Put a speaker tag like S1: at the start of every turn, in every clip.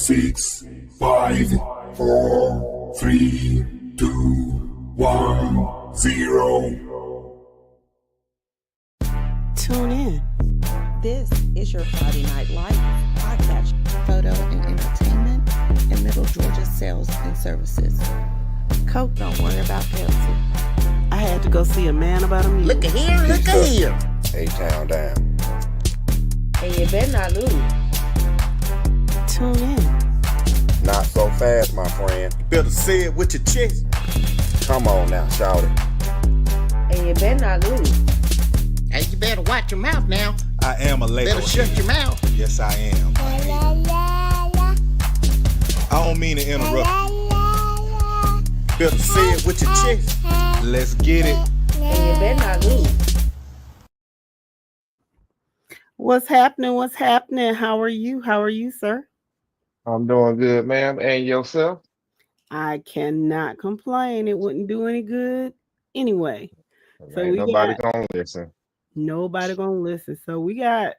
S1: 6, 5, 4, 3, 2, 1, 0.
S2: Tune in. This is your Friday Night Live podcast, photo and entertainment in Middle Georgia sales and services. Coke, don't worry about Pepsi. I had to go see a man about a music.
S3: Look at here, look at here.
S4: A-Town down.
S3: Hey, you better not lose.
S2: Tune in.
S4: Not so fast, my friend.
S5: You better say it with your chest.
S4: Come on now, shout it.
S3: Hey, you better not lose. Hey, you better watch your mouth now.
S5: I am a lady.
S3: Better shut your mouth.
S5: Yes, I am. I don't mean to interrupt. Better say it with your chest. Let's get it.
S3: Hey, you better not lose.
S2: What's happening? What's happening? How are you? How are you, sir?
S4: I'm doing good, ma'am. And yourself?
S2: I cannot complain. It wouldn't do any good anyway. So
S4: Ain't
S2: we
S4: nobody
S2: got
S4: gonna listen.
S2: nobody gonna listen. So we got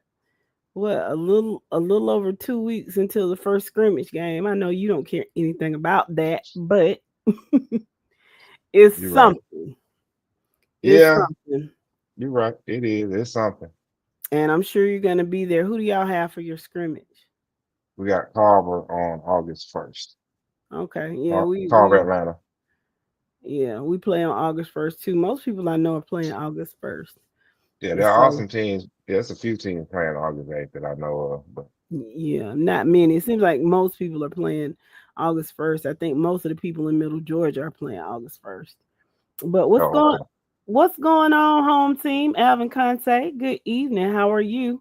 S2: a little over 2 weeks until the first scrimmage game. I know you don't care anything about that, but it's
S4: You're
S2: something.
S4: right.
S2: It's
S4: Yeah,
S2: something.
S4: you're right. It is. It's something.
S2: And I'm sure you're gonna be there. Who do y'all have for your scrimmage?
S4: We got Carver on August 1st.
S2: Okay, yeah,
S4: Carver, Atlanta.
S2: we play on August 1st too. Most people I know are playing August 1st.
S4: Yeah, there are
S2: So
S4: some teams. There's a few teams playing August 8th that I know of, but
S2: yeah, not many. It seems like most people are playing August 1st. I think most of the people in Middle Georgia are playing August 1st. But
S4: okay.
S2: what's going on, home team? Alvin Conte, good evening. How are you?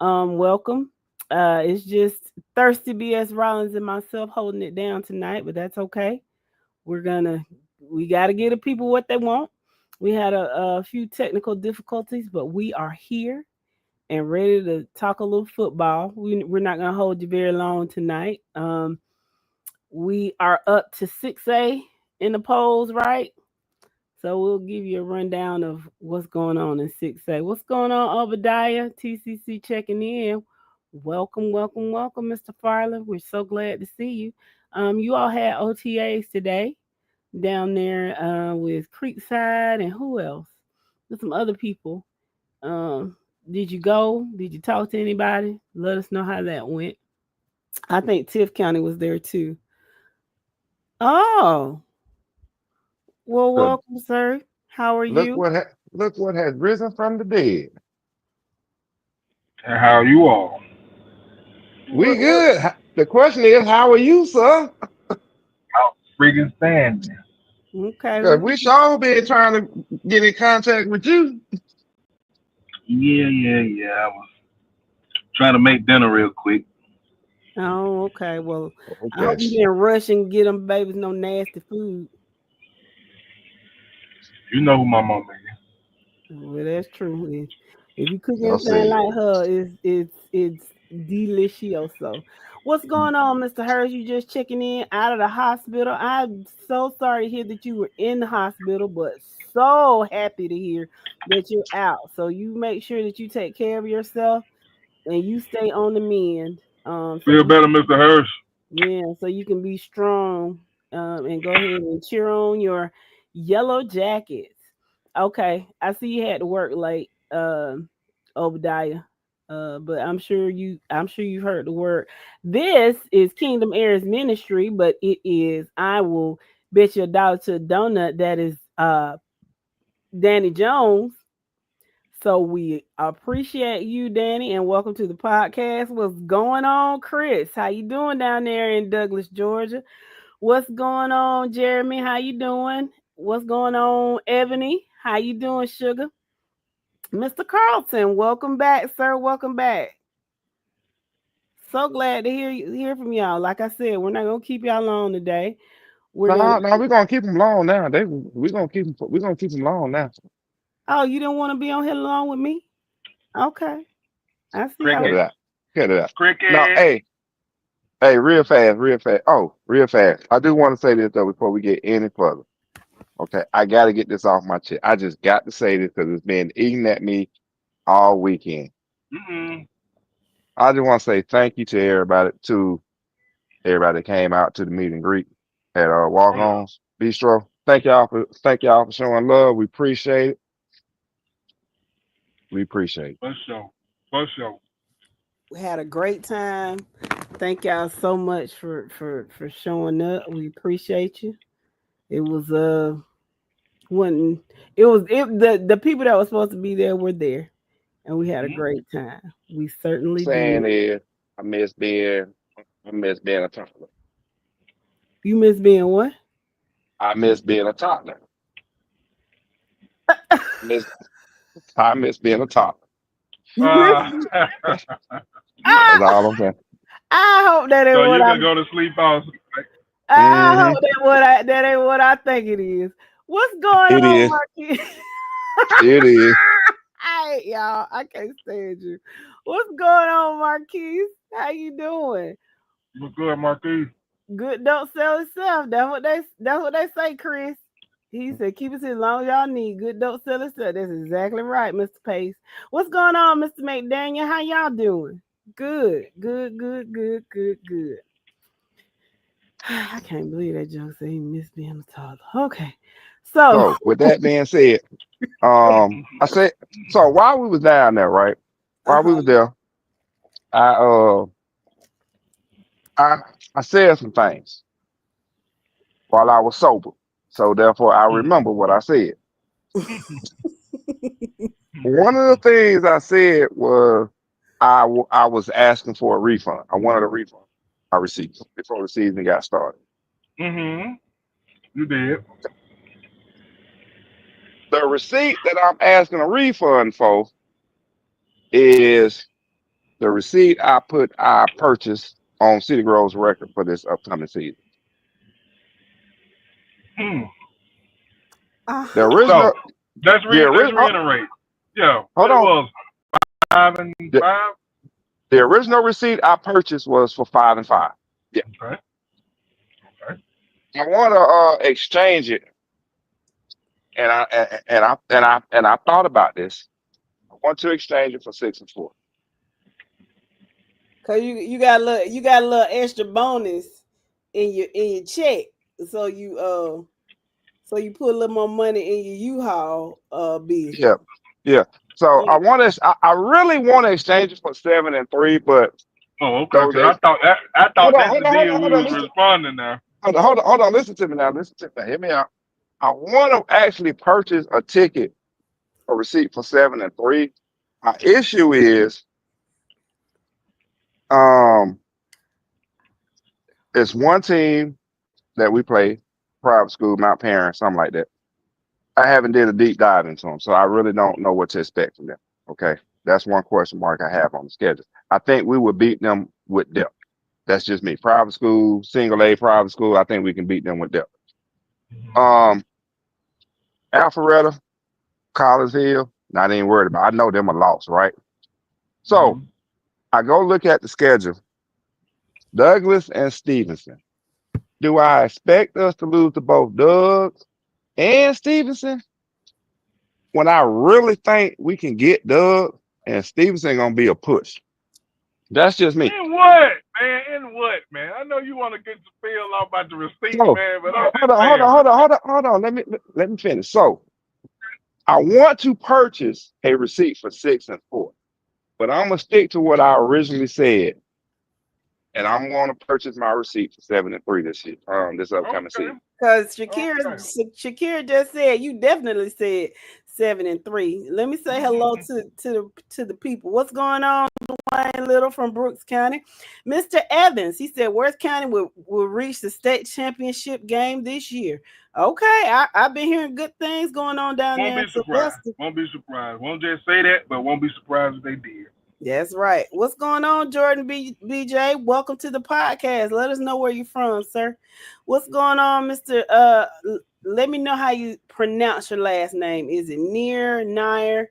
S2: Welcome. It's just Thirsty BS Rollins and myself holding it down tonight, but that's okay. We got to give the people what they want. We had a few technical difficulties, but we are here and ready to talk a little football. We're not going to hold you very long tonight. We are up to 6A in the polls, right? So we'll give you a rundown of what's going on in 6A. What's going on, Obadiah? TCC checking in. Welcome, welcome, welcome, Mr. Farland. We're so glad to see you. You all had OTAs today down there with Creekside and who else? With some other people. Did you go? Did you talk to anybody? Let us know how that went. I think Tiff County was there too. Oh, well,
S4: Good.
S2: welcome, sir. How are
S4: Look
S2: you?
S4: what has risen from the dead.
S6: How are you all?
S4: We
S2: What?
S4: good. The question is, how are you, sir?
S6: Freaking standing.
S2: Okay.
S4: 'Cause we sure been trying to get in contact with you.
S6: Yeah. I was trying to make dinner real quick.
S2: Oh, okay. Well, I
S4: Okay.
S2: hope you didn't rush and get them babies no nasty food.
S6: You know who my mama is.
S2: Well, that's true. If you cook
S4: I'll
S2: anything
S4: see.
S2: like her, it's delicious. So, what's going on, Mr. Hurst? You just checking in out of the hospital. I'm so sorry to hear that you were in the hospital, but so happy to hear that you're out. So you make sure that you take care of yourself and you stay on the mend.
S6: Feel better, Mr. Hirsch?
S2: So you can be strong. And go ahead and cheer on your yellow jackets. Okay, I see you had to work late, Obadiah. But I'm sure you've heard the word. This is Kingdom Heirs Ministry, but it is, I will bet you a dollar to a donut, that is Danny Jones. So we appreciate you, Danny, and welcome to the podcast. What's going on, Chris? How you doing down there in Douglas, Georgia? What's going on, Jeremy? How you doing? What's going on, Ebony? How you doing, sugar? Mr. Carlton, welcome back, sir. Welcome back. So glad to hear from y'all. Like I said, we're not gonna keep y'all long today. We're gonna.
S4: No, we're gonna keep them long now. We're gonna keep them long now.
S2: Oh, you don't want to be on here along with me? Okay, I see how.
S4: Cut it out. Cut it out.
S6: Cricket.
S4: No, hey, real fast, real fast. Oh, real fast. I do want to say this though before we get any further. Okay, I got to get this off my chest. I just got to say this because it's been eating at me all weekend.
S6: Mm-mm.
S4: I just want to say thank you to everybody, to everybody that came out to the meet and greet at Walk On's Bistro. Thank y'all for showing love. We appreciate it. We appreciate it.
S6: For sure. For sure.
S2: We had a great time. Thank y'all so much for showing up. We appreciate you. It was when the people that were supposed to be there were there, and we had a great time. We certainly
S4: Saying
S2: did.
S4: is, I miss being a toddler.
S2: You miss being what?
S4: I miss being a toddler. Miss, I miss being a toddler.
S2: You miss?
S4: That's
S2: Ah,
S4: all I'm saying.
S2: I hope that ain't
S6: So
S2: what
S6: you
S2: I.
S6: can go to sleep also.
S2: I
S4: Hmm.
S2: hope that ain't what I think it is. What's going
S4: It
S2: on,
S4: is.
S2: Marquis?
S4: It is.
S2: I hate y'all. I can't stand you. What's going on, Marquise? How you doing?
S6: What's good, Marquis?
S2: Good don't sell itself. That's what they say, Chris. He said, keep it as long as y'all need. Good don't sell itself. That's exactly right, Mr. Pace. What's going on, Mr. McDaniel? How y'all doing? Good. I can't believe that joke said he missed being a toddler. Okay. So
S4: So with that being said, I said so while we was down there, right? While we
S2: uh-huh.
S4: was there, I I I said some things while I was sober. So therefore I remember what I said. One of the things I said was I was asking for a refund. I wanted a refund. I received before the season got started.
S6: Mm-hmm. You did.
S4: The receipt that I'm asking a refund for is the receipt I purchased on City Grove's record for this upcoming season.
S6: Hmm.
S4: The
S2: Uh-huh.
S6: So
S4: original, the
S6: let's
S4: original,
S6: reiterate. Yeah,
S4: hold
S6: what it
S4: on,
S6: was 5 and
S4: the,
S6: 5.
S4: the original receipt I purchased was for 5 and 5. Yeah,
S6: Okay. Okay.
S4: I want to exchange it, and I thought about this. I want to exchange it for 6 and 4.
S2: Cause you got a little extra bonus in your check. So you put a little more money in your U-Haul
S4: Yeah,
S2: business.
S4: yeah. So
S2: Yeah.
S4: I really want to exchange it for 7 and 3, but
S6: Oh, okay.
S4: those
S6: Because I
S4: ex-
S6: thought
S4: hold on,
S6: that's
S4: hold
S6: the
S4: on, hold
S6: deal
S4: on,
S6: we
S4: hold on,
S6: was
S4: listen,
S6: responding now.
S4: hold on. Listen to me now. Listen to me. Now. Hear me out. I want to actually purchase a ticket, a receipt for 7 and 3. My issue is, um, it's one team that we play, private school, Mount Parent, something like that. I haven't did a deep dive into them, so I really don't know what to expect from them. Okay, that's one question mark I have on the schedule. I think we would beat them with depth. That's just me. Private school, single A private school. I think we can beat them with depth. Um, Alpharetta, Collins Hill, not even worried about. I know them a loss, right? So
S6: Mm-hmm.
S4: I go look at the schedule. Douglas and Stevenson. Do I expect us to lose to both Doug and Stevenson when I really think we can get Doug and Stevenson gonna be a push? That's just me.
S6: In what, man? In what, man? I know you want to get the feel out about the receipt,
S4: So
S6: man, but I'm
S4: hold
S6: just
S4: on, hold on,
S6: saying,
S4: hold on, hold on, hold on. Let me finish. So I want to purchase a receipt for 6 and 4, but I'm gonna stick to what I originally said, and I'm going to purchase my receipt for 7 and 3 this year, this
S6: man.
S4: upcoming
S6: Okay.
S4: season.
S2: Cause
S6: Okay.
S2: Shakira just said you definitely said 7 and 3. Let me say hello to the people. What's going on, Dwayne Little from Brooks County? Mr. Evans, he said Worth County will reach the state championship game this year. Okay, I've been hearing good things going on down
S6: Won't
S2: there
S6: be
S2: in
S6: surprised.
S2: Sylvester.
S6: Won't be surprised. Won't just say that, but won't be surprised if they did.
S2: That's right. What's going on, Jordan BJ? Welcome to the podcast. Let us know where you're from, sir. What's going on, Mr. Let me know how you pronounce your last name. Is it Nair?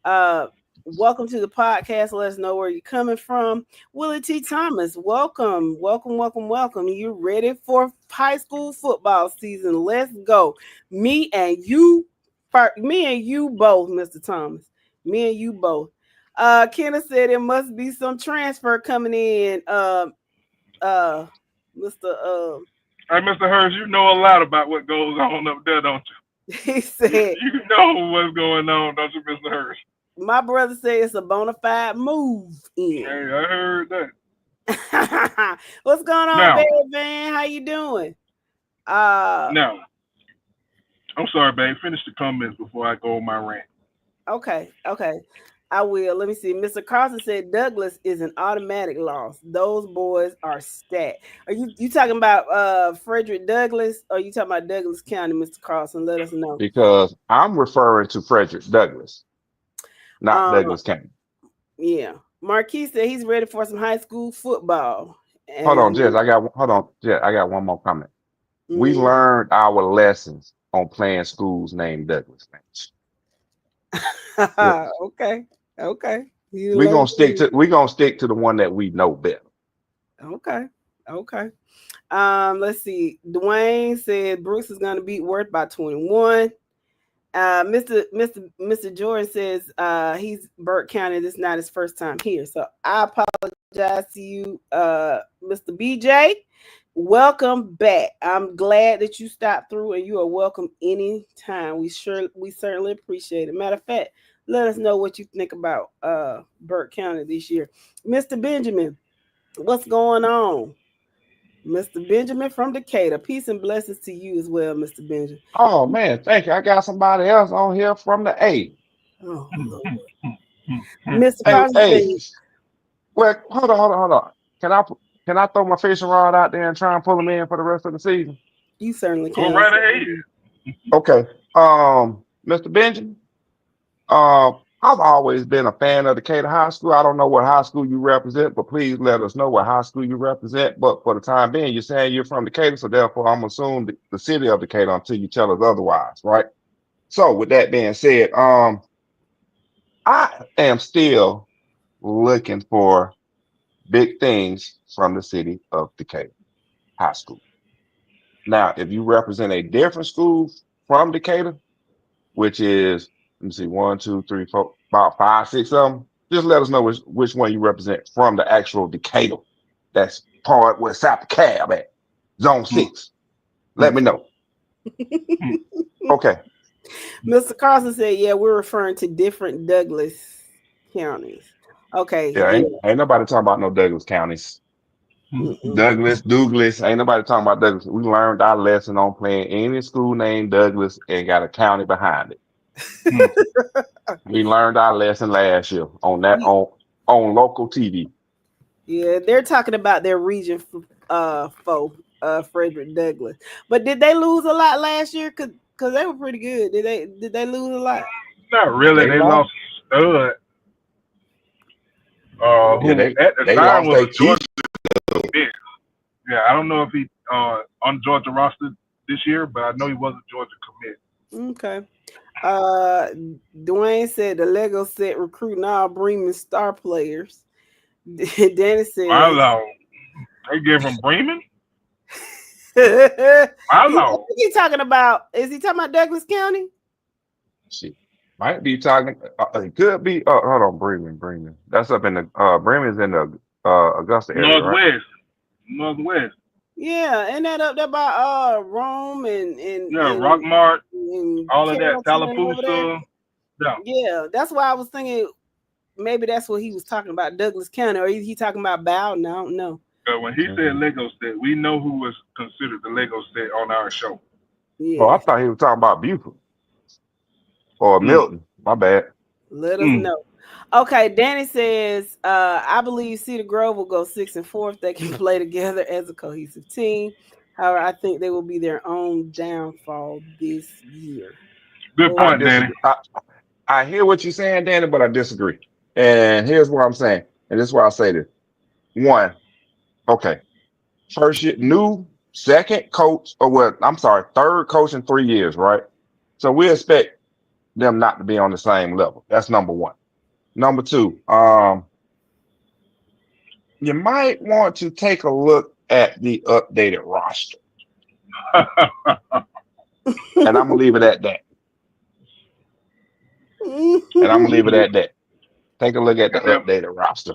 S2: Uh Welcome to the podcast. Let us know where you're coming from. Willie T. Thomas, welcome. You ready for high school football season? Let's go. Me and you, both, Mr. Thomas. Me and you both. Kenneth said it must be some transfer coming in. Uh Mr.
S6: Hey, Mr. Hurst, you know a lot about what goes on up there, don't
S2: He
S6: you?
S2: said,
S6: You know what's going on, don't you, Mr. Hurst?
S2: my brother said it's a bona fide move
S6: Hey,
S2: in.
S6: I heard that.
S2: What's going on,
S6: Now,
S2: baby man? How you doing? Uh,
S6: now, I'm sorry, babe. Finish the comments before I go on my rant.
S2: okay. I will. Let me see. Mr. Carson said Douglas is an automatic loss. Those boys are stat. Are you talking about Frederick Douglass, or are you talking about Douglas County, Mr. Carson? Let us know.
S4: Because I'm referring to Frederick Douglass, not
S2: Um,
S4: Douglas County.
S2: yeah. Marquis said he's ready for some high school football.
S4: Hold on,
S2: And
S4: Jess. I got one more comment. We
S2: mhm.
S4: learned our lessons on playing schools named Douglas. Yeah.
S2: Okay. You
S4: We're gonna
S2: learned.
S4: stick to the one that we know better.
S2: Okay. Let's see. Dwayne said Brooks is gonna beat Worth by 21. Mr. Jordan says he's Burke County. This is not his first time here. So I apologize to you, Mr. BJ. Welcome back. I'm glad that you stopped through, and you are welcome anytime. We certainly appreciate it. Matter of fact, let us know what you think about Burke County this year. Mr. Benjamin, what's going on? Mr. Benjamin from Decatur. Peace and blessings to you as well, Mr. Benjamin.
S4: Oh man, thank you. I got somebody else on here from the A.
S2: Oh, Lord. Mr.
S4: Hey,
S2: Carson said,
S4: hey. Well, hold on. Can I can I throw my fishing rod out there and try and pull them in for the rest of the season?
S2: you certainly
S6: Go
S2: can.
S6: right ahead.
S4: Okay. Mr. Benjamin. I've always been a fan of Decatur High School. I don't know what high school you represent, but please let us know what high school you represent. But for the time being, you're saying you're from Decatur, so therefore I'm assuming the city of Decatur until you tell us otherwise, right? So with that being said, I am still looking for big things from the city of Decatur High School. Now, if you represent a different school from Decatur, which is, let me see, one, two, three, four, about five, six of them. Just let us know which one you represent from the actual Decatur. That's part where South Cab at, Zone
S6: Hmm,
S4: 6. Let me know.
S6: hmm.
S4: Okay.
S2: Mr. Carson said, yeah, we're referring to different Douglas counties. Okay,
S4: Yeah,
S2: yeah.
S4: ain't nobody talking about no Douglas counties.
S2: Mm-mm.
S4: Douglas, ain't nobody talking about Douglas. We learned our lesson on playing any school named Douglas and got a county behind it. We learned our lesson last year on that on local TV.
S2: Yeah, they're talking about their region foe, Frederick Douglass. But did they lose a lot last year? Cause they were pretty good. Did they lose a lot?
S6: Not really.
S4: They
S6: They
S4: lost.
S6: lost Stud,
S4: Yeah,
S6: who at the
S4: they
S6: time
S4: lost
S6: was
S4: their
S6: a Georgia
S4: key.
S6: commit. Yeah, I don't know if he on Georgia roster this year, but I know he was a Georgia commit.
S2: Okay. Dwayne said the Lego set recruiting all Bremen star players. Danny
S6: My
S2: says
S6: lord, they give him Bremen. My
S2: I
S6: lord,
S2: think he's talking about. Is he talking about Douglas County?
S4: She might be talking. It could be. Hold on, Bremen. That's up in the. Bremen's in the Augusta area, right?
S6: Northwest.
S2: Yeah, and that up there by Rome and
S6: Yeah, Rockmart, all of that,
S2: Carrollton over there.
S6: Tallapoosa. Yeah,
S2: Yeah, that's why I was thinking maybe that's what he was talking about, Douglas County, or is he talking about Bowden? I don't know.
S6: but when he said
S4: Mhm.
S6: Lego set, we know who was considered the Lego set on our show.
S4: Oh, I
S2: Yeah,
S4: thought he was talking about Buford or
S6: Mm,
S4: Milton. My bad.
S2: let us
S6: mm.
S2: know. Okay, Danny says, I believe Cedar Grove will go 6-4 if they can play together as a cohesive team. However, I think they will be their own downfall this year.
S6: Good
S2: Oh,
S4: I
S6: point, Danny.
S4: disagree. I hear what you're saying, Danny, but I disagree. And here's what I'm saying. And this is why I say this. One, okay, first year, new second coach, or what? I'm sorry, third coach in 3 years, right? So we expect them not to be on the same level. That's number one. Number two, you might want to take a look at the updated roster. And I'm gonna leave it at that. And I'm gonna leave it at that. Take a look at the
S6: Got them,
S4: updated roster.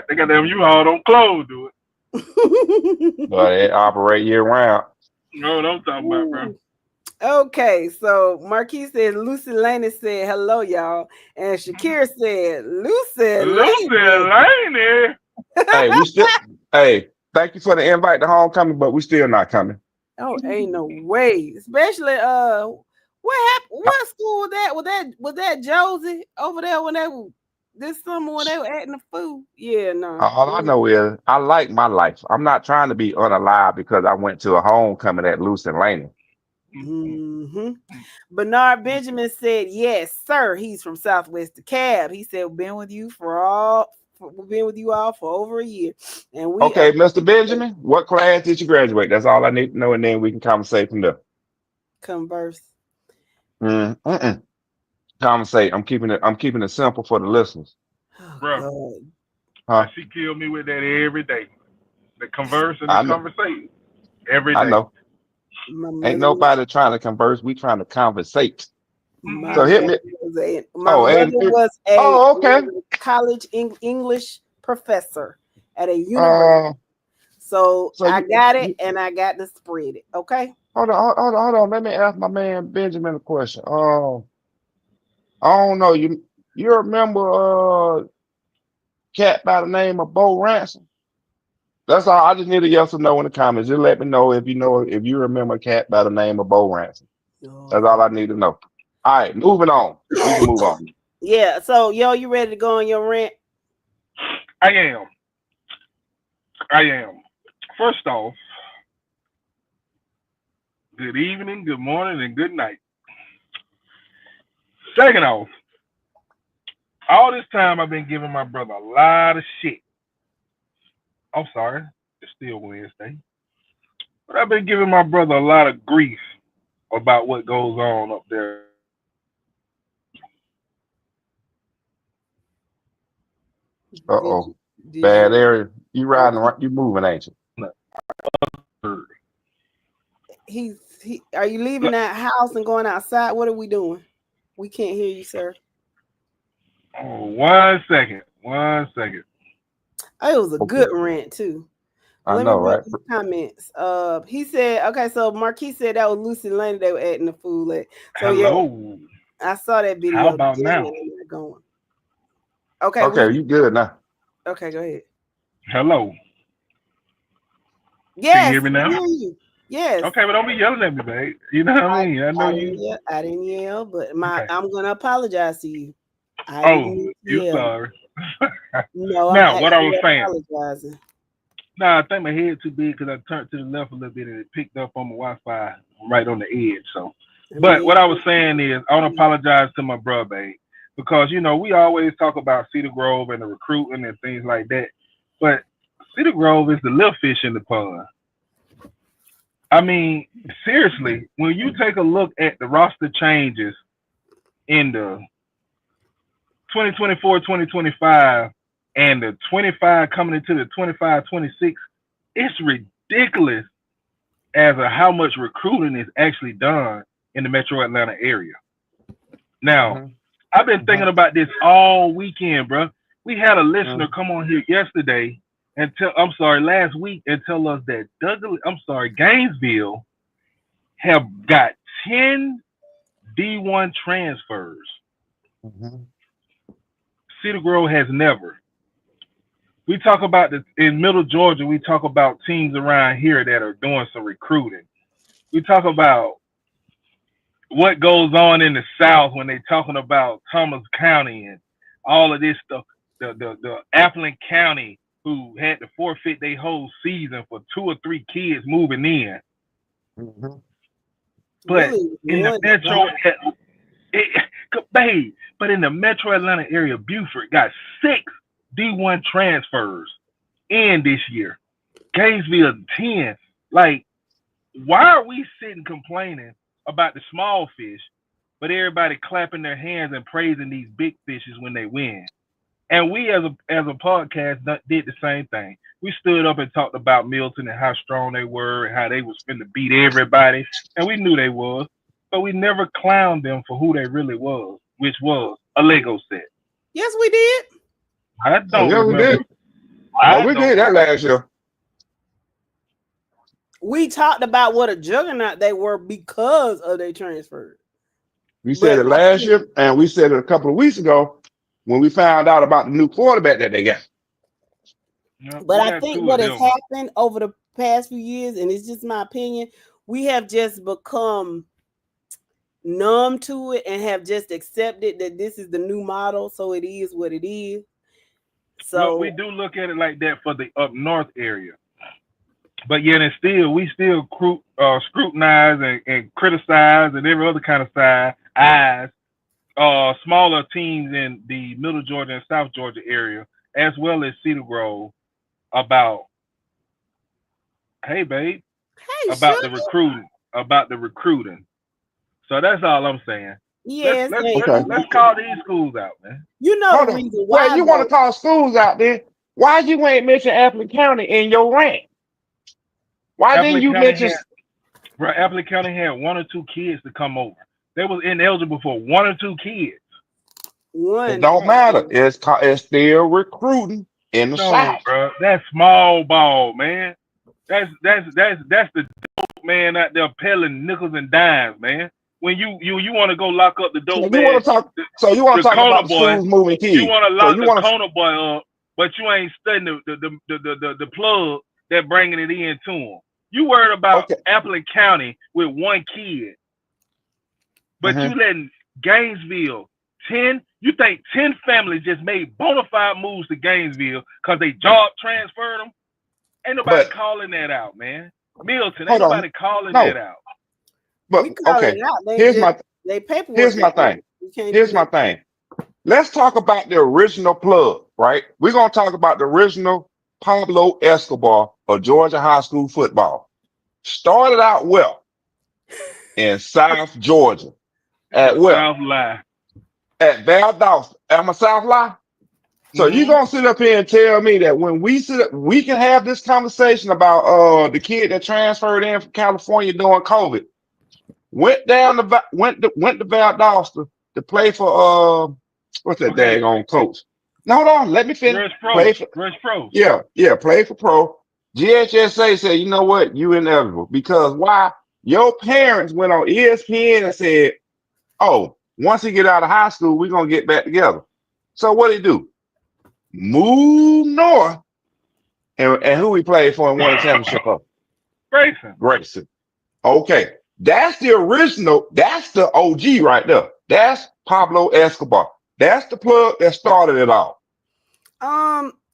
S6: they got them U-Haul don't close, do it.
S4: But it operate year round.
S6: You know what I'm talking about, bro.
S2: Okay, so Marquis said Lucy Laney said hello, y'all. And Shakira said Lucy
S6: Lucy
S2: Laney.
S6: Laney.
S4: Hey, we still hey, thank you for the invite to homecoming, but we still not coming.
S2: Oh, ain't no way. Especially what happened? What school was that? Was that Josie over there when they were this summer when they were acting the fool? Yeah, no.
S4: All I know is I like my life. I'm not trying to be unalive because I went to a homecoming at Lucy Lane.
S2: Mm-hmm. Bernard Benjamin said, yes, sir. He's from Southwest DeKalb. He said, been with you we've been with you all for over a year. And we
S4: Okay, Mr. Benjamin, what class did you graduate? That's all I need to know, and then we can conversate from there.
S2: converse.
S4: Mm-mm. Conversate. I'm keeping it simple for the listeners.
S2: Oh,
S6: Bro.
S2: God.
S4: Huh?
S6: She killed me with that every day. The converse and the
S4: I know.
S6: conversation every
S4: I
S6: day.
S4: know.
S2: My
S4: Ain't
S2: mother
S4: nobody trying to converse. We trying to conversate.
S2: my
S4: So hit
S2: mother
S4: me.
S2: my mother was a
S4: Oh, okay.
S2: college English professor at a university.
S4: Uh,
S2: So
S4: so
S2: I
S4: you,
S2: got it
S4: you
S2: and I got to spread it. Okay.
S4: hold on. Let me ask my man Benjamin a question. I don't know. You remember cat by the name of Bo Ransom? That's all. I just need a yes or no in the comments. Just let me know if you remember a cat by the name of Bo Ransom. That's all I need to know. All right, moving on. We can move on.
S2: Yeah. So yo, you ready to go on your rant?
S6: I am. First off, good evening, good morning, and good night. Second off, all this time I've been giving my brother a lot of shit. I'm sorry, it's still Wednesday. But I've been giving my brother a lot of grief about what goes on up there.
S4: Uh-oh.
S2: Did
S4: Bad
S2: you
S4: area. You riding around, you moving, ain't you?
S2: are you leaving that house and going outside? What are we doing? We can't hear you, sir.
S6: Oh, 1 second. 1 second.
S2: Oh, it was a
S4: Okay.
S2: good rant too.
S4: I
S2: Let me
S4: know,
S2: read
S4: right?
S2: these comments. He said, okay, so Marquis said that was Lucy Lane they were acting the fool at. So yeah,
S6: Hello.
S2: I saw that
S6: How
S2: video.
S6: about
S2: Damn,
S6: now?
S2: I'm not going. Okay,
S4: Okay, you good now.
S2: okay, go ahead.
S6: Hello. Can you
S2: Yes,
S6: hear me
S2: I
S6: now?
S2: hear you. Yes.
S6: Okay, but don't be yelling at me, babe. You know what I mean? I know you.
S2: I didn't yell, but
S6: Okay.
S2: I'm gonna apologize to you. I
S6: Oh,
S2: didn't
S6: you
S2: yell.
S6: sorry.
S2: No, I'm
S6: Now, what I
S2: actually
S6: was saying.
S2: apologizing.
S6: Nah, I think my head too big because I turned to the left a little bit and it picked up on my Wi-Fi right on the edge. So,
S2: I
S6: but
S2: mean,
S6: what I was saying is, I want to apologize to my brother, babe, because we always talk about Cedar Grove and the recruiting and things like that, but Cedar Grove is the little fish in the pond. I mean, seriously, when you take a look at the roster changes in the 2024-2025 and the 25 coming into the 25-26, it's ridiculous as of how much recruiting is actually done in the Metro Atlanta area. Now, I've been thinking about this all weekend, bro. We had a listener come on here yesterday and last week and tell us that Gainesville have got 10 D1 transfers. Cedar Grove has never. We talk about in Middle Georgia, we talk about teams around here that are doing some recruiting. We talk about what goes on in the South when they're talking about Thomas County and all of this stuff. The Appleton County who had to forfeit their whole season for 2 or 3 kids moving in. But
S2: really,
S6: in the metro, but in the Metro Atlanta area, Buford got 6 D1 transfers in this year. Gainesville 10. Like, why are we sitting complaining about the small fish, but everybody clapping their hands and praising these big fishes when they win? And we as a podcast did the same thing. We stood up and talked about Milton and how strong they were and how they was finna beat everybody. And we knew they was, but we never clowned them for who they really was, which was a Lego set.
S2: Yes, we did.
S6: I don't remember.
S4: We did that last year.
S2: We talked about what a juggernaut they were because of their transfer.
S4: We said
S2: But
S4: it last year, and we said it a couple of weeks ago when we found out about the new quarterback that they got.
S6: Yep,
S2: But
S6: we
S2: I
S6: got
S2: think
S6: two
S2: what
S6: of
S2: has
S6: them.
S2: happened over the past few years, and it's just my opinion, we have just become numb to it and have just accepted that this is the new model, so it is what it is.
S6: Well,
S2: So
S6: we do look at it like that for the up north area. But yet and still, we still scrutinize and criticize and every other kind of eyes smaller teams in the Middle Georgia and South Georgia area, as well as Cedar Grove, about, hey, babe,
S2: hey,
S6: about
S2: sugar.
S6: the recruiting. So that's all I'm saying.
S2: Yes,
S6: Let's call these schools out, man.
S2: you know
S4: Hold
S2: the
S4: on.
S2: reason
S4: Well,
S2: why
S4: you want
S2: though.
S4: to call schools out there? Why you ain't mention Appleton County in your rant? Why didn't you mention?
S6: Appleton County had one or two kids to come over. They was ineligible for one or two kids.
S4: It don't matter. It's still recruiting in the
S6: No,
S4: South.
S6: bro, that's small ball, man. That's the dope man out there peddling nickels and dimes, man. When you want to go lock up the
S4: So
S6: dope
S4: you
S6: man,
S4: want to talk? So you want
S6: the
S4: to talk
S6: corner
S4: about the
S6: boy,
S4: schools moving
S6: you
S4: kids?
S6: want to
S4: So
S6: lock
S4: you
S6: the
S4: want to?
S6: corner boy up, but you ain't studying the plug that bringing it in to him. You worried about
S4: Okay.
S6: Appleton County with one kid, but you letting Gainesville 10. You think 10 families just made bona fide moves to Gainesville because they job transferred them? Ain't nobody
S4: But
S6: calling that out, man. Milton, ain't
S4: hold on.
S6: nobody calling
S4: No.
S6: that out.
S4: But
S2: We call
S4: okay.
S2: it out. They
S4: Here's
S2: just
S4: my
S2: they paperwork.
S4: here's my thing.
S2: You can't
S4: Here's
S2: do
S4: my
S2: that.
S4: thing. Let's talk about the original plug, right? We're gonna talk about the original Pablo Escobar of Georgia high school football. Started out well in South Georgia. At well,
S6: South lie.
S4: at Valdosta. Am I South Lie? So you
S6: Mm-hmm.
S4: gonna sit up here and tell me that when we sit up, we can have this conversation about the kid that transferred in from California during COVID, went down to went to Valdosta to play for what's that
S6: Okay.
S4: daggone coach? No, hold on, let me finish.
S6: Rush Pro.
S4: Play for
S6: Rush Pro.
S4: play for pro. GHSA said, you know what, you ineligible because why? Your parents went on ESPN and said, oh, once he get out of high school, we're gonna get back together. So what did he do? Move north, and who he played for and won a championship of?
S6: Grayson.
S4: Grayson. Okay, that's the original. That's the OG right there. That's Pablo Escobar. That's the plug that started it all.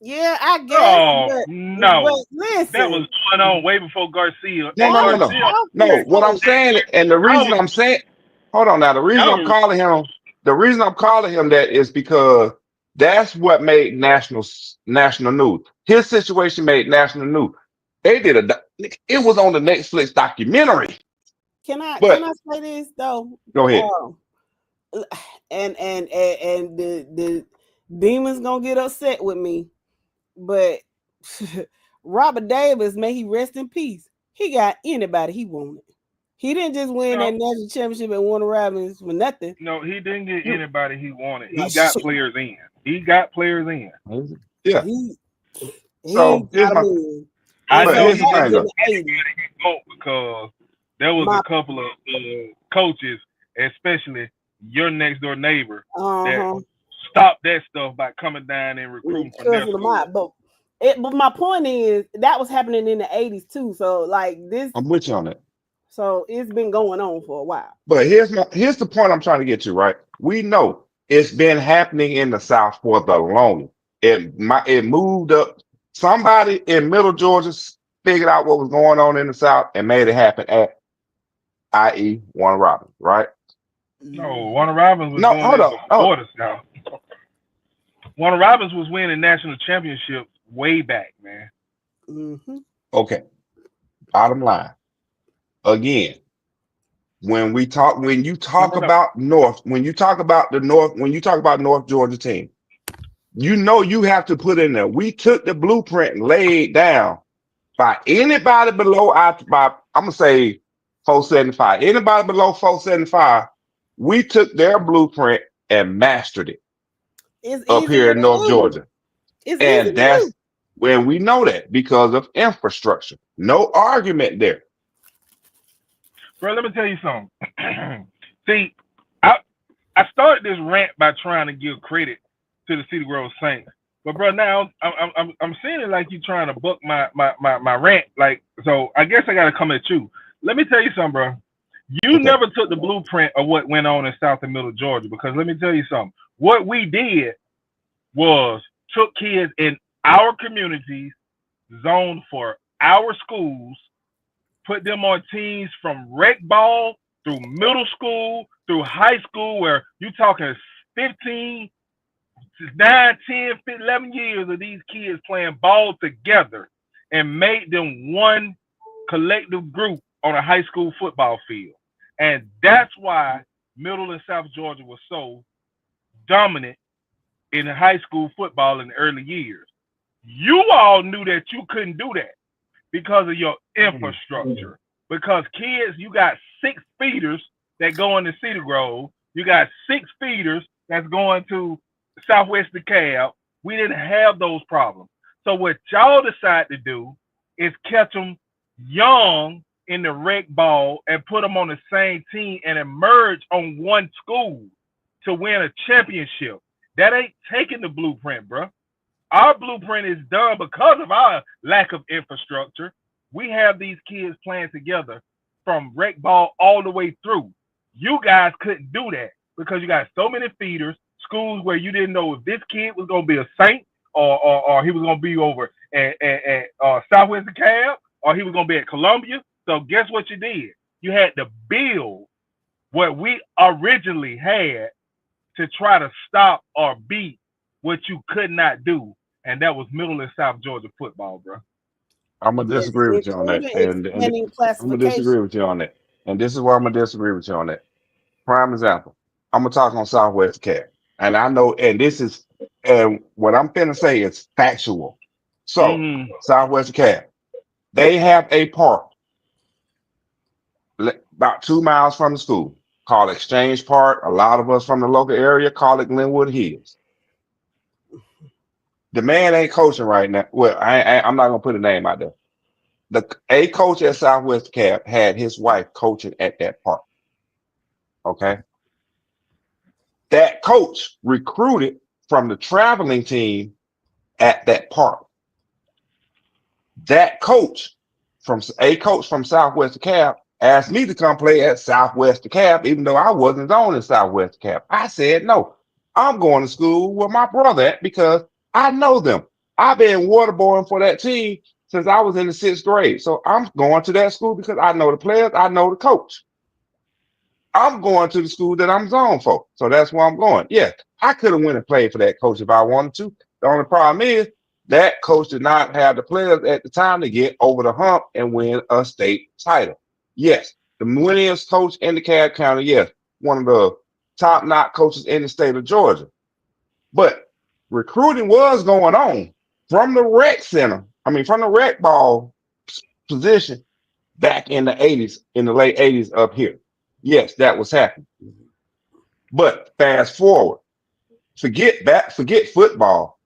S2: Yeah, I guess.
S6: Oh,
S2: But
S6: no.
S2: listen,
S6: That was going on way before Garcia.
S4: No, no, no, no,
S6: Garcia,
S4: no. What I'm saying, and the reason I'm saying, hold on now. The reason I'm calling him, that is because that's what made national news. His situation made national news. They did it was on the Netflix documentary.
S2: can I
S4: But
S2: say this though?
S4: go ahead.
S2: And the demons gonna get upset with me, but Robert Davis, may he rest in peace. He got anybody he wanted. He didn't just win that national championship at Warner Robins for nothing.
S6: No, he didn't get anybody he wanted. He got players in.
S4: Yeah.
S2: He
S4: So here's
S2: got
S4: my.
S2: in.
S6: I
S4: But
S6: know
S4: here's
S6: he
S4: the thing,
S6: didn't
S4: though.
S6: get anybody he wanted because there was a couple of coaches, especially your next door neighbor, that stopped that stuff by coming down and recruiting from their school.
S2: But my point is that was happening in the 80s too. So like this,
S4: I'm with you on that.
S2: So it's been going on for a while.
S4: But here's the point I'm trying to get to, right? We know it's been happening in the South for the longest. It moved up. Somebody in Middle Georgia figured out what was going on in the South and made it happen at, i.e., Warner Robins, right?
S6: No, Warner Robins was doing
S4: hold
S6: this
S4: on.
S6: before the South. Warner Robins was winning national championships way back, man.
S2: Mm-hmm.
S4: Okay. Bottom line. Again, when you talk about North Georgia team, you know you have to put in there. We took the blueprint and laid down by anybody below I'm gonna say 475. Anybody below 475, we took their blueprint and mastered it up here in North Georgia.
S2: It's
S4: and that's when we know that because of infrastructure. No argument there.
S6: Bro, let me tell you something. See, I I started this rant by trying to give credit to the City Grove Saints, but bro, now I'm seeing it like you trying to book my rant. Like, so I guess I got to come at you. Let me tell you something, bro. You
S4: Okay.
S6: never took the blueprint of what went on in South and Middle Georgia, because let me tell you something. What we did was took kids in our communities, zoned for our schools, put them on teams from rec ball through middle school, through high school, where you talking 15, 9, 10, 11 years of these kids playing ball together, and made them one collective group on a high school football field. And that's why Middle and South Georgia was so dominant in high school football in the early years. You all knew that you couldn't do that because of your infrastructure. Because kids, you got 6 feeders that go into Cedar Grove. You got 6 feeders that's going to Southwest DeKalb. We didn't have those problems. So what y'all decide to do is catch them young in the rec ball and put them on the same team and emerge on one school to win a championship. That ain't taking the blueprint, bro. Our blueprint is done because of our lack of infrastructure. We have these kids playing together from rec ball all the way through. You guys couldn't do that because you got so many feeders, schools where you didn't know if this kid was going to be a Saint or he was going to be over at Southwest DeKalb or he was going to be at Columbia. So guess what you did? You had to build what we originally had to try to stop or beat what you could not do, and that was Middle and South Georgia football, bro.
S4: I'm gonna
S2: Yes,
S4: disagree with you on that,
S2: including
S4: and
S2: expanding
S4: I'm gonna disagree
S2: classification.
S4: with you on that, and this is why I'm gonna disagree with you on that. Prime example. I'm gonna talk on Southwest Cat, and I know, and this is, and what I'm finna say is factual. So
S6: Mm-hmm.
S4: Southwest Cat, they have a park about 2 miles from the school called Exchange Park. A lot of us from the local area call it Glenwood Hills. The man ain't coaching right now. Well, I'm not gonna put a name out there. A coach at Southwest Cap had his wife coaching at that park. Okay. That coach recruited from the traveling team at that park. That coach from Southwest Cap asked me to come play at Southwest Cap, even though I wasn't on in Southwest Cap. I said no. I'm going to school with my brother at because I know them. I've been waterboarding for that team since I was in the 6th grade. So I'm going to that school because I know the players, I know the coach. I'm going to the school that I'm zoned for. So that's where I'm going. Yeah, I could have went and played for that coach if I wanted to. The only problem is that coach did not have the players at the time to get over the hump and win a state title. Yes, the winningest coach in DeKalb County, yes, one of the top-notch coaches in the state of Georgia. But recruiting was going on from the rec center, from the rec ball position back in the 80s, in the late 80s up here. Yes, that was happening. But fast forward, forget football.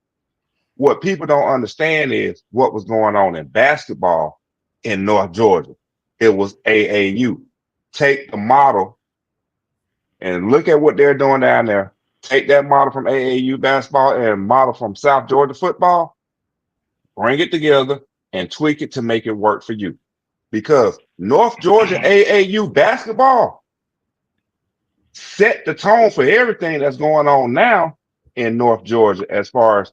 S4: What people don't understand is what was going on in basketball in North Georgia. It was AAU. Take the model and look at what they're doing down there. Take that model from AAU basketball and model from South Georgia football, bring it together and tweak it to make it work for you. Because North Georgia AAU basketball set the tone for everything that's going on now in North Georgia as far as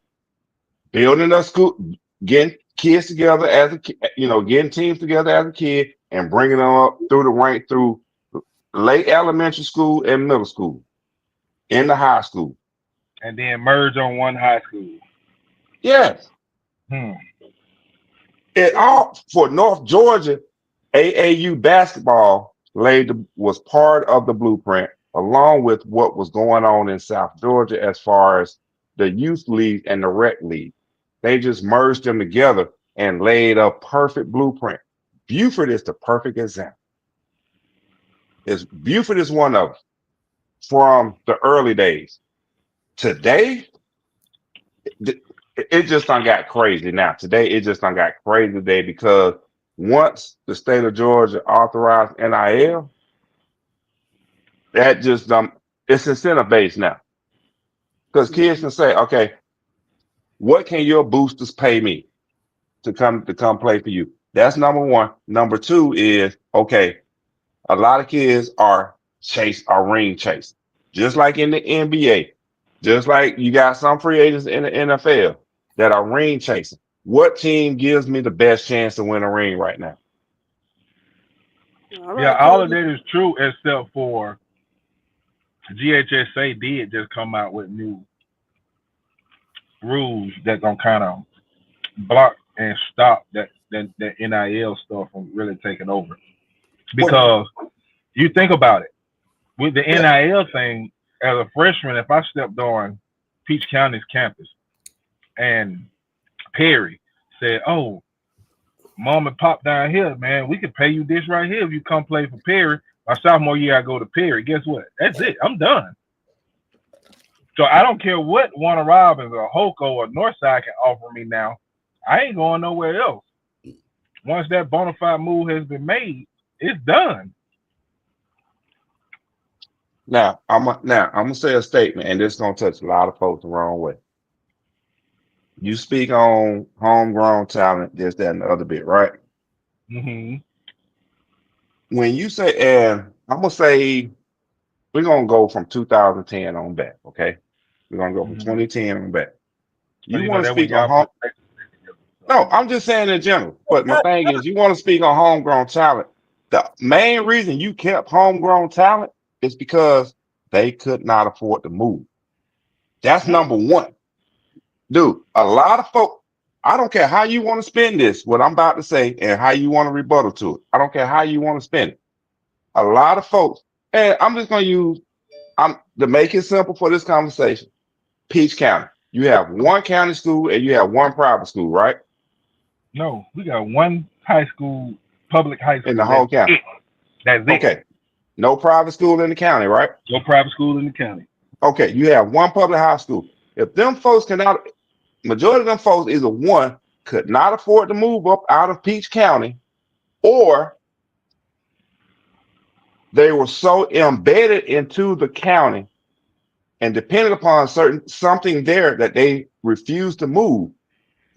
S4: building a school, getting kids together getting teams together as a kid and bringing them up through the rank through late elementary school and middle school, in the high school.
S6: And then merge on one high school.
S4: Yes. It all for North Georgia, AAU basketball was part of the blueprint, along with what was going on in South Georgia as far as the youth league and the rec league. They just merged them together and laid a perfect blueprint. Buford is the perfect example. Buford is one of them from the early days. Today, it just done got crazy now. Today, it just done got crazy today because once the state of Georgia authorized NIL, that just it's incentive based now. Because kids can say, okay, what can your boosters pay me to come play for you? That's number one. Number two is, okay, a lot of kids are ring chase. Just like in the NBA, just like you got some free agents in the NFL that are ring chasing. What team gives me the best chance to win a ring right now?
S2: All
S6: Yeah,
S2: right,
S6: all of
S2: Cody.
S6: that is true except for GHSA did just come out with new rules that gonna kind of block and stop that NIL stuff from really taking over. Because you think about it, with the
S4: Yeah.
S6: NIL thing, as a freshman, if I stepped on Peach County's campus and Perry said, "Oh, mom and pop down here, man, we can pay you this right here if you come play for Perry." My sophomore year, I go to Perry. Guess what? That's it. I'm done. So I don't care what Warner Robins or Hoco or Northside can offer me now. I ain't going nowhere else. Once that bona fide move has been made, it's done.
S4: Now I'm gonna say a statement, and this is gonna touch a lot of folks the wrong way. You speak on homegrown talent, this, that, and the other bit, right?
S6: Mm-hmm.
S4: When you say, and I'm gonna say, we're gonna go from 2010 on back, okay? We're gonna go from
S6: Mm-hmm.
S4: 2010 on back.
S6: So
S4: You
S6: you know
S4: want to
S6: that when
S4: speak on
S6: y'all
S4: home?
S6: put
S4: No, I'm just saying in general. But my thing is, you want to speak on homegrown talent. The main reason you kept homegrown talent is because they could not afford to move. That's number one. Dude, a lot of folks, I don't care how you want to spend this, what I'm about to say, and how you want to rebuttal to it. I don't care how you want to spend it. A lot of folks, and I'm just going to use, to make it simple for this conversation, Peach County. You have one county school and you have one private school, right?
S6: No, we got one high school, public high
S4: In
S6: school.
S4: the whole county.
S6: That's it.
S4: Okay. No private school in the county, right?
S6: No private school in the county.
S4: Okay. You have one public high school. If them folks cannot, majority of them folks either one could not afford to move up out of Peach County, or they were so embedded into the county and depended upon something there that they refused to move.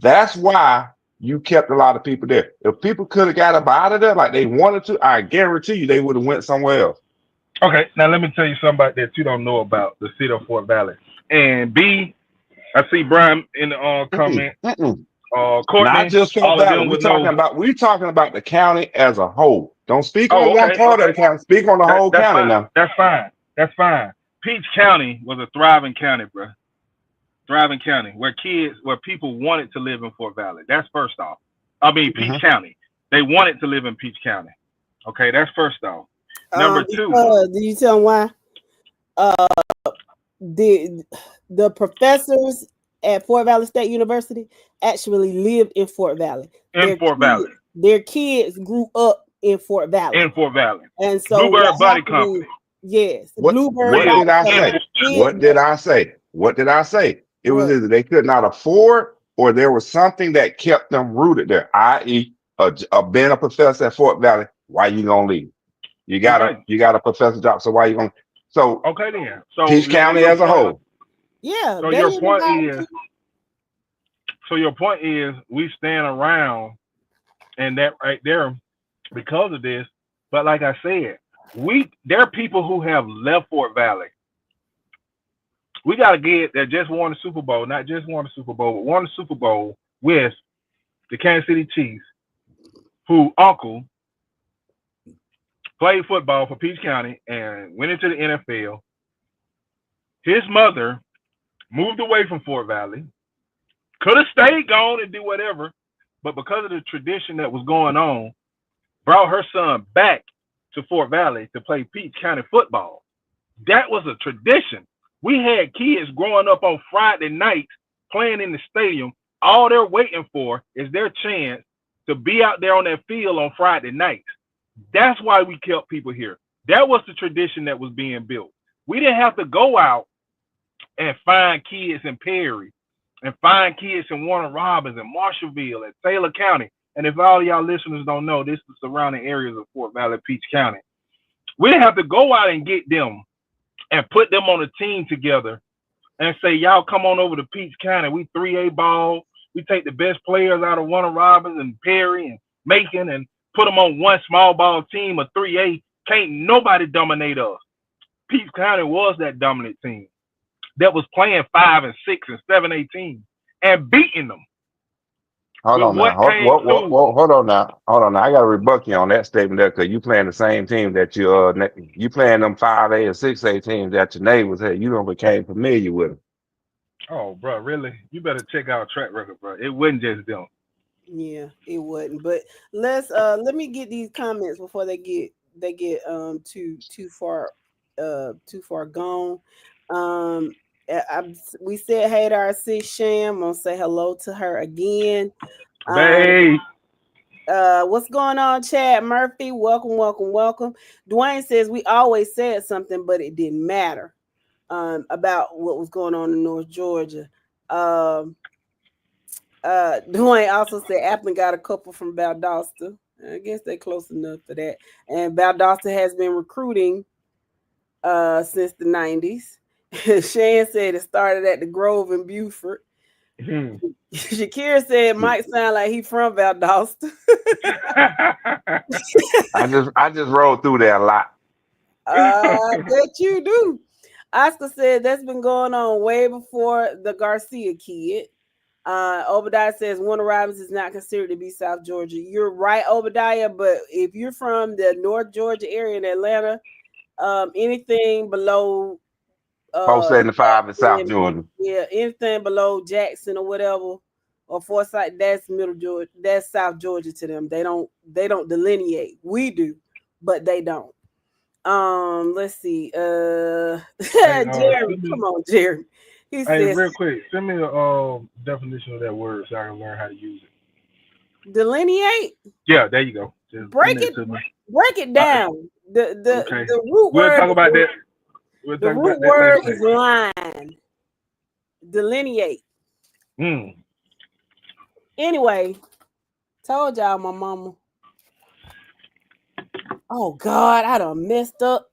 S4: That's why you kept a lot of people there. If people could have got up out of there like they wanted to, I guarantee you they would have went somewhere else.
S6: Okay, now let me tell you something that you don't know about the city of Fort Valley. And B, I see Brian in the comment. Courtney,
S4: Not just Fort
S6: all of
S4: Valley.
S6: them would know.
S4: We're talking about the county as a whole. Don't speak on
S6: Oh,
S4: one
S6: okay,
S4: part of the county. Speak on the whole
S6: that's
S4: county
S6: fine.
S4: now.
S6: That's fine. That's fine. Peach County was a thriving county, bro. Thriving county where people wanted to live in Fort Valley. That's first off. I mean, Peach County. They wanted to live in Peach County. Okay, that's first off. Number two.
S2: Did you tell them why? The professors at Fort Valley State University actually lived in Fort Valley. Their kids grew up in Fort Valley.
S6: And
S2: so
S6: Bluebird Body Company.
S2: Yes.
S4: What did I say? What did I say? What did I say? It was either they could not afford or there was something that kept them rooted there, i.e., being a professor at Fort Valley. Why you gonna leave? You got a professor job, so why you gonna? So
S6: okay then. So
S4: Peach County as a whole.
S2: Yeah.
S6: So your point is we stand around and that right there because of this. But like I said, there are people who have left Fort Valley. We got to get that just won the Super Bowl, not just won the Super Bowl, but won the Super Bowl with the Kansas City Chiefs, who uncle played football for Peach County and went into the NFL. His mother moved away from Fort Valley, could have stayed gone and do whatever, but because of the tradition that was going on, brought her son back to Fort Valley to play Peach County football. That was a tradition. We had kids growing up on Friday nights playing in the stadium. All they're waiting for is their chance to be out there on that field on Friday nights. That's why we kept people here. That was the tradition that was being built. We didn't have to go out and find kids in Perry and find kids in Warner Robins and Marshallville and Taylor County and if all y'all listeners don't know, this is the surrounding areas of Fort Valley, Peach County. We didn't have to go out and get them and put them on a team together and say, y'all come on over to Peach County. We 3A ball. We take the best players out of Warner Robins and Perry and Macon and put them on one small ball team of 3A. Can't nobody dominate us. Peach County was that dominant team that was playing 5 and 6 and 7A teams and beating them.
S4: Hold
S6: But
S4: on now.
S6: what came through?
S4: Hold on now. Hold on now. I got to rebut you on that statement there because you playing the same team that you playing them 5A and 6A teams that your neighbors had. You don't became familiar with them.
S6: Oh, bro, really? You better check out track record, bro. It wasn't just them.
S2: Yeah, it wouldn't. But let me get these comments before they get too far gone. We said hey to our sis Sham. I'm gonna say hello to her again.
S6: Babe.
S2: What's going on, Chad Murphy? Welcome. Dwayne says we always said something, but it didn't matter about what was going on in North Georgia. Dwayne also said Appleton got a couple from Valdosta. I guess they're close enough for that. And Valdosta has been recruiting since the 90s. Shan said it started at the Grove in Beaufort. Shakira said Mike sound like he from Valdosta.
S4: I just rolled through there a lot.
S2: I bet you do. Oscar said that's been going on way before the Garcia kid. Obadiah says Warner Robins is not considered to be South Georgia. You're right, Obadiah, but if you're from the North Georgia area in Atlanta, anything below
S4: 475 in South Georgia.
S2: Yeah, anything below Jackson or whatever, or Forsyth, that's Middle Georgia, that's South Georgia to them. They don't delineate. We do, but they don't. Let's see. Jeremy, come on, Jeremy. He says,
S6: real quick, send me a definition of that word so I can learn how to use it.
S2: Delineate?
S6: Yeah, there you go. Just
S2: break it down. The root
S6: we'll
S2: word.
S6: Talk about that.
S2: The root word is line. Delineate. Anyway, told y'all my mama. Oh God, I done messed up.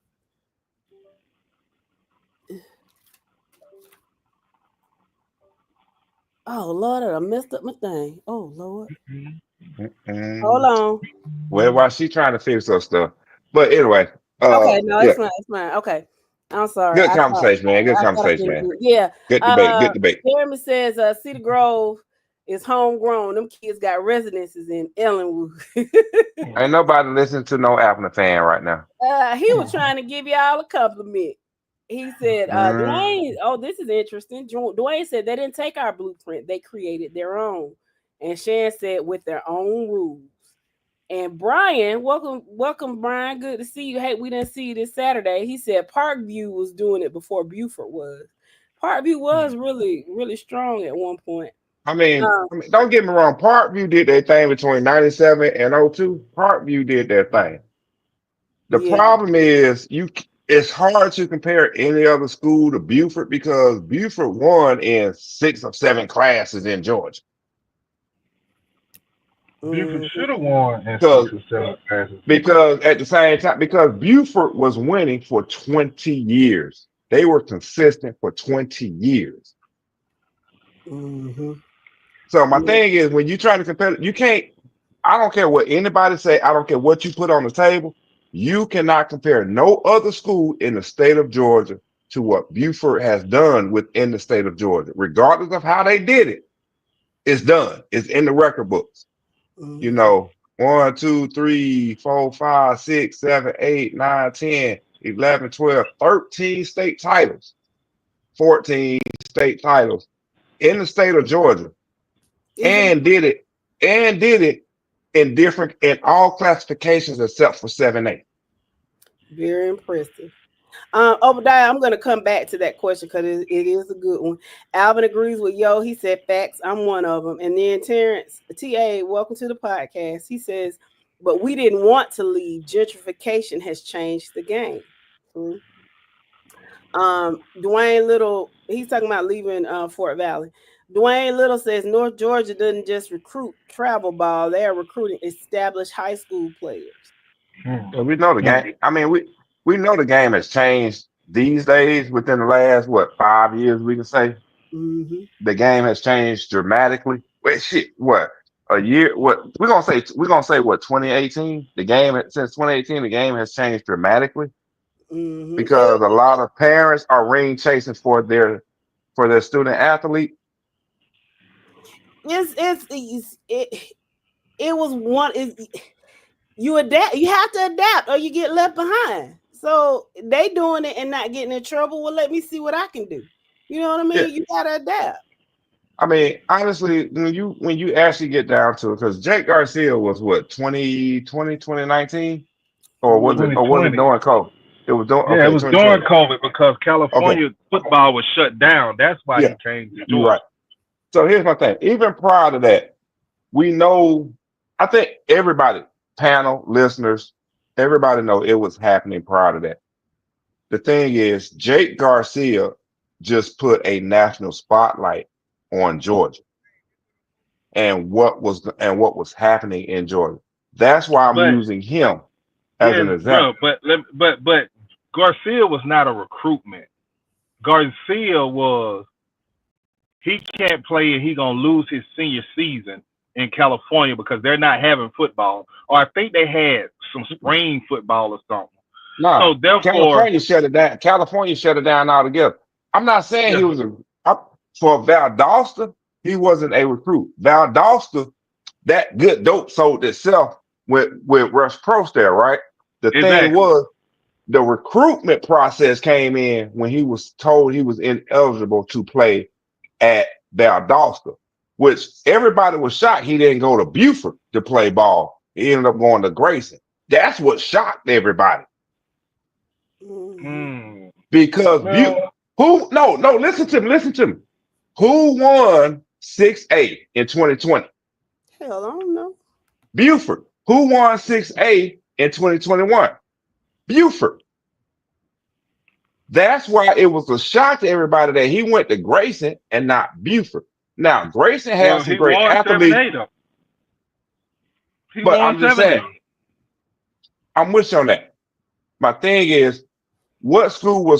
S2: Oh Lord, I done messed up my thing. Oh Lord. Hold on.
S4: Well, while she trying to fix her stuff. But anyway.
S2: Okay, no, it's fine. Okay. I'm sorry.
S4: Good conversation, man. Good conversation, man.
S2: Yeah.
S4: Good debate.
S2: Jeremy says Cedar Grove is homegrown. Them kids got residences in Ellenwood.
S4: Ain't nobody listening to no Appleton fan right now.
S2: He was trying to give y'all a compliment. He said, Dwayne, oh, this is interesting. Dwayne said they didn't take our blueprint, they created their own. And Shan said with their own rules. And Brian, welcome, Brian. Good to see you. Hey, we didn't see you this Saturday. He said Parkview was doing it before Beaufort was. Parkview was really, really strong at one point.
S4: I mean, don't get me wrong. Parkview did their thing between 97 and 02. Parkview did their thing. The problem is it's hard to compare any other school to Beaufort because Beaufort won in 6 or 7 classes in Georgia.
S6: Beaufort should have won in 6 or 7 classes.
S4: Because at the same time, because Beaufort was winning for 20 years. They were consistent for 20 years.
S2: Mm-hmm.
S4: So my thing is, when you try to compare, you can't. I don't care what anybody say. I don't care what you put on the table. You cannot compare no other school in the state of Georgia to what Beaufort has done within the state of Georgia, regardless of how they did it. It's done. It's in the record books. Mm-hmm. You know, 1, 2, 3, 4, 5, 6, 7, 8, 9, 10, 11, 12, 13 state titles, 14 state titles in the state of Georgia. And did it in all classifications except for 7A.
S2: Very impressive. Obadiah, I'm going to come back to that question because it is a good one. Alvin agrees with Yo. He said facts. I'm one of them. And then Terrence, TA, welcome to the podcast. He says, but we didn't want to leave. Gentrification has changed the game. Dwayne Little, he's talking about leaving Fort Valley. Dwayne Little says North Georgia doesn't just recruit travel ball; they are recruiting established high school players.
S4: Yeah, we know the game. I mean, we know the game has changed these days within the last what 5 years. We can say
S2: Mm-hmm.
S4: the game has changed dramatically. Wait, shit, what a year? What we're gonna say? We're gonna say what 2018? The game since 2018, the game has changed dramatically
S2: Mm-hmm.
S4: because a lot of parents are ring chasing for their student athlete.
S2: It was one. You adapt. You have to adapt, or you get left behind. So they doing it and not getting in trouble. Well, let me see what I can do. You know what I
S4: Yeah,
S2: mean? You gotta adapt.
S4: I mean, honestly, when you actually get down to it, because Jake Garcia was what 2019, or was it
S6: 2020.
S4: during COVID? It was during
S6: Yeah, it
S4: okay
S6: was during
S4: 2020.
S6: COVID because
S4: Okay,
S6: California football was shut down. That's why
S4: yeah,
S6: he came to
S4: you're right.
S6: Georgia.
S4: So here's my thing. Even prior to that, we know. I think everybody, panel listeners, everybody know it was happening prior to that. The thing is, Jake Garcia just put a national spotlight on Georgia and what was happening in Georgia. That's why I'm
S6: But
S4: using him as
S6: yeah,
S4: an
S6: bro.
S4: example.
S6: But Garcia was not a recruitment. Garcia was he can't play and he gonna lose his senior season in California because they're not having football. Or I think they had some spring football or something.
S4: Nah,
S6: So therefore,
S4: California shut it down. California shut it down altogether. I'm not saying
S6: yeah,
S4: he was for Valdosta. He wasn't a recruit. Valdosta, that good dope sold itself with Russ Prost there, right? The thing
S6: exactly.
S4: was the recruitment process came in when he was told he was ineligible to play at Valdosta, which everybody was shocked he didn't go to Buford to play ball. He ended up going to Grayson. That's what shocked everybody
S2: Mm-hmm.
S6: Hmm.
S4: because
S6: Well,
S4: who no listen to me. Who won 6A in 2020?
S2: Hell, I don't know.
S4: Buford. Who won 6A in 2021? Buford. That's why it was a shock to everybody that he went to Grayson and not Buford. Now, Grayson has some
S6: he
S4: great
S6: won seven
S4: athletes,
S6: eight though. He
S4: but
S6: won
S4: I'm just
S6: 7-8.
S4: saying, I'm with you on that. My thing is, what school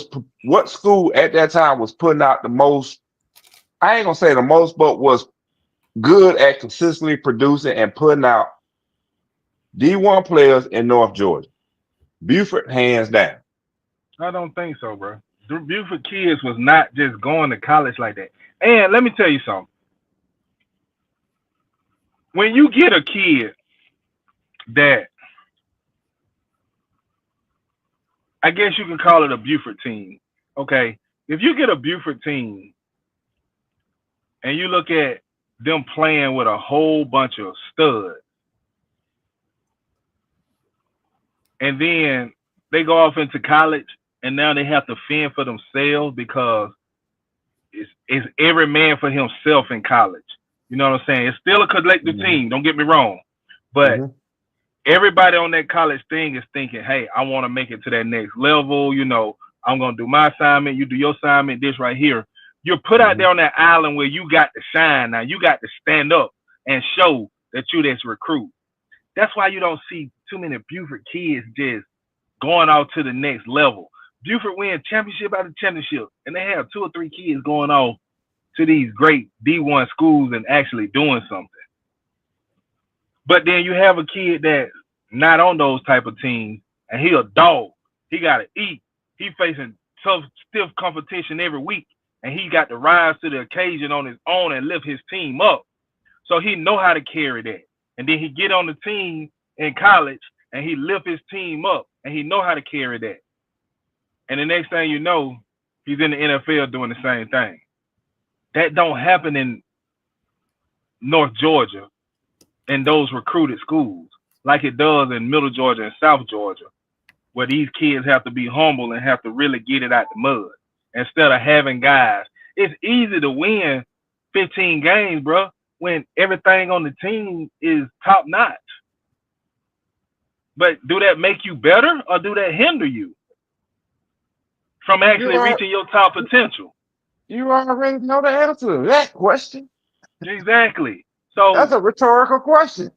S4: at that time was putting out the most, I ain't gonna say the most, but was good at consistently producing and putting out D1 players in North Georgia. Buford, hands down.
S6: I don't think so, bro. The Buford kids was not just going to college like that. And let me tell you something. When you get a kid that I guess you can call it a Buford team, okay? If you get a Buford team and you look at them playing with a whole bunch of studs, and then they go off into college and now they have to fend for themselves because it's every man for himself in college. You know what I'm saying? It's still a collective
S4: Mhm,
S6: team, don't get me wrong. But
S4: mhm,
S6: everybody on that college thing is thinking, hey, I want to make it to that next level. I'm going to do my assignment. You do your assignment, this right here. You're put out
S4: mhm.
S6: there on that island where you got to shine now. You got to stand up and show that you this recruit. That's why you don't see too many Buford kids just going out to the next level. Buford win championship after championship, and they have 2 or 3 kids going off to these great D1 schools and actually doing something. But then you have a kid that's not on those type of teams, and he a dog. He got to eat. He facing tough, stiff competition every week, and he got to rise to the occasion on his own and lift his team up. So he know how to carry that. And then he get on the team in college, and he lift his team up, and he know how to carry that. And the next thing you know, he's in the NFL doing the same thing. That don't happen in North Georgia in those recruited schools like it does in Middle Georgia and South Georgia, where these kids have to be humble and have to really get it out the mud instead of having guys. It's easy to win 15 games, bro, when everything on the team is top notch. But do that make you better or do that hinder you from
S4: You
S6: actually
S4: are
S6: reaching your top potential?
S4: You already know the answer to that question.
S6: Exactly.
S4: That's
S6: So
S4: a rhetorical question.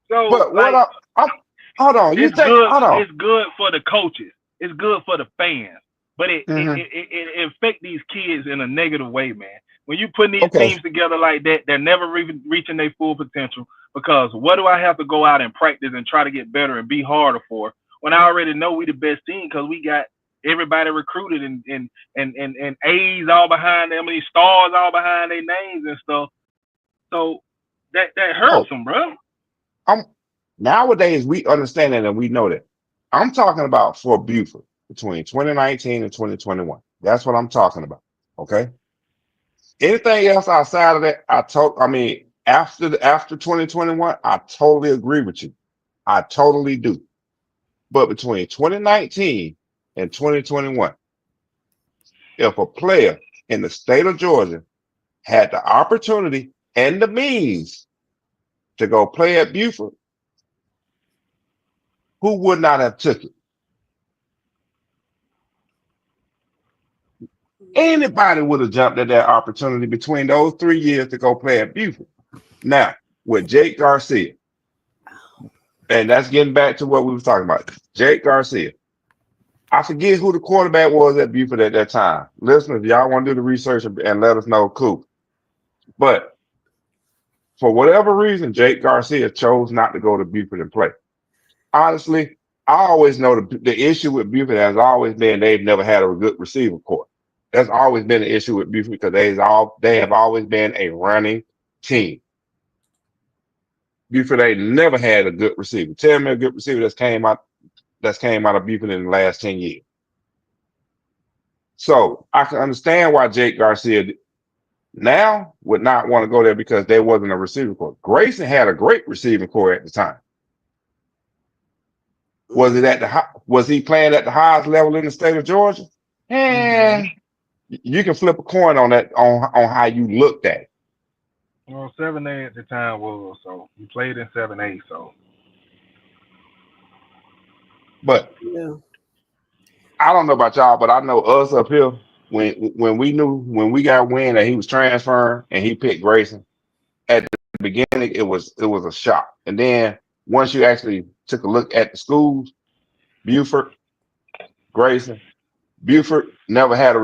S6: so
S4: But what
S6: like
S4: I'm hold on, you
S6: it's
S4: think
S6: good.
S4: hold on.
S6: It's good for the coaches. It's good for the fans. But
S4: Hmm.
S6: it affect these kids in a negative way, man. When you putting these
S4: Okay.
S6: teams together like that, they're never even reaching their full potential. Because what do I have to go out and practice and try to get better and be harder for when I already know we the best team because we got everybody recruited and A's all behind them, these stars all behind their names and stuff. So that hurts
S4: Oh,
S6: them, bro.
S4: I'm nowadays we understand that and we know that. I'm talking about for Buford between 2019 and 2021. That's what I'm talking about. Okay. Anything else outside of that, I mean, after 2021, I totally agree with you. I totally do. But between 2019 and 2021, if a player in the state of Georgia had the opportunity and the means to go play at Buford, who would not have took it? Anybody would have jumped at that opportunity between those 3 years to go play at Buford. Now, with Jake Garcia, and that's getting back to what we were talking about. Jake Garcia. I forget who the quarterback was at Buford at that time. Listeners, y'all want to do the research and let us know, cool. But for whatever reason, Jake Garcia chose not to go to Buford and play. Honestly, I always know the issue with Buford has always been they've never had a good receiver corps. That's always been an issue with Buford because they have always been a running team. Buford ain't never had a good receiver. Tell me a good receiver that's came out of Buford in the last 10 years. So I can understand why Jake Garcia now would not want to go there because there wasn't a receiving core. Grayson had a great receiving core at the time. Was he playing at the highest level in the state of Georgia?
S6: Mm-hmm.
S4: Eh, you can flip a coin on that on how you looked at it.
S6: Well, 7A at the time was so he played in 7A. So
S4: But
S2: Yeah.
S4: I don't know about y'all, but I know us up here when we got wind that he was transferring and he picked Grayson at the beginning, it was a shock. And then once you actually took a look at the schools, Buford, Grayson, Buford never had a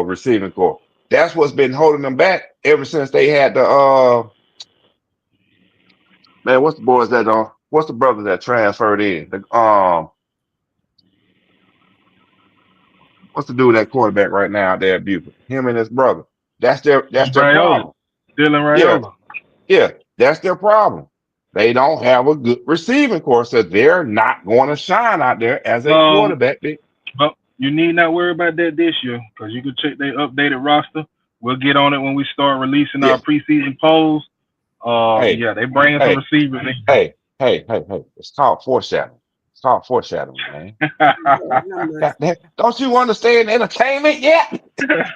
S4: receiving core. That's what's been holding them back ever since they had the man. What's the brothers that transferred in? What's the dude that quarterback right now out there at Buford? Him and his brother. That's their
S6: Raiola,
S4: problem.
S6: Dylan
S4: Yeah,
S6: Raiola.
S4: yeah, that's their problem. They don't have a good receiving core, so they're not going to shine out there as a
S6: Um,
S4: quarterback.
S6: but you need not worry about that this year because you can check their updated roster. We'll get on it when we start releasing
S4: Yeah.
S6: our preseason polls.
S4: Hey,
S6: Yeah, they bringing some
S4: hey,
S6: receivers
S4: hey. It's called foreshadowing. It's called foreshadowing, man.
S6: in.
S2: Lord, have mercy.
S4: Don't you understand entertainment yet?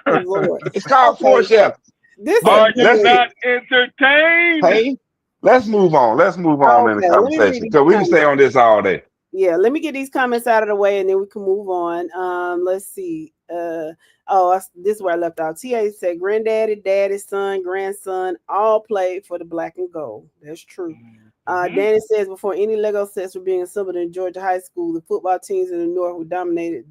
S2: Oh, Lord.
S4: It's called
S2: Okay,
S4: foreshadowing.
S2: this is
S4: But
S6: Are you
S4: let's
S2: good.
S4: get
S6: not entertained?
S4: hey, let's move on. Let's move on in the
S2: Okay, let me read
S4: conversation
S2: these
S4: because we can stay
S2: comments.
S4: on this all day.
S2: Yeah, let me get these comments out of the way and then we can move on. Let's see. This is where I left out. TA said granddaddy, daddy, son, grandson all played for the black and gold. That's true.
S6: Mm-hmm.
S2: Danny says before any Lego sets were being assembled in Georgia high school, the football teams in the North were dominated.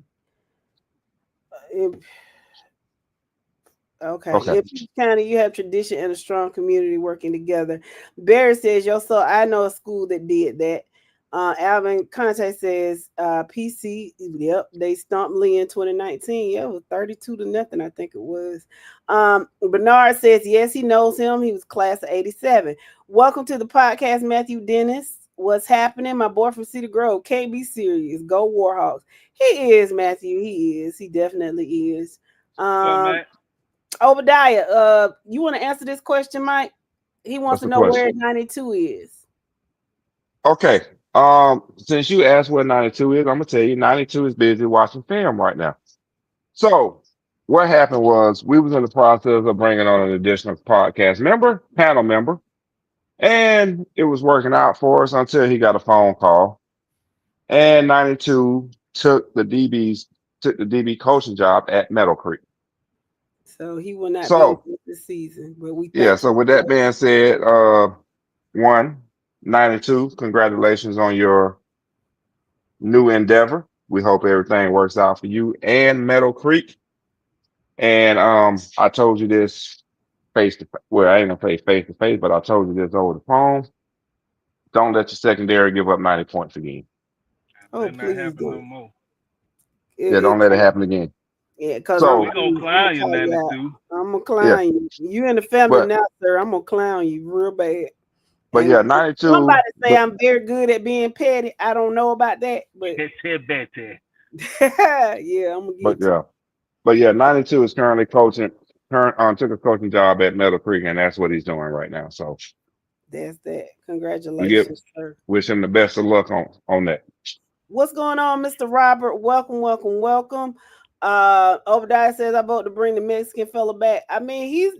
S2: Okay.
S4: Okay.
S2: In Peach County, you have tradition and a strong community working together. Barry says, yo, so I know a school that did that. Alvin Conte says, PC, yep, they stomped Lee in 2019. Yeah, it was 32-0, I think it was. Bernard says, yes, he knows him. He was class of 87. Welcome to the podcast, Matthew Dennis. What's happening? My boy from Cedar Grove. Can't be serious. Go Warhawks. He is, Matthew. He is. He definitely is.
S6: What's up,
S2: Um,
S6: man?
S2: Obadiah, you want to answer this question, Mike? He wants
S4: What's
S2: to
S4: the
S2: know where
S4: question?
S2: 92 is.
S4: Okay. Since you asked what 92 is, I'm gonna tell you 92 is busy watching film right now. So what happened was we was in the process of bringing on an additional panel member, and it was working out for us until he got a phone call. And 92 took the DB's took the DB coaching job at Meadow Creek.
S2: So he will not be
S4: So
S2: with this season. But we
S4: yeah,
S2: thank
S4: so
S2: you.
S4: with that being said, 192, congratulations on your new endeavor. We hope everything works out for you and Meadow Creek. And I told you this face to face. Well, I ain't gonna say face to face, but I told you this over the phone. Don't let your secondary give up 90 points again.
S2: Oh,
S6: Better not
S2: please
S6: happen no
S2: don't.
S6: more.
S4: Yeah, don't let it happen again.
S2: Yeah, because
S6: We
S4: So
S6: gonna
S2: I'm
S6: clown you,
S2: gonna call you out.
S6: 92.
S2: I'm gonna
S4: yeah,
S2: clown you. You in the family
S4: but
S2: now, sir. I'm gonna clown you real bad.
S4: but
S2: And
S4: yeah,
S2: somebody
S4: 92.
S2: say I'm very good at being petty. I don't know about that, but
S6: It's better.
S2: yeah, I'm gonna
S4: But
S2: get you.
S4: yeah, but yeah, 92 is currently coaching. Took a coaching job at Meadow Creek, and that's what he's doing right now. So
S2: That's that.
S4: we give
S2: Congratulations, sir.
S4: wish him the best of luck on that.
S2: What's going on, Mr. Robert? Welcome, welcome, welcome. Obadiah says I vote to bring the Mexican fella back. I mean,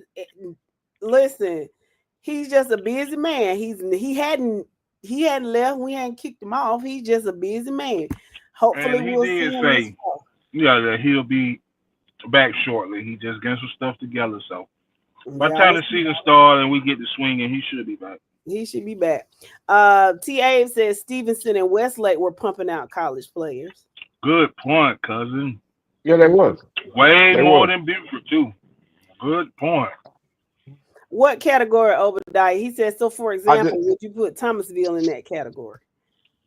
S2: listen, he's just a busy man. He hadn't left. We hadn't kicked him off. He's just a busy man. Hopefully,
S6: And he
S2: we'll see
S6: did
S2: him this
S6: say,
S2: fall.
S6: yeah, that he'll be back shortly. He just getting some stuff together. So by the
S2: Yeah,
S6: time the season starts and we get to swinging, he should be back.
S2: he should be back. T. Abe says Stevenson and Westlake were pumping out college players.
S6: Good point, cousin.
S4: Yeah, they was.
S6: Way
S4: They
S6: more
S4: was.
S6: than Buford too. Good point.
S2: What category, Obadiah? He says, so for
S4: I
S2: example,
S4: just
S2: would you put Thomasville in that category?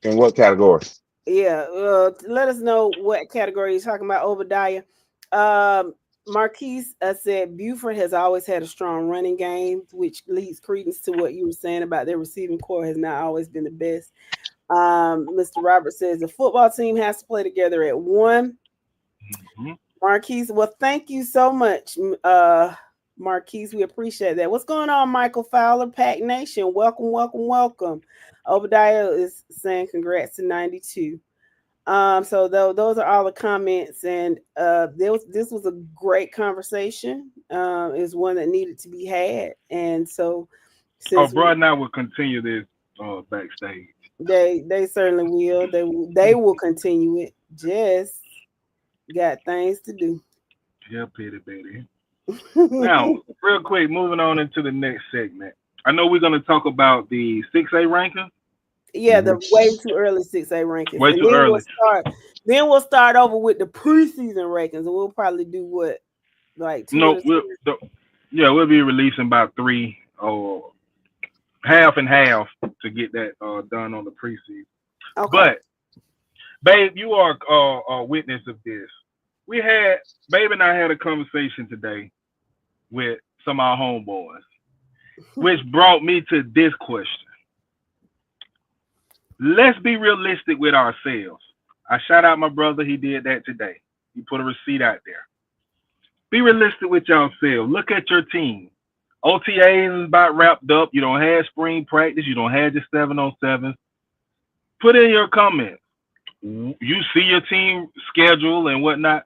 S4: in what category?
S2: Yeah, let us know what category you're talking about, Obadiah. Marquise said Buford has always had a strong running game, which leads credence to what you were saying about their receiving core has not always been the best. Mr. Robert says the football team has to play together at one.
S6: Mm-hmm.
S2: Marquise, well, thank you so much, Marquise. We appreciate that. What's going on, Michael Fowler, Pack Nation? Welcome, welcome, welcome. Obadiah is saying congrats to 92. So those are all the comments, and this was a great conversation. It's one that needed to be had, and so since
S6: Bro and I will continue this backstage.
S2: they certainly will. They will continue it. Just got things to do.
S6: Yeah, pity, baby. Now, real quick, moving on into the next segment. I know we're going to talk about the 6A ranking.
S2: Yeah, the way too early 6A rankings.
S6: Way
S2: And
S6: too early.
S2: We'll start over with the preseason rankings, and we'll probably do what, like two.
S6: No, we'll be releasing about 3 or half and half to get that done on the preseason.
S2: Okay.
S6: But babe, you are a witness of this. Babe and I had a conversation today with some of our homeboys, which brought me to this question. Let's be realistic with ourselves. I shout out my brother. He did that today. He put a receipt out there. Be realistic with yourself. Look at your team. OTA is about wrapped up. You don't have spring practice. You don't have your 7-on-7s. Put in your comments. You see your team schedule and whatnot.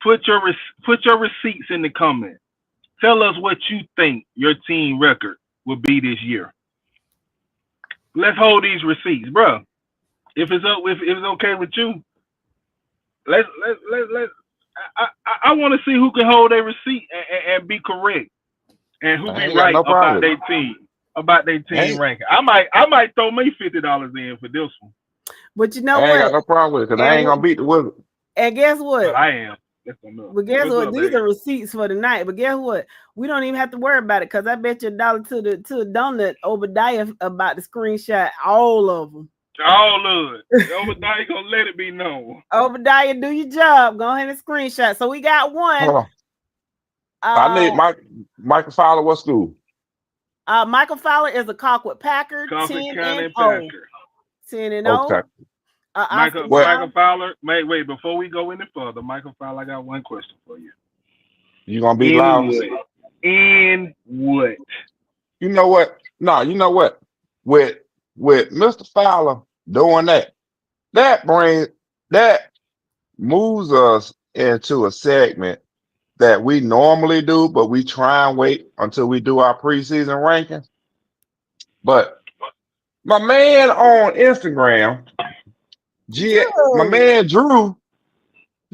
S6: Put your receipts in the comments. Tell us what you think your team record will be this year. Let's hold these receipts, bro. If it's okay with you, let's. I want to see who can hold their receipt and be correct, and who be right about their team ranking. I might throw me $50 in for this one.
S2: But you know
S4: I ain't
S2: what?
S4: got no problem with it because I ain't gonna beat the Wizard.
S2: And guess what?
S6: But I am.
S2: But guess what? These are receipts for the night. But guess what? We don't even have to worry about it because I bet you $1 to a donut. Obadiah about to screenshot all of them.
S6: All of it. Obadiah gonna let it be known.
S2: Obadiah, do your job. Go ahead and screenshot. So we got one.
S4: Hold on. I need Michael Fowler. What school?
S2: Michael Fowler is a Colquitt Packer.
S6: Colquitt
S2: 10
S6: County
S2: and
S6: Packer.
S2: 10-0.
S4: Okay.
S6: Michael Fowler. Wait. Before we go any further, Michael Fowler, I got one question for you.
S4: You gonna be loud?
S6: In what?
S4: You know what? No, you know what? With Mr. Fowler doing that moves us into a segment that we normally do, but we try and wait until we do our preseason rankings. But my man on Instagram, my man Drew,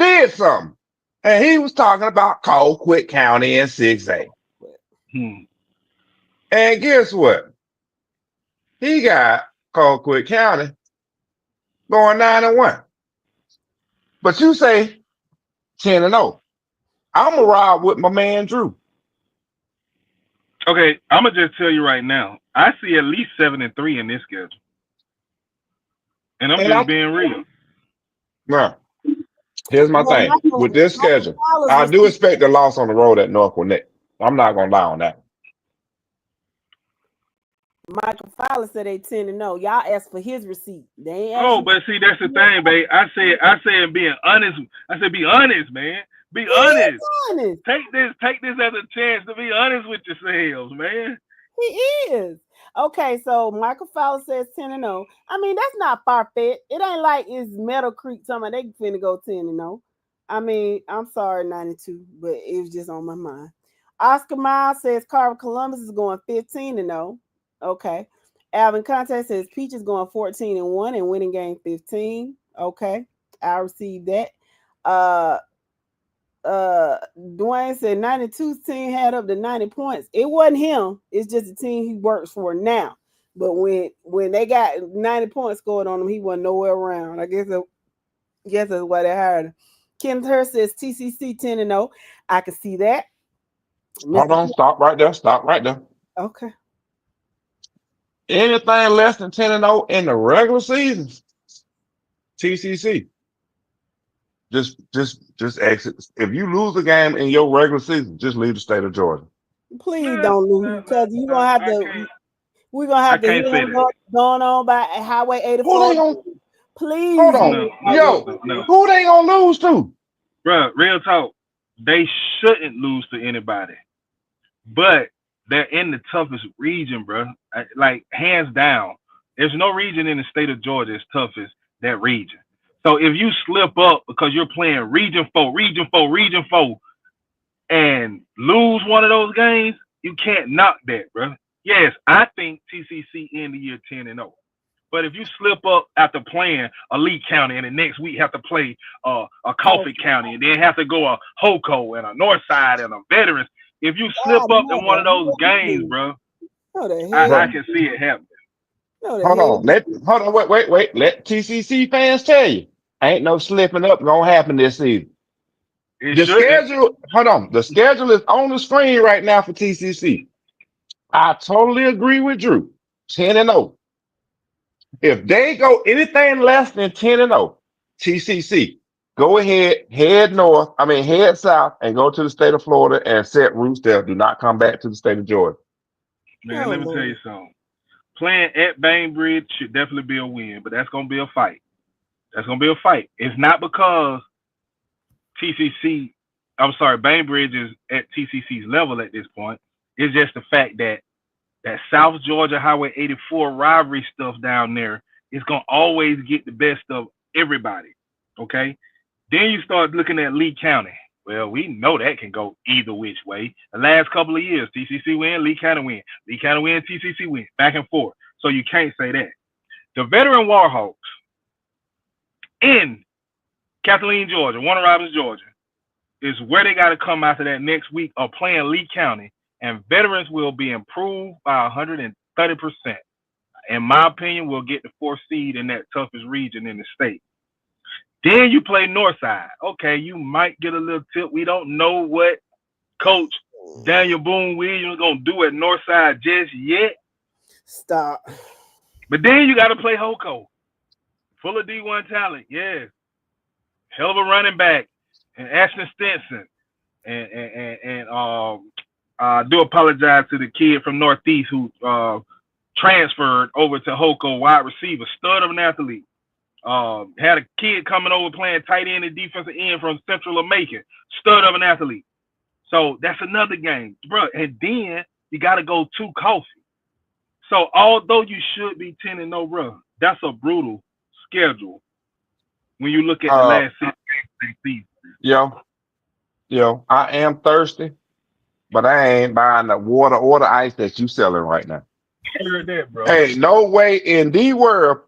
S4: did something. And he was talking about Colquitt County in 6A.
S6: Hmm.
S4: And guess what? He got Colquitt County going 9-1. But you say 10-0. I'm gonna ride with my man Drew.
S6: Okay, I'm gonna just tell you right now. I see at least 7-3 in this schedule, and I'm
S4: And
S6: just being real.
S4: now, here's my
S2: Well,
S4: thing. With this
S2: Michael
S4: schedule,
S2: Fowler's
S4: I do
S2: receiving.
S4: expect a loss on the road at North Gwinnett. I'm not gonna lie on that.
S2: Michael Fowler said they 10-0. Y'all asked for his receipt. They ain't
S6: Oh,
S2: asked
S6: but see, that's the thing, babe. I said being honest. I said be honest, man. Be
S2: you. He is
S6: honest.
S2: honest.
S6: Take this as a chance to be honest with yourselves, man.
S2: He is. Okay, so Michael Fowler says 10-0. I mean, that's not far-fetched. It ain't like it's Meadow Creek talking about they finna go 10-0. I mean, I'm sorry, 92, but it was just on my mind. Oscar Miles says Carver Columbus is going 15-0. Okay. Alvin Conte says Peach is going 14-1 and winning game 15. Okay. I received that. Dwayne said 92's team had up to 90 points. It wasn't him. It's just the team he works for now. But when they got 90 points scored on him, he wasn't nowhere around. I guess that's why they hired him. Kim Hurst says TCC 10-0. I can see that.
S4: Hold on, stop right there. Stop right there.
S2: Okay.
S4: Anything less than 10-0 in the regular season, TCC. Just exit. If you lose a game in your regular season, just leave the state of Georgia.
S2: Please don't lose because you're gonna have to. We're gonna have to hear him going on by Highway 84.
S4: Who they gonna?
S2: Please.
S4: Hold on,
S6: No.
S4: who they gonna lose to?
S6: Bruh, real talk. They shouldn't lose to anybody, but they're in the toughest region, bro. Like hands down, there's no region in the state of Georgia as tough as that region. So if you slip up because you're playing Region 4, and lose one of those games, you can't knock that, bro. Yes, I think TCC end the year 10-0. But if you slip up after playing a Lee County and the next week have to play a Coffee County and then have to go a Hoco and a Northside and a Veterans, if you slip up in one of those games, bro, I can see it happening.
S4: Hold on, wait. Let TCC fans tell you, ain't no slipping up gonna happen this season. The schedule is on the screen right now for TCC. I totally agree with Drew. 10-0. If they go anything less than 10-0, TCC, go ahead, head south and go to the state of Florida and set roots there. Do not come back to the state of Georgia.
S6: Man, let me tell you something. Playing at Bainbridge should definitely be a win, but that's going to be a fight. It's not because Bainbridge is at TCC's level at this point. It's just the fact that South Georgia Highway 84 rivalry stuff down there is going to always get the best of everybody, okay? Then you start looking at Lee County. Well, we know that can go either which way. The last couple of years, TCC win, Lee County win. Lee County win, TCC win, back and forth. So you can't say that. The Veteran Warhawks in Kathleen, Georgia, Warner Robins, Georgia, is where they got to come after that next week of playing Lee County, and Veterans will be improved by 130%. In my opinion, we'll get the 4th seed in that toughest region in the state. Then you play Northside. Okay, you might get a little tip. We don't know what Coach Daniel Boone Williams is going to do at Northside just yet.
S2: Stop.
S6: But then you got to play Hoco. Full of D1 talent, yes. Hell of a running back. And Ashton Stinson. And I do apologize to the kid from Northeast who transferred over to Hoco, wide receiver, stud of an athlete. Had a kid coming over playing tight end and defensive end from Central of Macon, stud of an athlete. So that's another game, bro. And then you got to go to Coffee. So although you should be 10-0, bro, that's a brutal schedule when you look at the last 6 seasons.
S4: Yo, I am thirsty, but I ain't buying the water or the ice that you selling right now.
S6: I heard that, bro.
S4: Hey, no way in the world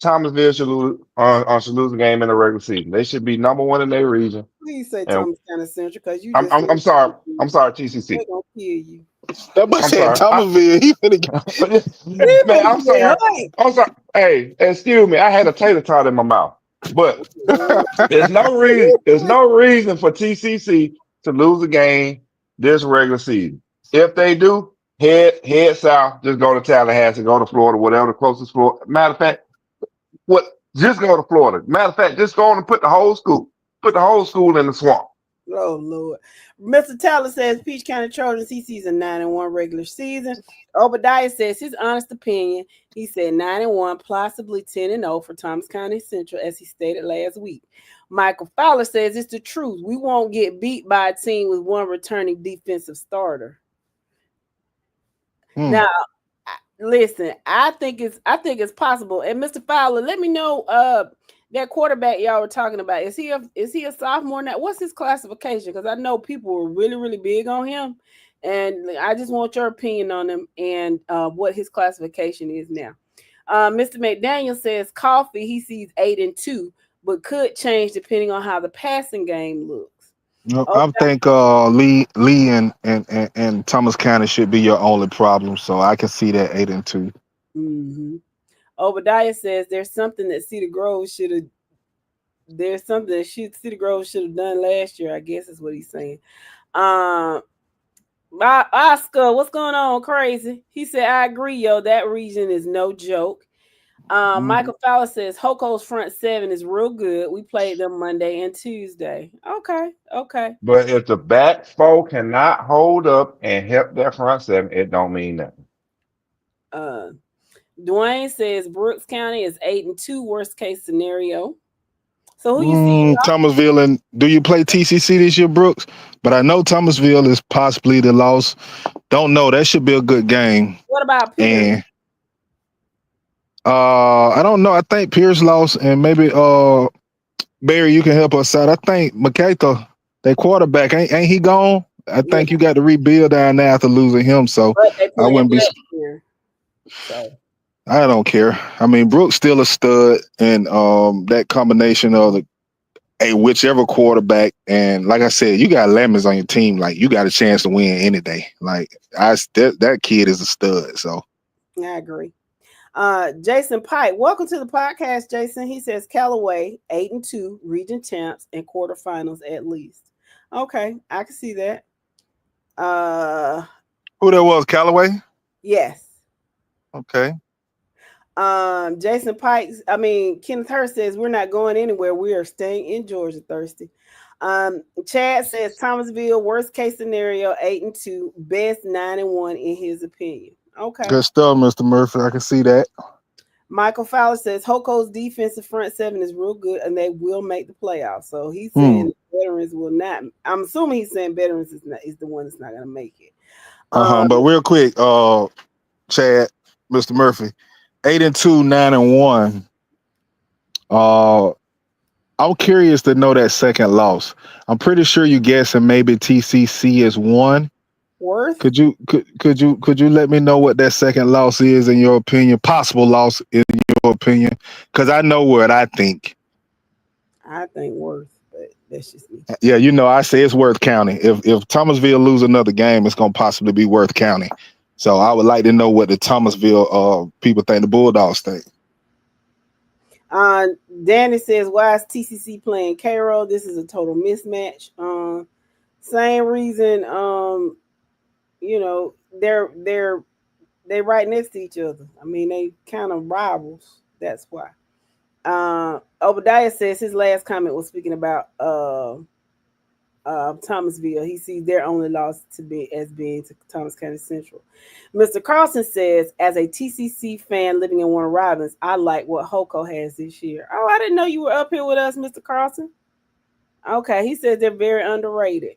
S4: Thomasville should lose a game in the regular season. They should be number one in their region.
S2: Please say
S4: And
S2: Thomas County Central because you
S4: I'm
S2: just
S4: I'm, I'm sorry. I'm sorry, TCC.
S2: they're gonna kill you.
S7: That boy
S4: I'm
S7: said
S4: sorry.
S7: Thomasville. He finna get
S2: He
S4: Man,
S2: finna
S4: I'm
S2: get
S4: sorry. I'm sorry. Hey, excuse me. I had a tater tot in my mouth. But
S2: hurt.
S4: there's no reason. There's no reason for TCC to lose a game this regular season. If they do, head south. Just go to Tallahassee, go to Florida, whatever the closest Florida. Matter of fact, what? Just go to Florida. Matter of fact, just go on and put the whole school in the swamp.
S2: Oh Lord. Mr. Taylor says Peach County Trojans, he sees a 9-1 regular season. Obadiah says his honest opinion. He said 9-1, possibly 10-0 for Thomas County Central, as he stated last week. Michael Fowler says it's the truth. We won't get beat by a team with one returning defensive starter. Now, listen, I think it's possible. And Mr. Fowler, let me know that quarterback y'all were talking about. Is he a sophomore now? What's his classification? Because I know people were really, really big on him. And I just want your opinion on him and what his classification is now. Mr. McDaniel says Coffee, he sees 8-2, but could change depending on how the passing game looks.
S7: I think Lee and Thomas County should be your only problem. So I can see that 8-2.
S2: Mm-hmm. Obadiah says there's something that Cedar Grove should have. There's something that Cedar Grove should have done last year. I guess is what he's saying. Oscar, what's going on? Crazy. He said, I agree, yo. That region is no joke. Michael Fowler says Hoko's front seven is real good. We played them Monday and Tuesday. Okay.
S4: But if the back four cannot hold up and help that front seven, it don't mean nothing.
S2: Dwayne says Brooks County is 8-2, worst case scenario. So who you see?
S7: Thomasville, and do you play TCC this year, Brooks? But I know Thomasville is possibly the loss. Don't know. That should be a good game.
S2: What about Pierce?
S7: And I don't know. I think Pierce lost, and maybe Barry, you can help us out. I think Makata, their quarterback, ain't he gone? I think you got to rebuild down there after losing him. So I wouldn't be.
S2: Here, so.
S7: I don't care. I mean, Brooks still a stud, and that combination of whichever quarterback, and like I said, you got Lemons on your team. Like you got a chance to win any day. Like that kid is a stud. So
S2: I agree. Jason Pike, welcome to the podcast, Jason. He says Callaway 8-2, region champs, and quarterfinals at least. Okay, I can see that.
S7: Who that was? Callaway?
S2: Yes.
S7: Okay.
S2: Jason Pike, Kenneth Hurst says we're not going anywhere. We are staying in Georgia, Thirsty. Chad says Thomasville, worst case scenario, 8-2, best 9-1 in his opinion. Okay.
S7: Good stuff, Mr. Murphy. I can see that.
S2: Michael Fowler says Hoko's defensive front seven is real good and they will make the playoffs. So he's saying veterans will not. I'm assuming he's saying veterans is the one that's not going to make it.
S7: But real quick, Chad, Mr. Murphy, 8-2, 9-1. I'm curious to know that second loss. I'm pretty sure you're guessing maybe TCC is 1.
S2: Worth?
S7: Could you let me know what that second loss is in your opinion? Possible loss in your opinion? Because I know what I think.
S2: I think Worth, but that's just me.
S7: Yeah, I say it's Worth County. If Thomasville lose another game, it's gonna possibly be Worth County. So I would like to know what the Thomasville people think, the Bulldogs think.
S2: Danny says, why is TCC playing Cairo? This is a total mismatch. Same reason. They're right next to each other. I mean, they kind of rivals. That's why. Obadiah says his last comment was speaking about Thomasville. He sees their only loss being to Thomas County Central. Mr. Carlson says, as a TCC fan living in Warner Robins, I like what Hoko has this year. Oh, I didn't know you were up here with us, Mr. Carlson. Okay, he says they're very underrated.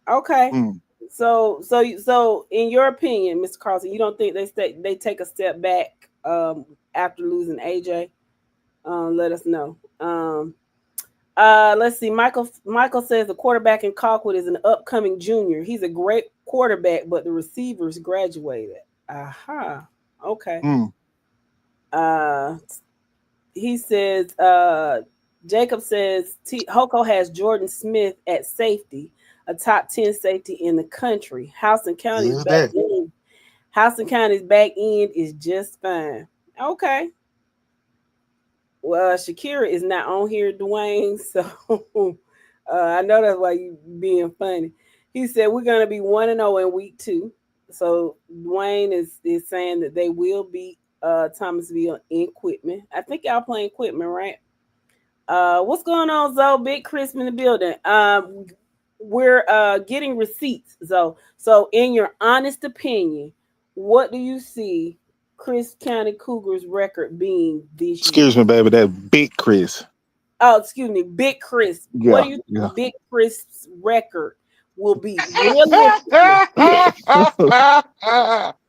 S2: Okay. So in your opinion, Mr. Carlson, you don't think they take a step back after losing AJ? Let us know. Let's see. Michael says the quarterback in Colquitt is an upcoming junior. He's a great quarterback, but the receivers graduated. Aha. Okay. Uh, he says, Jacob says, Hoko has Jordan Smith at safety, a top 10 safety in the country.
S7: Is that
S2: Houston County's back end is just fine. Okay. Well, Shakira is not on here, Dwayne. So I know that's why you being funny. He said we're gonna be 1-0 in week 2. So Dwayne is saying that they will beat Thomasville in Quitman. I think y'all playing Quitman, right? What's going on, Zoe? Big Chris in the building. We're getting receipts, Zoe. So in your honest opinion, what do you see Chris County Cougars record being this year?
S7: excuse me, baby, that big Chris.
S2: Oh, excuse me, Big Chris. What
S7: Yeah,
S2: do you
S7: yeah.
S2: think Big Chris' record will be realistically?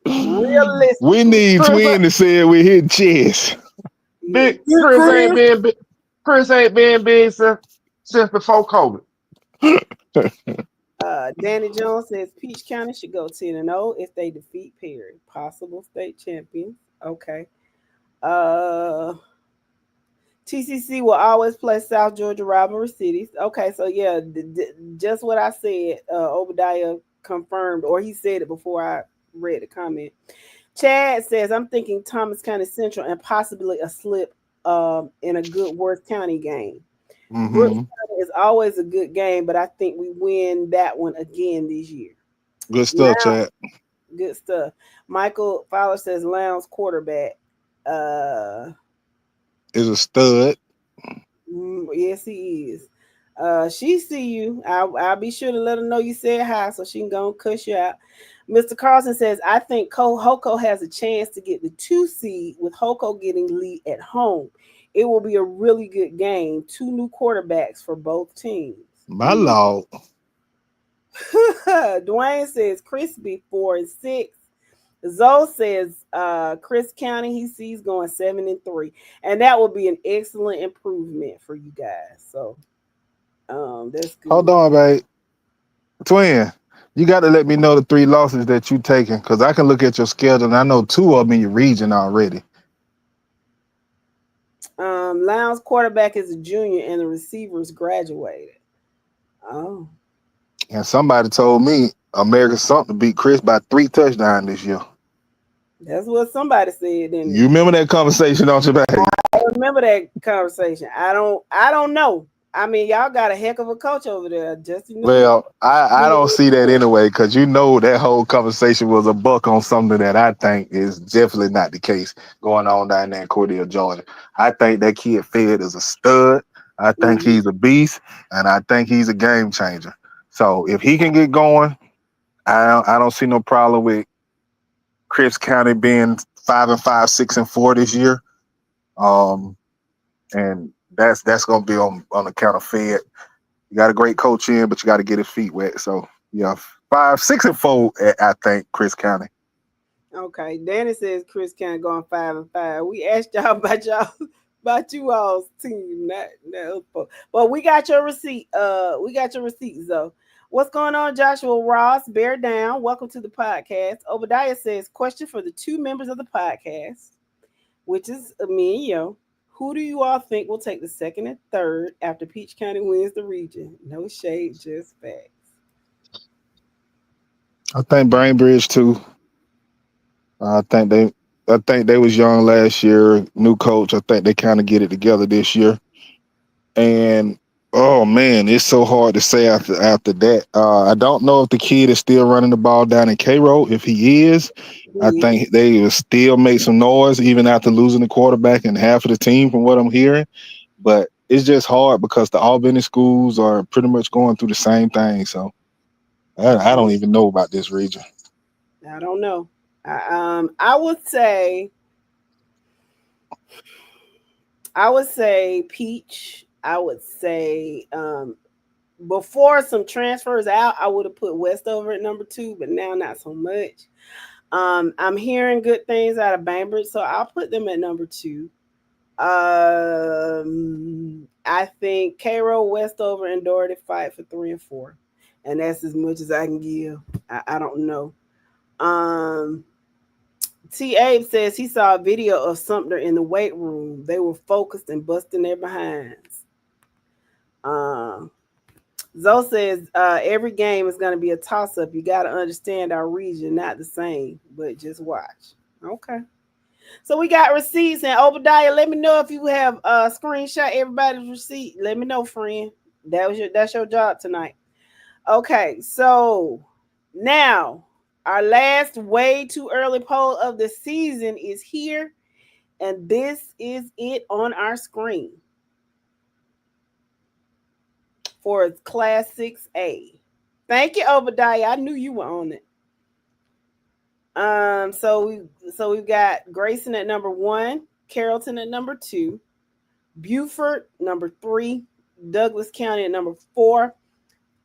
S7: We
S2: Realistically,
S7: need
S4: Chris,
S7: twin to say it with his chest.
S2: yes.
S4: big Chris ain't been big since before COVID.
S2: Danny Jones says Peach County should go 10-0 if they defeat Perry, possible state champions. Okay. Uh, TCC will always play South Georgia rivalry cities. Okay, so yeah, just what I said. Obadiah confirmed, or he said it before I read the comment. Chad says, I'm thinking Thomas County Central and possibly a slip in a good Worth County game. Brooks
S7: Hmm.
S2: County is always a good game, but I think we win that one again this year.
S7: Good stuff,
S2: Now,
S7: Chad.
S2: good stuff. Michael Fowler says Lowndes quarterback. Uh,
S7: Is a stud.
S2: yes, he is. She see you. I'll be sure to let her know you said hi so she can go and cuss you out. Mr. Carlson says, I think Hoko has a chance to get the 2 seed with Hoko getting lead at home. It will be a really good game. 2 new quarterbacks for both teams.
S7: My lord.
S2: Dwayne says Crispy 4-6. Zoe says Chris County he sees going 7-3, and that will be an excellent improvement for you guys. So that's
S7: Hold
S2: good.
S7: on, babe. Twin, you got to let me know the 3 losses that you taking because I can look at your schedule and I know 2 of them in your region already.
S2: Lowndes quarterback is a junior and the receivers graduated. Oh,
S7: And somebody told me American something beat Chris by 3 touchdowns this year.
S2: that's what somebody said, didn't
S7: You
S2: it?
S7: remember that conversation, don't you, babe?
S2: I remember that conversation. I don't know. I mean, y'all got a heck of a coach over there. Just
S7: Well, I don't see that anyway because you know that whole conversation was a buck on something that I think is definitely not the case going on down there in Cordell, Georgia. I think that kid Fed is a stud. I think
S2: Mhm.
S7: he's a beast, and I think he's a game changer. So if he can get going, I don't see no problem with Chris County being 5-5, 6-4 this year. Um, and that's gonna be on account of Fed. You got a great coach in, but you got to get his feet wet. So yeah, 5, 6-4. I think Chris County.
S2: Okay, Danny says Chris County going 5-5. We asked y'all about you all's team, not other folks. But we got your receipt. We got your receipts though. What's going on, Joshua Ross? Bear down. Welcome to the podcast. Obadiah says, question for the 2 members of the podcast, which is me and Yo. Who do you all think will take the 2nd and 3rd after Peach County wins the region? No shade, just facts.
S7: I think Brainbridge too. I think they. I think they was young last year. New coach. I think they kind of get it together this year. And oh man, it's so hard to say after that. I don't know if the kid is still running the ball down in Cairo. If he is, I
S2: He is.
S7: think they will still make some noise even after losing the quarterback and half of the team, from what I'm hearing. But it's just hard because the Albany schools are pretty much going through the same thing. So I don't even know about this region.
S2: I don't know. I would say Peach. I would say before some transfers out, I would have put Westover at number 2, but now not so much. I'm hearing good things out of Bainbridge, so I'll put them at number 2. I think Cairo, Westover, and Doherty fight for 3 and 4, and that's as much as I can give. I don't know. Um, T. Abe says he saw a video of Sumter in the weight room. They were focused and busting their behinds. Um, Zoe says every game is going to be a toss up. You got to understand our region, not the same, but just watch. Okay. So we got receipts, and Obadiah, let me know if you have screenshot everybody's receipt. Let me know, friend. That's your job tonight. Okay, so now our last way too early poll of the season is here, and this is it on our screen for Class 6A. Thank you, Obadiah. I knew you were on it. So we've got Grayson at number 1, Carrollton at number 2, Beaufort number 3, Douglas County at number 4.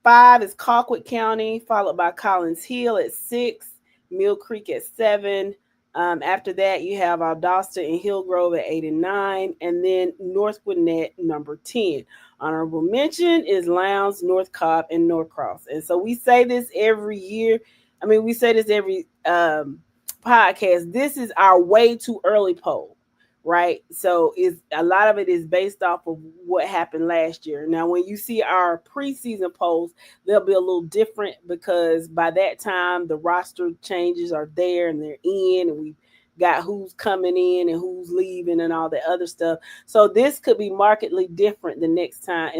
S2: 5 is Colquitt County, followed by Collins Hill at 6, Mill Creek at 7. After that, you have Valdosta and Hillgrove at 8 and 9, and then North Gwinnett number 10. Honorable mention is Lowndes, North Cobb, and Norcross. And so we say this every year. I mean, we say this every podcast. This is our way too early poll, right? So it's a lot of it is based off of what happened last year. Now, when you see our preseason polls, they'll be a little different because by that time the roster changes are there and they're in, and we got who's coming in and who's leaving and all that other stuff. So this could be markedly different the next time.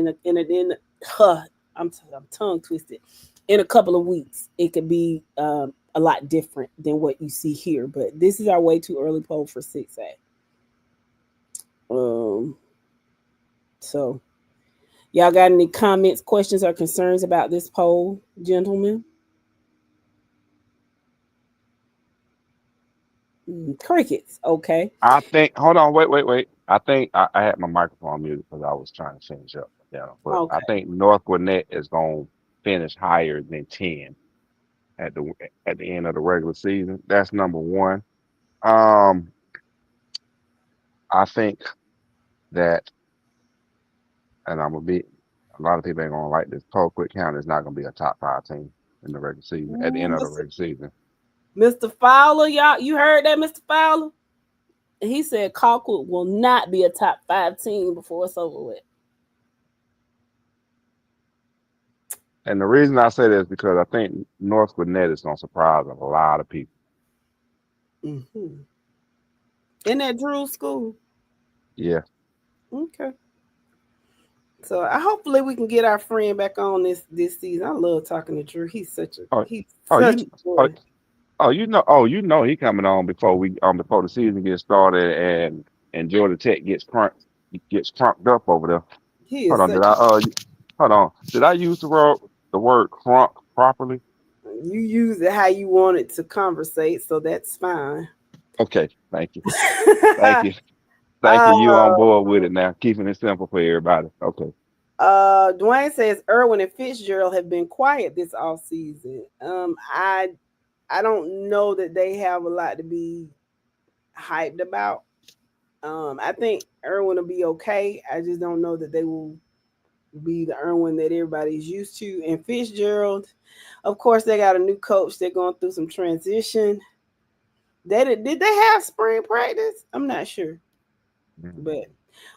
S2: I'm tongue twisted. In a couple of weeks, it could be a lot different than what you see here. But this is our way too early poll for 6A. So y'all got any comments, questions, or concerns about this poll, gentlemen? Crickets. Okay.
S4: I think. Hold on. Wait. I think I had my microphone muted because I was trying to finish up. But
S2: Okay.
S4: I think North Gwinnett is going to finish higher than 10 at the end of the regular season. That's number one. I think that, and I'm gonna be. A lot of people ain't gonna like this. Colquitt County is not gonna be a top 5 team in the regular season. At the end of the regular season.
S2: Mr. Fowler, y'all, you heard that, Mr. Fowler? He said Colquitt will not be a top 5 team before it's over with.
S4: And the reason I say that is because I think North Gwinnett is gonna surprise a lot of people.
S2: Mm-hmm. In that Drew school.
S4: Yeah.
S2: Okay. So hopefully we can get our friend back on this season. I love talking to Drew. He's such a boy.
S4: You know he coming on before the season gets started and Georgia Tech gets crunked up over there.
S2: He is
S4: Hold on, hold on. Did I use the word crunk properly?
S2: You use it how you want it to conversate, so that's fine.
S4: Okay, thank you. Thank you. Thank you. You on board with it now. Keeping it simple for everybody. Okay.
S2: Dwayne says Irwin and Fitzgerald have been quiet this off season. I don't know that they have a lot to be hyped about. I think Irwin will be okay. I just don't know that they will be the Irwin that everybody's used to. And Fitzgerald, of course, they got a new coach. They're going through some transition. Did they have spring practice? I'm not sure. But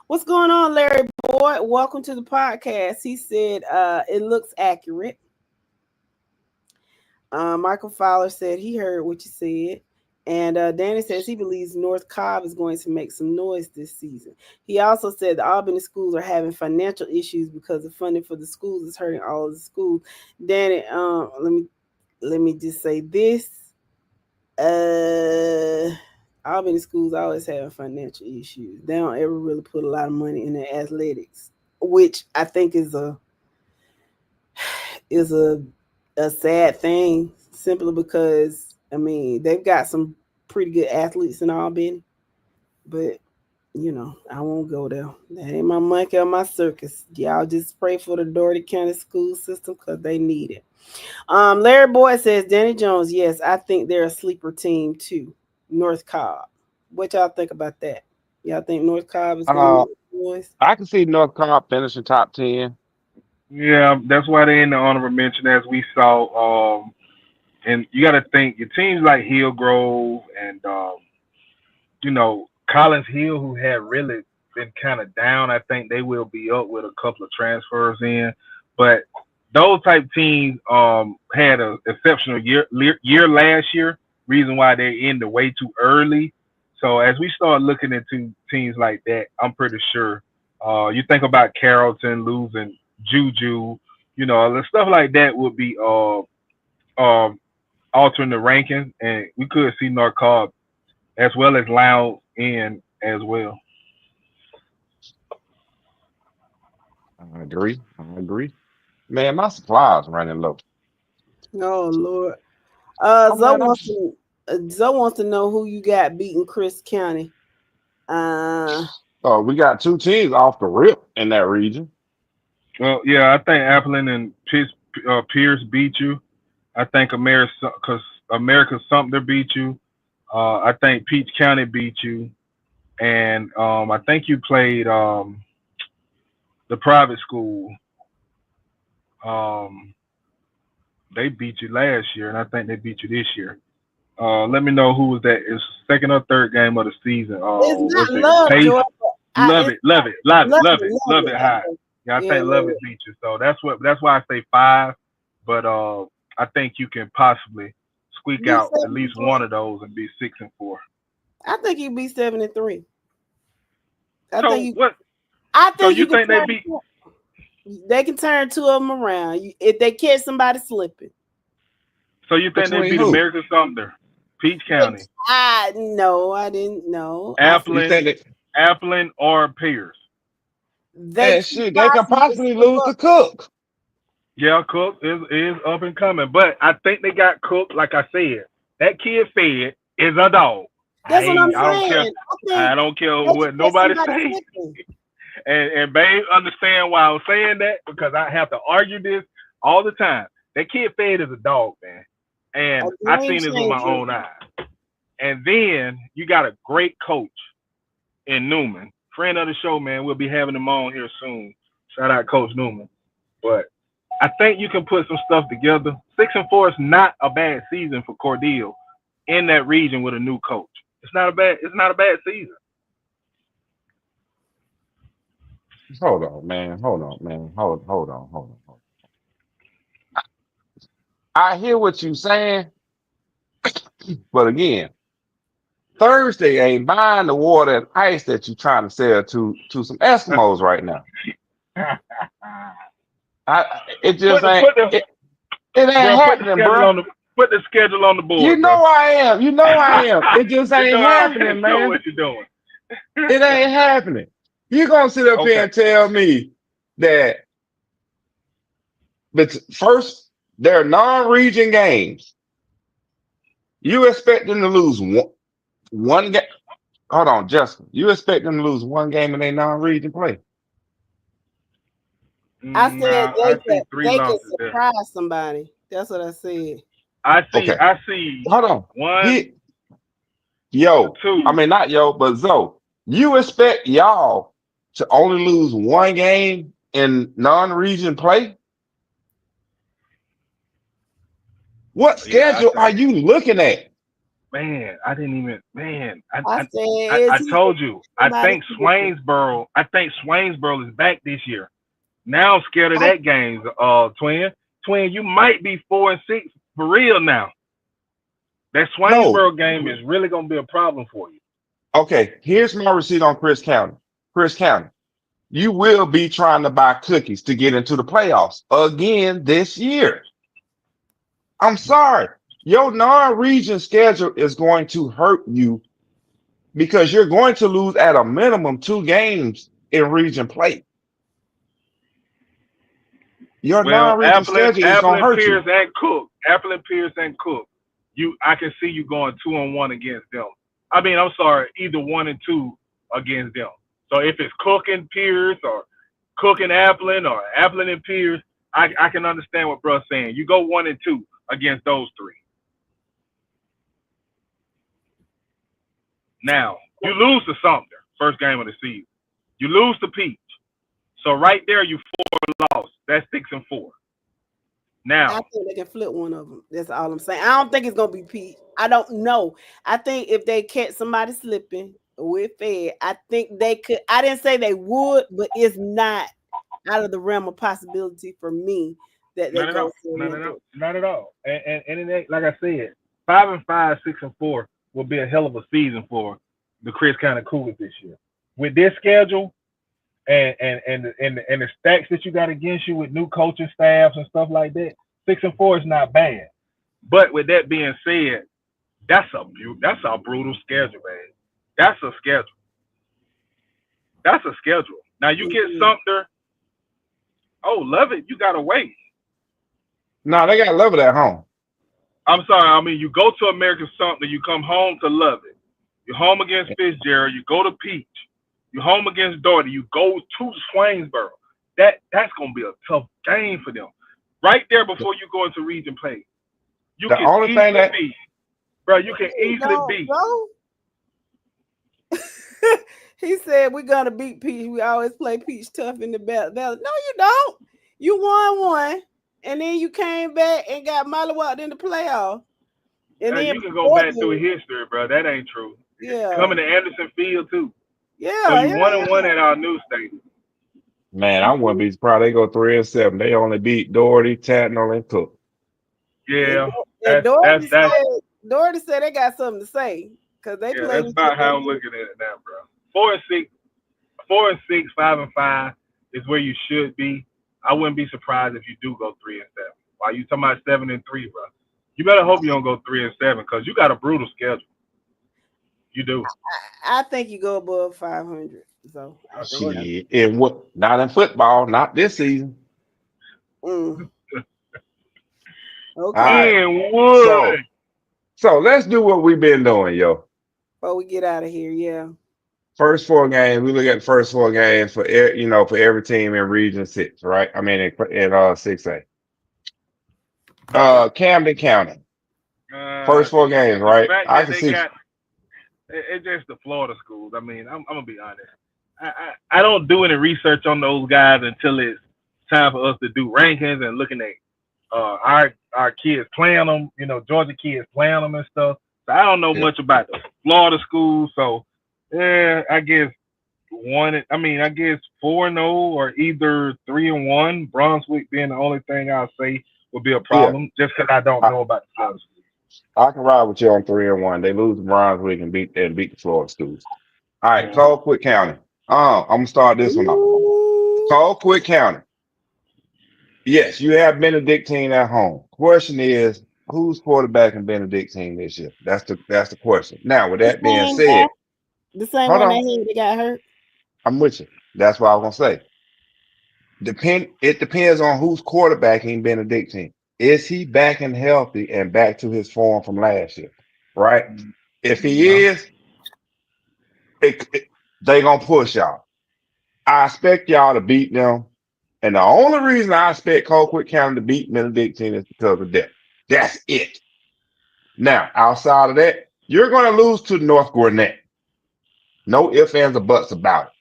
S2: what's going on, Larry Boyd? Welcome to the podcast. He said it looks accurate. Michael Fowler said he heard what you said. And Danny says he believes North Cobb is going to make some noise this season. He also said the Albany schools are having financial issues because the funding for the schools is hurting all of the schools. Danny, let me just say this. Albany schools always have financial issues. They don't ever really put a lot of money in their athletics, which I think is a sad thing, simply because they've got some pretty good athletes in Albany, but I won't go there. That ain't my monkey or my circus. Y'all just pray for the Doherty County school system because they need it. Larry Boyd says Danny Jones. Yes, I think they're a sleeper team too. North Cobb. What y'all think about that? Y'all think North Cobb is going to boys?
S4: I can see North Cobb finishing top 10.
S6: Yeah, that's why they're in the honorable mention, as we saw And you got to think your teams like Hillgrove and Collins Hill, who had really been kind of down. I think they will be up with a couple of transfers in, but those type teams had an exceptional year last year. Reason why they ended way too early. So as we start looking into teams like that, I'm pretty sure. You think about Carrollton losing Juju, the stuff like that would be altering the rankings, and we could see North Cobb as well as Loud in as well.
S4: I agree. I agree. Man, my supplies running low.
S2: Oh Lord.
S4: Oh man,
S2: Zoe wants to know who you got beating Chris County.
S4: we got two teams off the rip in that region.
S6: Well, yeah, I think Appleton and Pierce beat you. I think America Sumter beat you. I think Peach County beat you, and I think you played the private school. They beat you last year, and I think they beat you this year. Let me know who was that. It's second or third game of the season.
S2: It's
S6: Was
S2: not
S6: it
S2: Love,
S6: Pace?
S2: Georgia.
S6: Love it. Love it high.
S2: Okay.
S6: Yeah, I
S2: Yeah,
S6: think Love it beat you. So that's why I say 5. But I think you can possibly squeak
S2: Be
S6: out
S2: 7
S6: at least
S2: and 3.
S6: one of those and be 6-4.
S2: I think you'd be 7-3.
S6: So
S2: think
S6: you
S2: you can
S6: think they
S2: turn
S6: beat?
S2: they can turn 2 of them around if they catch somebody slipping.
S6: So you think they
S4: Between
S6: beat
S4: who?
S6: American Sumter, Peach County,
S2: No, I didn't know.
S4: You think that?
S6: Appleton, or Pierce?
S2: They
S4: And
S2: can
S4: shit, they can possibly
S2: slip
S4: lose
S2: up.
S4: to Cook.
S6: Yeah, Cook is up and coming, but I think they got Cook. Like I said, that kid Fed is a dog.
S2: That's what I'm
S6: I don't care.
S2: saying.
S6: I don't care
S2: they can
S6: what
S2: catch
S6: nobody
S2: somebody
S6: says.
S2: slipping.
S6: And babe, understand why I was saying that, because I have to argue this all the time. That kid Fed is a dog, man, and I seen this with my own eyes. And then you got a great coach in Newman, friend of the show, man. We'll be having him on here soon. Shout out Coach Newman. But I think you can put some stuff together. 6-4 is not a bad season for Cordele in that region with a new coach. It's not a bad season.
S4: Hold on, man. Hold on. I hear what you saying, but again, Thursday ain't buying the water and ice that you trying to sell to some Eskimos right now. It just ain't. It ain't happening, bro.
S6: Put the schedule on the board.
S4: You know I am. It just ain't happening, man.
S6: What you're doing.
S4: It ain't happening. You gonna sit up here and tell me that? But first, they're non-region games. You expect them to lose one game? Hold on, Justin. You expect them to lose one game in a non-region play?
S2: I said they can surprise
S6: there.
S2: somebody. That's what I said.
S6: I see.
S4: Okay.
S6: I see.
S4: Hold on.
S6: 1,
S4: yo,
S6: 2.
S4: I mean not yo, but Zoe. You expect y'all to only lose one game in non-region play? What schedule are you looking at?
S6: Man, I didn't even. Man,
S2: I
S6: told you. I think Swainsboro is back this year. Now I'm scared of that game, Twin. Twin, you might be 4-6 for real now. That Swainsboro game is really gonna be a problem for you.
S4: Okay, here's my receipt on Chris County. Chris County, you will be trying to buy cookies to get into the playoffs again this year. I'm sorry. Your non-region schedule is going to hurt you because you're going to lose at a minimum 2 games in region play. Your non-region schedule is going to hurt you.
S6: Appleton, Pierce, and Cook. I can see you going 2-1 against them. I mean, I'm sorry, either 1 and 2 against them. So if it's Cook and Pierce or Cook and Appleton or Appleton and Pierce, I can understand what bro's saying. You go 1 and 2 against those 3. Now, you lose to Sumter, first game of the season. You lose to Peach. So right there, you 4 lost. That's 6-4. Now,
S2: think they can flip one of them. That's all I'm saying. I don't think it's gonna be Pete. I don't know. I think if they catch somebody slipping with Fed, I think they could. I didn't say they would, but it's not out of the realm of possibility for me that they
S6: not at
S2: go
S6: all.
S2: for
S6: Not at
S2: another.
S6: all. Not at all. And it ain't, like I said, 5-5, 6-4 will be a hell of a season for the Chris County Cougars this year. With this schedule and the stacks that you got against you with new coaching staffs and stuff like that, 6-4 is not bad. But with that being said, that's a brutal schedule, man. That's a schedule. That's a schedule. Now you get Sumter. Oh, love it. You gotta wait.
S4: No, they got Love It at home.
S6: I'm sorry. I mean, you go to American Sumter, you come home to Love It. You're home against Fitzgerald. You go to Peach. You're home against Doherty. You go to Swainsboro. That's gonna be a tough game for them. Right there before you go into region play, you
S4: The
S6: can
S4: only thing
S6: easily
S4: that
S6: beat, bro. You can easily beat.
S2: He said we're gonna beat Peach. We always play Peach tough in the battle. No, you don't. You won one, and then you came back and got mollywopped in the playoff. And then
S6: You can go back through history, bro. That ain't true.
S2: Yeah.
S6: Coming to Anderson Field too.
S2: Yeah.
S6: So you 1-1 at our new stadium.
S4: Man, I wouldn't be surprised. They go 3-7. They only beat Doherty, Tatnall, and Cook.
S6: Yeah.
S2: And Doherty said they got something to say because they played.
S6: That's about how I'm looking at it now, bro. 4-6, 4-6, 5-5 is where you should be. I wouldn't be surprised if you do go 3-7. While you talking about 7-3, bro, you better hope you don't go 3-7 because you got a brutal schedule. You do.
S2: I think you go above 500. So
S4: Shit, and what? Not in football, not this season.
S2: Okay.
S4: All right. So let's do what we've been doing, yo.
S2: Before we get out of here, yeah.
S4: First 4 games, we look at the first 4 games for for every team in Region 6, right? I mean in 6A. Camden County. First 4 games, right? I can see.
S6: It's just the Florida schools. I mean, I'm gonna be honest. I don't do any research on those guys until it's time for us to do rankings and looking at our kids playing them. You know, Georgia kids playing them and stuff. So I don't know much about the Florida schools. So yeah, I guess 4-0 or either 3-1. Brunswick being the only thing I'll say would be a problem, just because I don't know about the Florida schools.
S4: I can ride with you on 3-1. They lose to Brunswick and beat the Florida schools. All right, Colquitt County. I'm gonna start this one off. Colquitt County. Yes, you have Benedictine at home. Question is, who's quarterbacking Benedictine this year? That's the question. Now, with that being said,
S2: the same one they got hurt.
S4: I'm with you. That's what I was gonna say. It depends on who's quarterbacking Benedictine. Is he back and healthy and back to his form from last year? Right? If he is, they gonna push y'all. I expect y'all to beat them. And the only reason I expect Colquitt County to beat Benedictine is because of that. That's it. Now, outside of that, you're going to lose to North Gwinnett. No ifs, ands, or buts about it.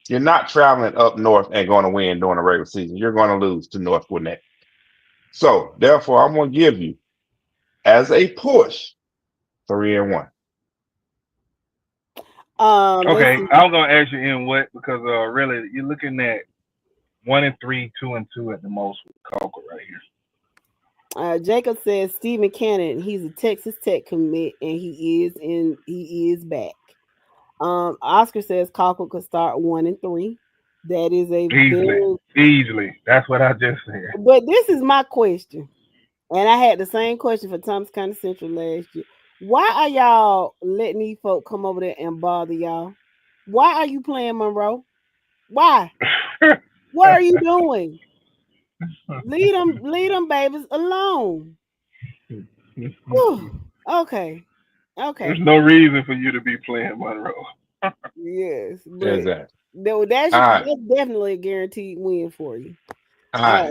S4: You're not traveling up north and going to win during the regular season. You're going to lose to North Gwinnett. So, therefore, I'm going to give you, as a push, 3-1.
S6: Okay, I'm going to ask you in what, because really, you're looking at 1-3, 2-2 at the most with Colquitt right here.
S2: Jacob says Stephen Cannon, he's a Texas Tech commit, and he is back. Oscar says Colquitt could start 1-3. That is a
S6: easily. That's what I just said.
S2: But this is my question, and I had the same question for Thomas County Central last year. Why are y'all letting these folk come over there and bother y'all? Why are you playing Monroe? Why? What are you doing? Leave them babies alone. Okay.
S6: There's no reason for you to be playing Monroe.
S2: Yes, but
S4: exactly.
S2: That's definitely a guaranteed win for you.
S4: All right,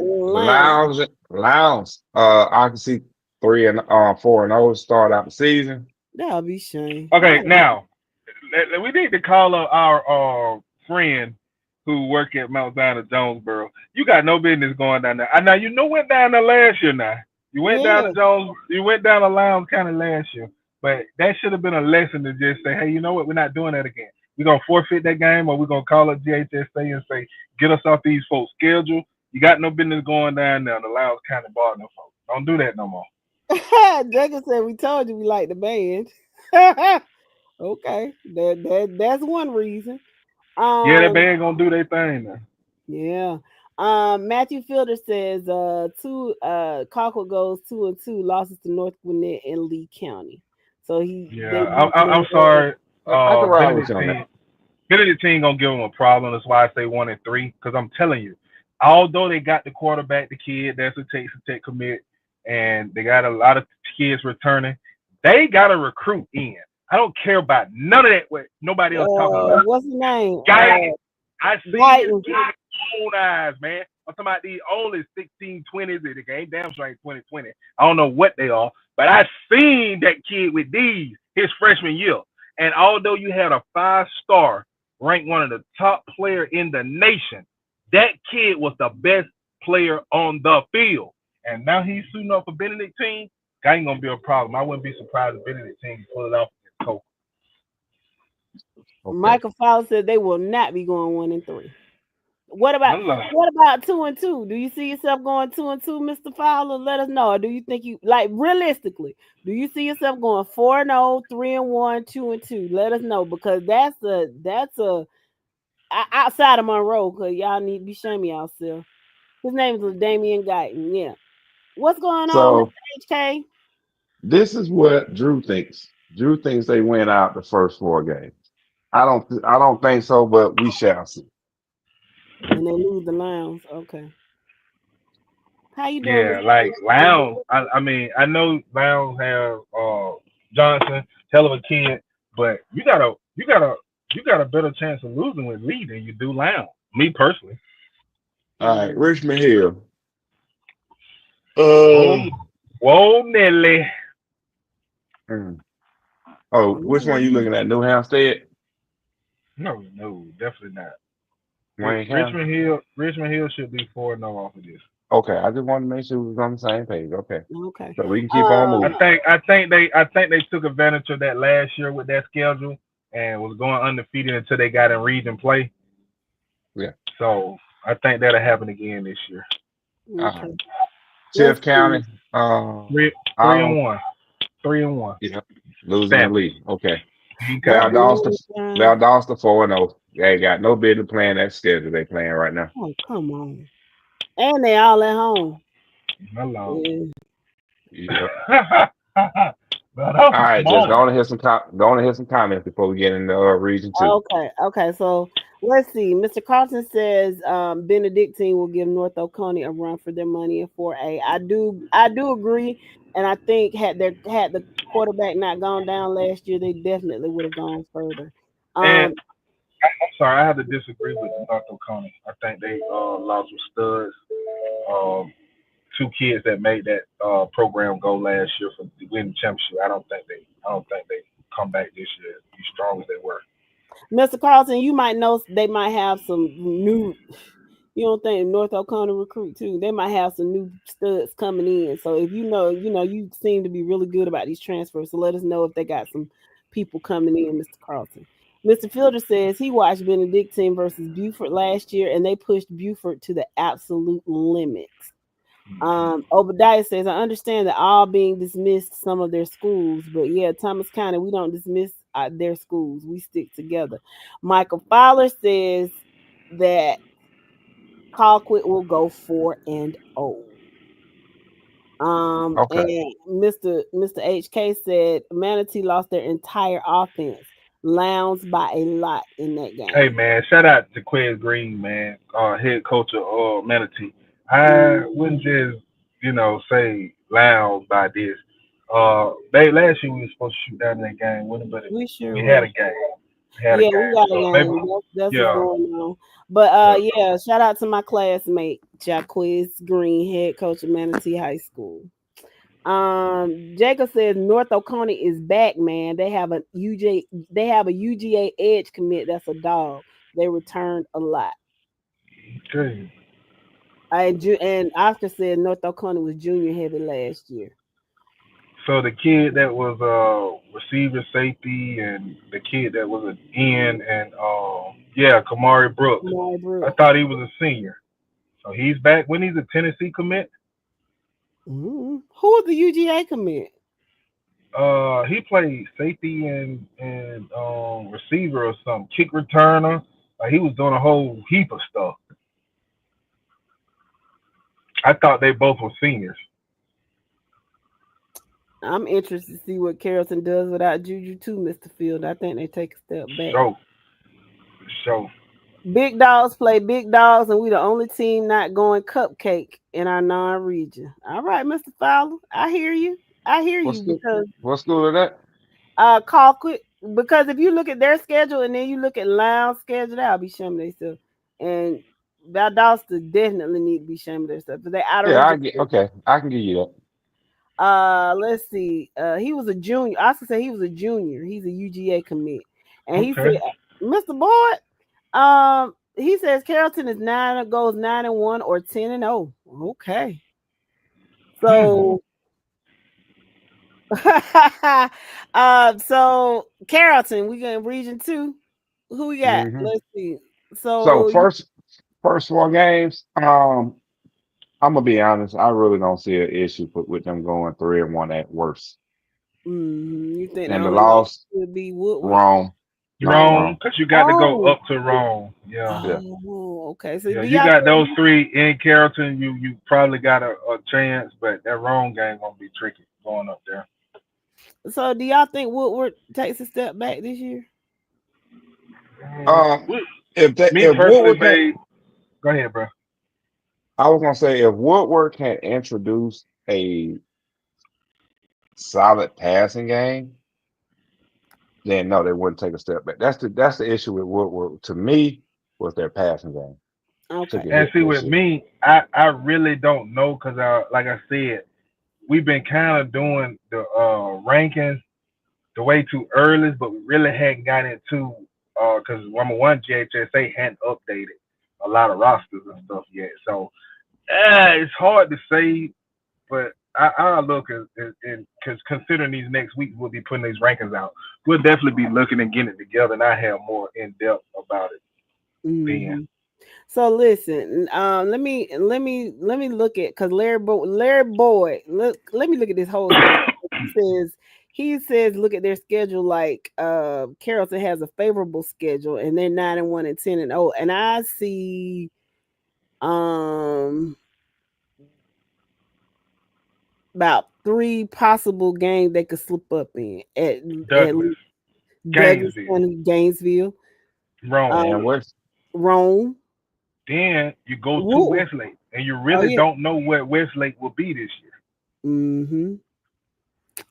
S4: Lounge. I can see 4-0 start out the season.
S2: That'll be shame.
S6: Okay, now we need to call up our friend who work at Mount Zion of Jonesboro. You got no business going down there. Now you know went down there last year. Now you went down
S2: Yeah.
S6: to Jones. You went down to Lowndes County last year, but that should have been a lesson to just say, hey, you know what? We're not doing that again. We're gonna forfeit that game, or we're gonna call up GHSA and say, get us off these folks' schedule. You got no business going down there to Lowndes County bar, no folks. Don't do that no more.
S2: Jacob said we told you we like the band. Okay, that's one reason.
S6: Yeah, that
S2: Um,
S6: band gonna do their thing now.
S2: yeah. Matthew Fielder says two Colquitt goes 2-2 losses to North Gwinnett and Lee County. So they
S6: Yeah, I'm sorry.
S4: I can ride with you on
S6: Benedictine
S4: that.
S6: Benedictine gonna give them a problem. That's why I say 1-3. Because I'm telling you, although they got the quarterback, the kid that's a Texas Tech commit, and they got a lot of kids returning, they got to recruit in. I don't care about none of that. What nobody else talking about.
S2: What's the name?
S6: Guys, I see
S2: Guyton.
S6: it with my own eyes, man. I'm talking about these only 16-20s. The game damn straight 2020. I don't know what they are, but I seen that kid with these his freshman year. And although you had a 5-star, ranked one of the top player in the nation, that kid was the best player on the field. And now he's suiting up for Benedictine. That ain't gonna be a problem. I wouldn't be surprised if Benedictine pull it off against Coke.
S4: Okay.
S2: Michael Fowler said they will not be going 1-3. What about 2-2? Do you see yourself going 2-2, Mr. Fowler? Let us know. Or do you think you like realistically? Do you see yourself going 4-0, 3-1, 2-2? Let us know because that's a outside of Monroe because y'all need to be shaming yourself. His name is Damian Guyton. Yeah. What's going on,
S4: So
S2: Mr. HK?
S4: this is what Drew thinks. Drew thinks they went out the first 4 games. I don't think so, but we shall see.
S2: And they lose the Lions. Okay. How you doing?
S6: Yeah, like Lowndes. I mean, I know Lowndes have Johnson, hell of a kid, but you got a better chance of losing with Lee than you do Lowndes. Me personally.
S4: All right, Richmond Hill.
S6: Whoa, Nelly.
S4: Oh, which one you looking at? New Hampstead?
S6: No, definitely not.
S4: Wayne County?
S6: Richmond Hill should be 4-0 off of this.
S4: Okay, I just wanted to make sure we was on the same page. Okay.
S2: Okay.
S4: So we can keep on moving.
S6: I think they took advantage of that last year with that schedule and was going undefeated until they got in region play.
S4: Yeah.
S6: So I think that'll happen again this year.
S2: Okay.
S4: Tiff County.
S6: 3-1. 3-1.
S4: Yeah. Losing the league. Okay.
S6: Okay.
S4: Valdosta 4-0. They ain't got no business playing that schedule they playing right now.
S2: Oh, come on. And they all at home.
S6: Hello.
S4: Yeah. All right, just go on and hit some comments before we get into region 2.
S2: Okay. So let's see. Mr. Carlton says Benedictine will give North Oconee a run for their money in 4A. I do agree, and I think had the quarterback not gone down last year, they definitely would have gone further.
S6: And I'm sorry, I have to disagree with North Oconee. I think they lost with studs. 2 kids that made that program go last year for the winning championship. I don't think they come back this year as strong as they were.
S2: Mr. Carlton, you might know they might have some new. You don't think North Oconee recruit too? They might have some new studs coming in. So if you seem to be really good about these transfers. So let us know if they got some people coming in, Mr. Carlton. Mr. Fielder says he watched Benedictine versus Buford last year, and they pushed Buford to the absolute limits. Obadiah says, I understand that all being dismissed some of their schools, but yeah, Thomas County, we don't dismiss their schools. We stick together. Michael Fowler says that Colquitt will go 4-0.
S4: Okay.
S2: And Mr. HK said Manatee lost their entire offense. Lowndes by a lot in that game.
S6: Hey man, shout out to Quez Green, man, head coach of Manatee. I wouldn't just say Lowndes by this. They last year we were supposed to shoot down that game, but
S2: we sure
S6: had a game.
S2: We got a game. That's what's going on. But shout out to my classmate Jaquez Green, head coach of Manatee High School. Jacob says North Oconee is back, man. They have a UGA edge commit that's a dog. They returned a lot.
S6: Okay.
S2: And Oscar said North Oconee was junior heavy last year.
S6: So the kid that was receiver safety and the kid that was an end and yeah, Kamari Brooks.
S2: Kamari
S6: I
S2: Brooks.
S6: thought he was a senior. So he's back when he's a Tennessee commit.
S2: Who was the UGA commit?
S6: He played safety and receiver or something, kick returner. He was doing a whole heap of stuff. I thought they both were seniors.
S2: I'm interested to see what Carrollton does without Juju too, Mr. Field. I think they take a step back.
S6: So
S2: Big dogs play big dogs, and we the only team not going cupcake in our non-region. All right, Mr. Fowler, I hear you. I hear
S4: What
S2: you
S4: school?
S2: because
S4: What school is that?
S2: Colquitt. Because if you look at their schedule and then you look at Lounge schedule, that'll be shaming themselves. And Valdosta definitely need to be shaming themselves. But they out of
S4: Yeah, I
S2: region.
S4: get. Okay, I can give you that.
S2: Let's see. He was a junior. Oscar said he was a junior. He's a UGA commit. And he
S6: okay.
S2: said, Mr. Boyd, he says Carrollton is 9-1 or 10-0. Okay. So so Carrollton, we got region 2. Who we got?
S4: Hmm.
S2: Let's see.
S4: So
S2: So
S4: first 4 games. I'm gonna be honest. I really don't see an issue with them going 3-1 at worst.
S2: you think the
S4: And the
S2: only loss
S4: loss,
S2: would be Woodward?
S4: wrong. No,
S6: Rome,
S4: wrong.
S6: because you got to go
S2: Oh,
S6: up to Rome. Yeah.
S4: Yeah.
S2: oh, okay. So
S6: Yeah,
S2: do
S6: you
S2: y'all
S6: got those
S2: think,
S6: 3 in Carrollton. You probably got a chance, but that Rome game gonna be tricky going up there.
S2: so do y'all think Woodward takes a step back this year?
S4: Um,
S6: Me
S4: if
S6: personally,
S4: Woodward can,
S6: babe. Go ahead, bro.
S4: I was gonna say if Woodward can introduce a solid passing game, then no, they wouldn't take a step back. That's the issue with Woodward to me was their passing game. Took
S2: Okay.
S4: a
S6: And
S4: hit
S6: see,
S4: this
S6: with
S4: year.
S6: me, I really don't know because like I said, we've been kind of doing the rankings the way too early, but we really hadn't got into because number one, GHSA hadn't updated a lot of rosters and stuff yet. So it's hard to say, but I'll look and because considering these next week we'll be putting these rankings out, we'll definitely be looking and getting it together, and I have more in depth about it then.
S2: Mm-hmm. So listen, let me look at because Larry Boyd. Let me look at this whole schedule. He says look at their schedule like Carrollton has a favorable schedule and they're 9-1 and 10-0. And I see about 3 possible games they could slip up in at
S6: Douglas,
S2: Douglas
S6: Gainesville,
S2: County, Gainesville,
S6: Rome.
S4: And what's
S2: Rome.
S6: Then you go to
S2: Woo.
S6: Westlake, and you
S2: Oh
S6: really
S2: yeah.
S6: don't know what Westlake will be this year.
S2: Mm-hmm.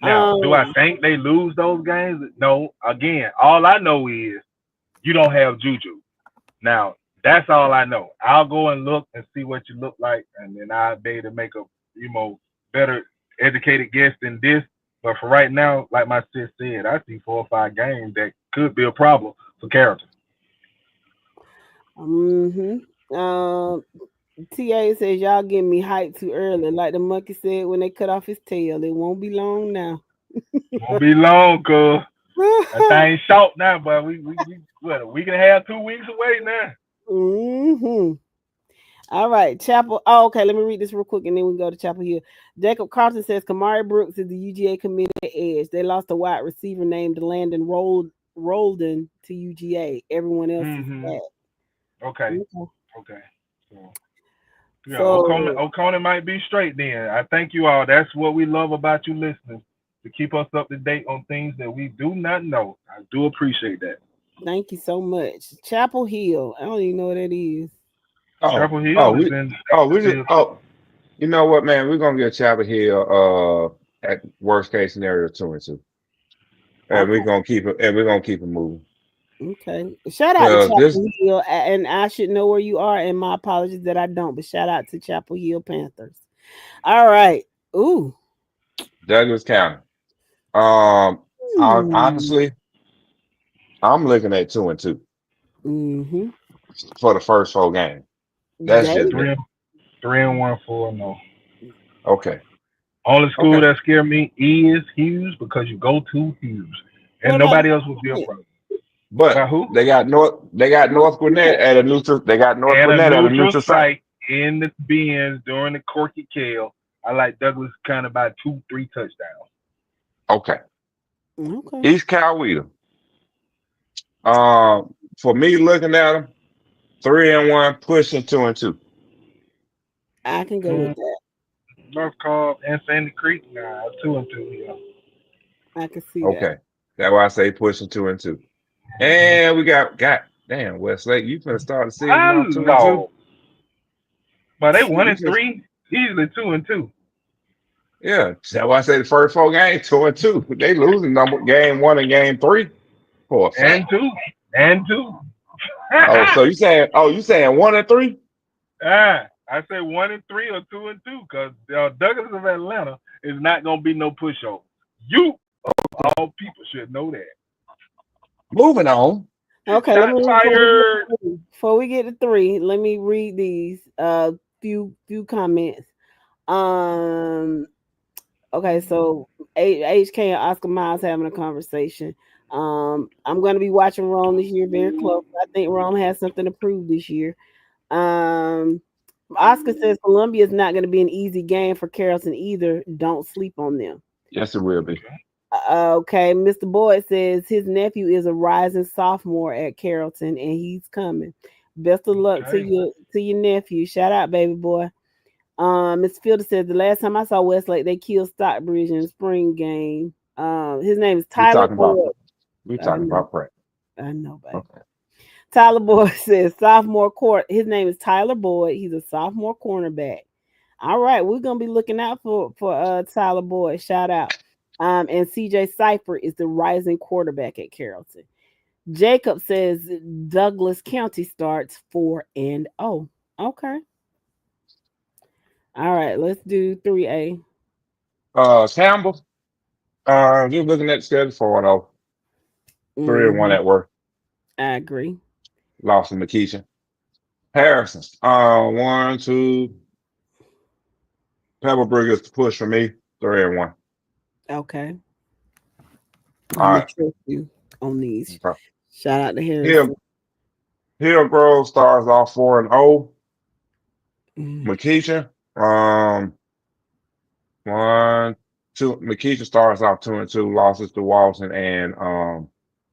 S6: Now, do I think they lose those games? No. Again, all I know is you don't have Juju. Now, that's all I know. I'll go and look and see what you look like, and then I'll be able to make a better educated guess than this. But for right now, like my sis said, I see 4 or 5 games that could be a problem for Carrollton.
S2: TA says y'all getting me hyped too early. Like the monkey said when they cut off his tail. It won't be long now.
S6: Won't be long, cuz. That thing short now, but we what, a week and a half, 2 weeks away now.
S2: All right, Chapel. Oh, okay. Let me read this real quick, and then we go to Chapel Hill. Jacob Carlton says Kamari Brooks is the UGA committed edge. They lost a wide receiver named Landon Rolden to UGA. Everyone else is back.
S6: Okay. So, yeah,
S2: So
S6: Oconee might be straight then. I thank you all. That's what we love about you listening, to keep us up to date on things that we do not know. I do appreciate that.
S2: thank you so much. Chapel Hill. I don't even know what that is.
S6: Chapel Hill is in.
S4: you know what, man? We're gonna get Chapel Hill at worst case scenario 2-2. And
S2: Okay.
S4: we're gonna keep it moving.
S2: Okay. Shout out to Chapel Hill, and I should know where you are, and my apologies that I don't, but shout out to Chapel Hill Panthers. All right. Ooh.
S4: Douglas County. Honestly, I'm looking at 2-2
S2: Mm-hmm.
S4: for the first 4 games. That's just
S2: David.
S4: me.
S6: 3-1, 4-0.
S4: Okay.
S6: Only school
S4: Okay.
S6: that scare me is Hughes because you go to Hughes,
S2: What
S6: and
S2: about the
S6: nobody else would be a
S2: Gwinnett?
S6: problem. About
S4: But
S6: who?
S4: they got North Gwinnett at a neutral. They got North
S6: And a
S4: Gwinnett at a
S6: neutral
S4: neutral site.
S6: site in the bins during the Corky Kale. I like Douglas kind of by 2-3 touchdowns.
S4: Okay.
S2: Okay.
S4: East Coweta. For me looking at them, 3-1, pushing 2-2.
S2: I can go with
S6: Mm,
S2: that.
S6: North Cobb and Sandy Creek, nah, 2-2. Yeah.
S2: I can see that.
S4: Okay. That's why I say pushing 2-2. And we got damn Westlake. You finna start the season off 2-2.
S6: Hello, but they one
S4: You
S6: and
S4: just
S6: three, easily 2-2,
S4: yeah. That's why I say the first four games 2-2. They losing number game 1 and game 3 for a
S6: and
S4: fact.
S6: two, and two.
S4: You saying 1 and 3?
S6: I say 1-3 or 2-2 because Douglas of Atlanta is not gonna be no pushover. You all people should know that.
S4: Moving on.
S2: Okay, let
S6: Shots
S2: me
S6: fired.
S2: before we get to 3, let me read these few comments. Um okay, so HK and Oscar Miles having a conversation. I'm gonna be watching Rome this year very close. I think Rome has something to prove this year. Um Oscar says Columbia is not going to be an easy game for Carrollton either. Don't sleep on them.
S4: Yes, it will be.
S2: Okay, Mr. Boyd says his nephew is a rising sophomore at Carrollton and he's coming. Best of luck
S6: Okay.
S2: to your nephew. Shout out, baby boy. Miss Fielder says the last time I saw Westlake, they killed Stockbridge in the spring game. His name is
S4: We
S2: Tyler
S4: talking about
S2: Boyd.
S4: we
S2: I
S4: talking
S2: know,
S4: about Pratt.
S2: I know, baby.
S4: Okay.
S2: Tyler Boyd says sophomore court. His name is Tyler Boyd. He's a sophomore cornerback. All right, we're gonna be looking out for Tyler Boyd. Shout out. And CJ Cipher is the rising quarterback at Carrollton. Jacob says Douglas County starts 4-0. Okay. All right, let's do 3A.
S4: Campbell. Just looking at the schedule 4-0. 3-1
S2: Mhm,
S4: at work.
S2: I agree.
S4: Lost to McKeesha. Harrison. 1, 2. Pebblebrook is the push for me. 3-1.
S2: Okay.
S4: All
S2: I'm gonna
S4: right.
S2: trust you on these.
S4: Okay.
S2: Shout out to Harrison.
S4: Hill Hillgrove starts off 4-0.
S2: Mm.
S4: McKeesha. 1, 2. McKeesha starts off 2-2. Losses to Walton and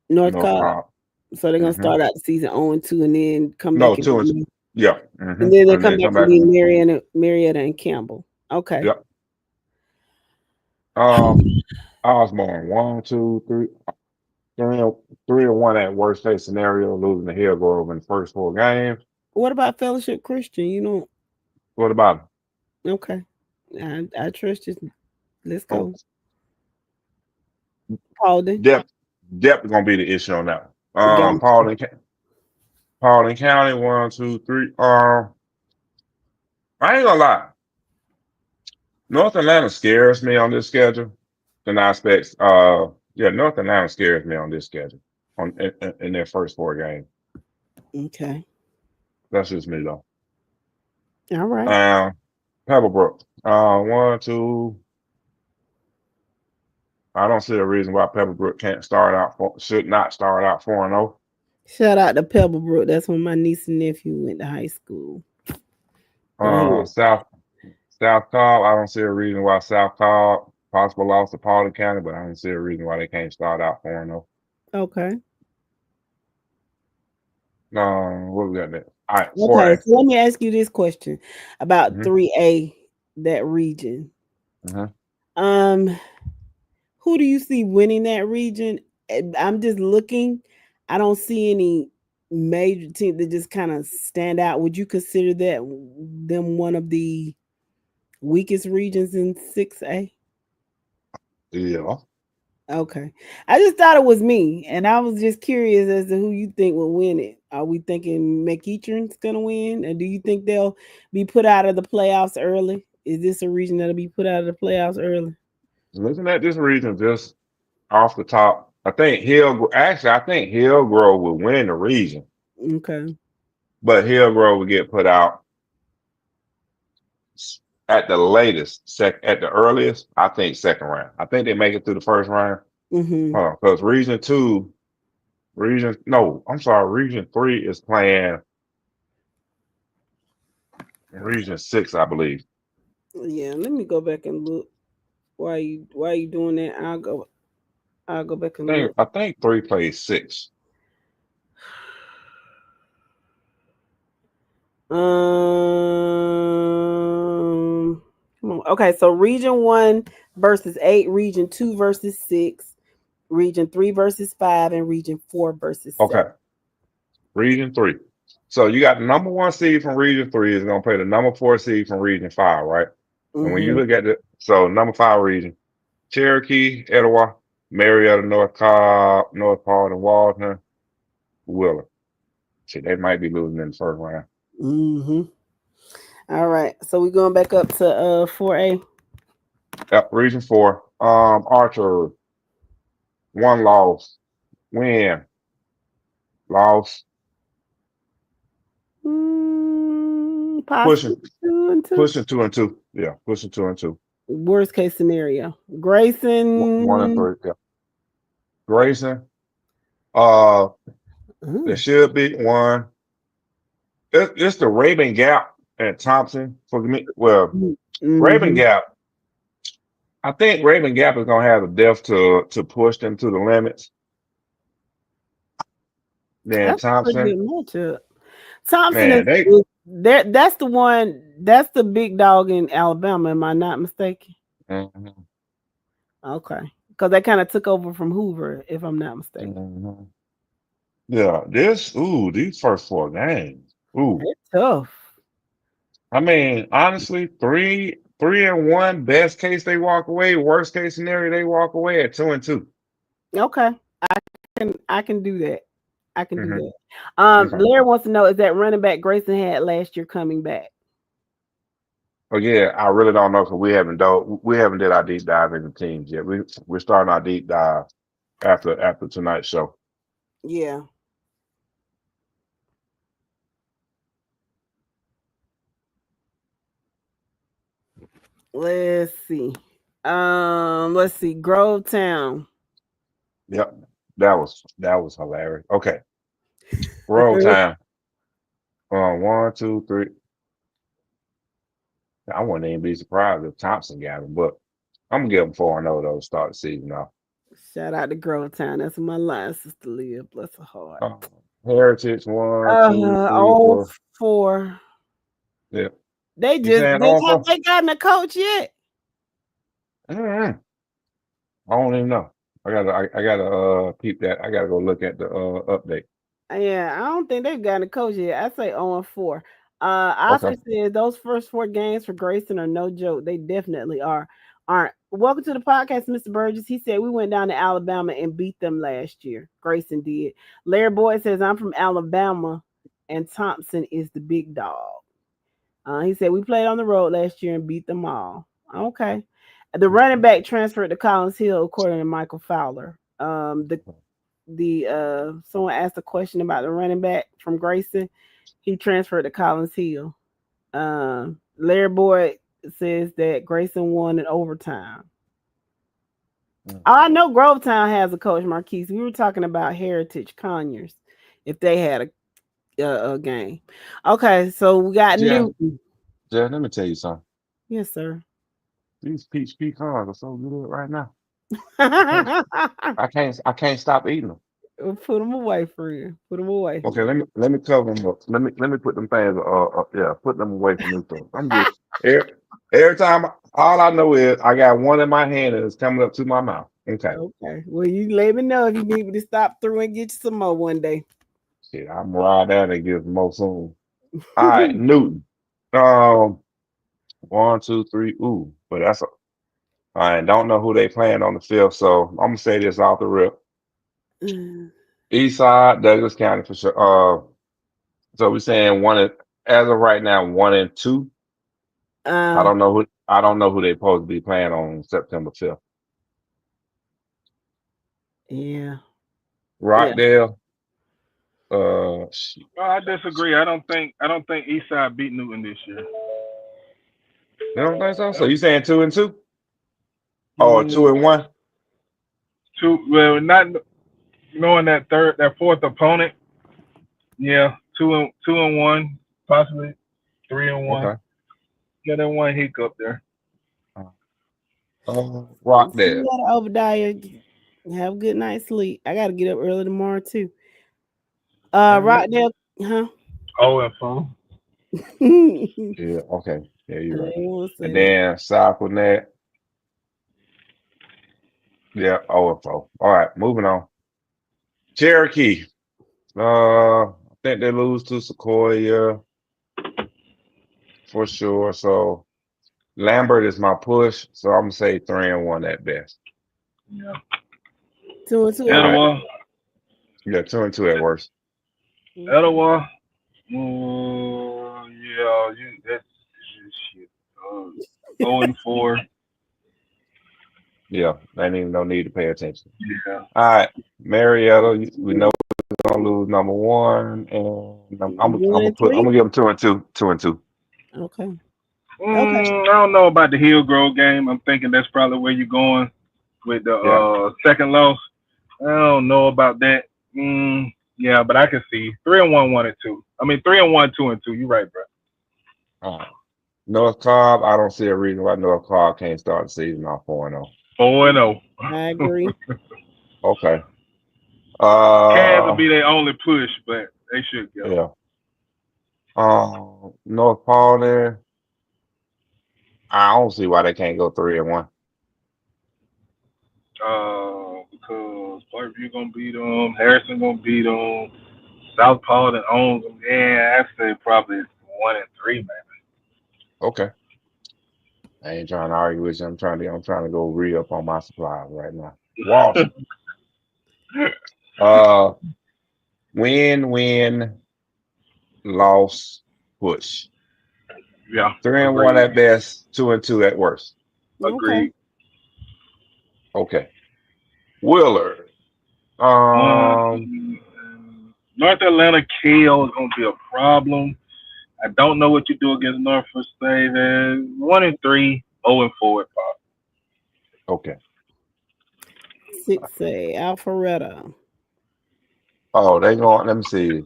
S2: North
S4: North
S2: Cobb.
S4: Cobb.
S2: So they're gonna
S4: hmm
S2: start out the season 0-2 and then come
S4: No,
S2: back and
S4: 2-2.
S2: beat,
S4: Yeah.
S2: and then they
S4: And
S2: come
S4: then
S2: back
S4: come
S2: and
S4: back.
S2: beat Marietta and Campbell. Okay.
S4: Yep. Osborne. 1, 2, 3. 3-1 at worst case scenario, losing to Hillgrove in the first 4 games.
S2: What about Fellowship Christian? You know,
S4: What about
S2: okay. I trust you. Let's
S4: oh,
S2: go. Paulding.
S4: depth gonna be the issue on that one.
S2: Gotcha.
S4: Paulding County, 1, 2, 3. I ain't gonna lie. North Atlanta scares me on this schedule. In aspects, North Atlanta scares me on this schedule in their first 4 games.
S2: Okay.
S4: That's just me though.
S2: All right.
S4: Pebblebrook, 1, 2. I don't see a reason why Pebblebrook should not start out 4-0.
S2: Shout out to Pebblebrook. That's when my niece and nephew went to high school. Go ahead.
S4: South Cobb, I don't see a reason why South Cobb possible loss to Paulding County, but I don't see a reason why they can't start out 4-0.
S2: Okay.
S4: What we got next? All right,
S2: Okay.
S4: 4A.
S2: So let me ask you this question about
S4: Mm-hmm.
S2: 3A, that region.
S4: Mm-hmm.
S2: Um, who do you see winning that region? I'm just looking. I don't see any major team that just kind of stand out. Would you consider them one of the weakest regions in 6A?
S4: Yeah.
S2: Okay. I just thought it was me, and I was just curious as to who you think will win it. Are we thinking McEachern's gonna win? And do you think they'll be put out of the playoffs early? Is this a region that'll be put out of the playoffs early?
S4: Looking at this region just off the top, I think Hillgrove will win the region,
S2: Okay.
S4: but Hillgrove will get put out at the latest, at the earliest, I think second round. I think they make it through the first round.
S2: Mm-hmm.
S4: Because Region 3 is playing Region 6, I believe.
S2: Yeah, let me go back and look. Why you doing that? I'll go back and look.
S4: I think 3 plays 6.
S2: Come on. Okay, so Region 1 versus 8, Region 2 versus 6, Region 3 versus 5, and Region 4 versus 7.
S4: Okay, Region 3. So you got the number 1 seed from Region 3 is going to play the number 4 seed from Region 5, right? And when you
S2: Mm-hmm.
S4: look at number 5 region, Cherokee, Etowah, Marietta, North Cobb, North Part, and Walton, Willer. Shit, they might be losing in the first round.
S2: Mm-hmm. All right. So we're going back up to 4A.
S4: Yep, Region 4. Archer, 1 loss. Win. Loss.
S2: Possibly
S4: Pushing
S2: 2 and 2.
S4: pushing 2 and 2. Yeah, pushing 2 and 2.
S2: Worst case scenario.
S4: 1 and
S2: Grayson.
S4: 3. Yeah. Grayson. There
S2: Ooh.
S4: should be 1. It's the Raven Gap and Thompson for me. Well, Raven
S2: Mm-hmm.
S4: Gap. I think Raven Gap is gonna have the depth to push them to the limits. Then
S2: That's a pretty
S4: Thompson,
S2: good matchup. Thompson
S4: man,
S2: is there. That's the one. That's the big dog in Alabama. Am I not mistaken?
S4: Mhm,
S2: Okay, because they kind of took over from Hoover, if I'm not mistaken.
S4: mhm. Yeah, these first 4 games. Ooh,
S2: It's tough.
S4: I mean, honestly, 3-1, best case they walk away, worst case scenario they walk away at 2 and 2.
S2: Okay, I can do that. I can do
S4: Mm-hmm.
S2: that.
S4: Okay.
S2: Larry wants to know, is that running back Grayson had last year coming back?
S4: But yeah, I really don't know because we haven't did our deep dive into teams yet. We're starting our deep dive after tonight's show.
S2: Yeah. Let's see. Let's see. Grovetown.
S4: Yep, that was hilarious. Okay, roll time. 1, 2, 3. I wouldn't even be surprised if Thompson got him, but I'm gonna give him 4-0 though to start the season off.
S2: Shout out to Grovetown. That's where my line sister live. Bless her heart.
S4: Uh, Heritage 1, 2, 3,
S2: Oh
S4: 4.
S2: 4.
S4: Yeah,
S2: They
S4: you
S2: just
S4: saying
S2: they
S4: on
S2: have
S4: 4?
S2: they gotten a coach yet?
S4: Mm-hmm. I don't even know. I gotta peep that. I gotta go look at the update.
S2: Yeah, I don't think they've gotten a coach yet. I say 0-4.
S4: Okay.
S2: Oscar says those first 4 games for Grayson are no joke. They definitely aren't. Welcome to the podcast, Mr. Burgess. He said we went down to Alabama and beat them last year. Grayson did. Larry Boyd says I'm from Alabama and Thompson is the big dog. He said we played on the road last year and beat them all. Okay. The running back transferred to Collins Hill, according to Michael Fowler. The someone asked a question about the running back from Grayson. He transferred to Collins Hill. Larry Boyd says that Grayson won in overtime. I know Grovetown has a coach, Marquise. We were talking about Heritage Conyers if they had a game. Okay, so we got
S4: Yeah,
S2: Newton.
S4: yeah. Let me tell you something.
S2: Yes, sir.
S4: These peach pecans are so good right now. I can't, I can't stop eating them.
S2: Put them away, friend. Put them away.
S4: Okay, let me cover them up. Let me put them things. Yeah, put them away from me. So I'm good. Every time, all I know is I got one in my hand and it's coming up to my mouth. Okay,
S2: Okay. Well, you let me know if you need me to stop through and get you some more one day.
S4: shit, I'm right down and get some more soon. All right, Newton. Um, 1, 2, 3. Ooh, but I don't know who they playing on the field, so I'm gonna say this off the rip. East side, Douglas County for sure. So we're saying as of right now, 1 and 2.
S2: uh,
S4: I don't know who they supposed to be playing on September 5th.
S2: yeah.
S4: Rockdale.
S6: I disagree. I don't think Eastside beat Newton this year.
S4: You don't think so? So you saying 2-2? Or
S6: Mm,
S4: 2-1?
S6: well, not knowing that fourth opponent. Yeah, 2-1, possibly 3-1.
S4: Okay.
S6: Yeah, that one hiccup there.
S2: See
S4: Rockdale.
S2: you later, Obadiah. Have a good night's sleep. I gotta get up early tomorrow too. Rockdale, huh?
S6: Oh, and phone.
S2: I
S4: Yeah, okay. Yeah, you're right.
S2: didn't want to say
S4: And
S2: that.
S4: then South with that. Yeah, OFO. All right, moving on. Cherokee. I think they lose to Sequoia for sure. So Lambert is my push. So I'm gonna say 3-1 at best.
S6: Yeah.
S2: 2-2 at
S4: All right.
S2: work.
S6: Etowah.
S4: Yeah, 2-2 at worst.
S2: Okay.
S6: Etowah. Yeah, that's shit. 0-4.
S4: Yeah, ain't even no need to pay attention.
S6: Yeah.
S4: All right, Marietta. We know we're gonna lose number one, and I'm
S2: 1-3.
S4: gonna give them 2-2, 2-2.
S2: Okay. Okay.
S6: I don't know about the Hillgrove game. I'm thinking that's probably where you're going with the
S4: Yeah.
S6: second loss. I don't know about that. Yeah, but I can see 3-1, 1-2. I mean 3-1, 2-2. You're right, bro.
S4: All right. North Cobb. I don't see a reason why North Cobb can't start the season off 4-0.
S6: 4-0.
S2: I agree.
S4: Okay.
S6: Cavs will be their only push, but they should go.
S4: Yeah. North Paul there. I don't see why they can't go 3-1.
S6: Because Parkview gonna beat them, Harrison gonna beat them, South Paul and owns them. Yeah, I say probably 1-3, man.
S4: Okay. I ain't trying to argue with you. I'm trying to go re-up on my supplies right now. Walton. Uh, win, loss, push.
S6: Yeah,
S4: 3-1
S6: agreed.
S4: at best, 2-2 at worst.
S2: Okay.
S6: Agreed.
S4: Okay. Willard. Um,
S6: North Atlanta Kale is gonna be a problem. I don't know what you do against Norfolk State. 1-3, 0-4 at Pop.
S4: okay.
S2: 6A, Alpharetta.
S4: Oh, they going, let me see.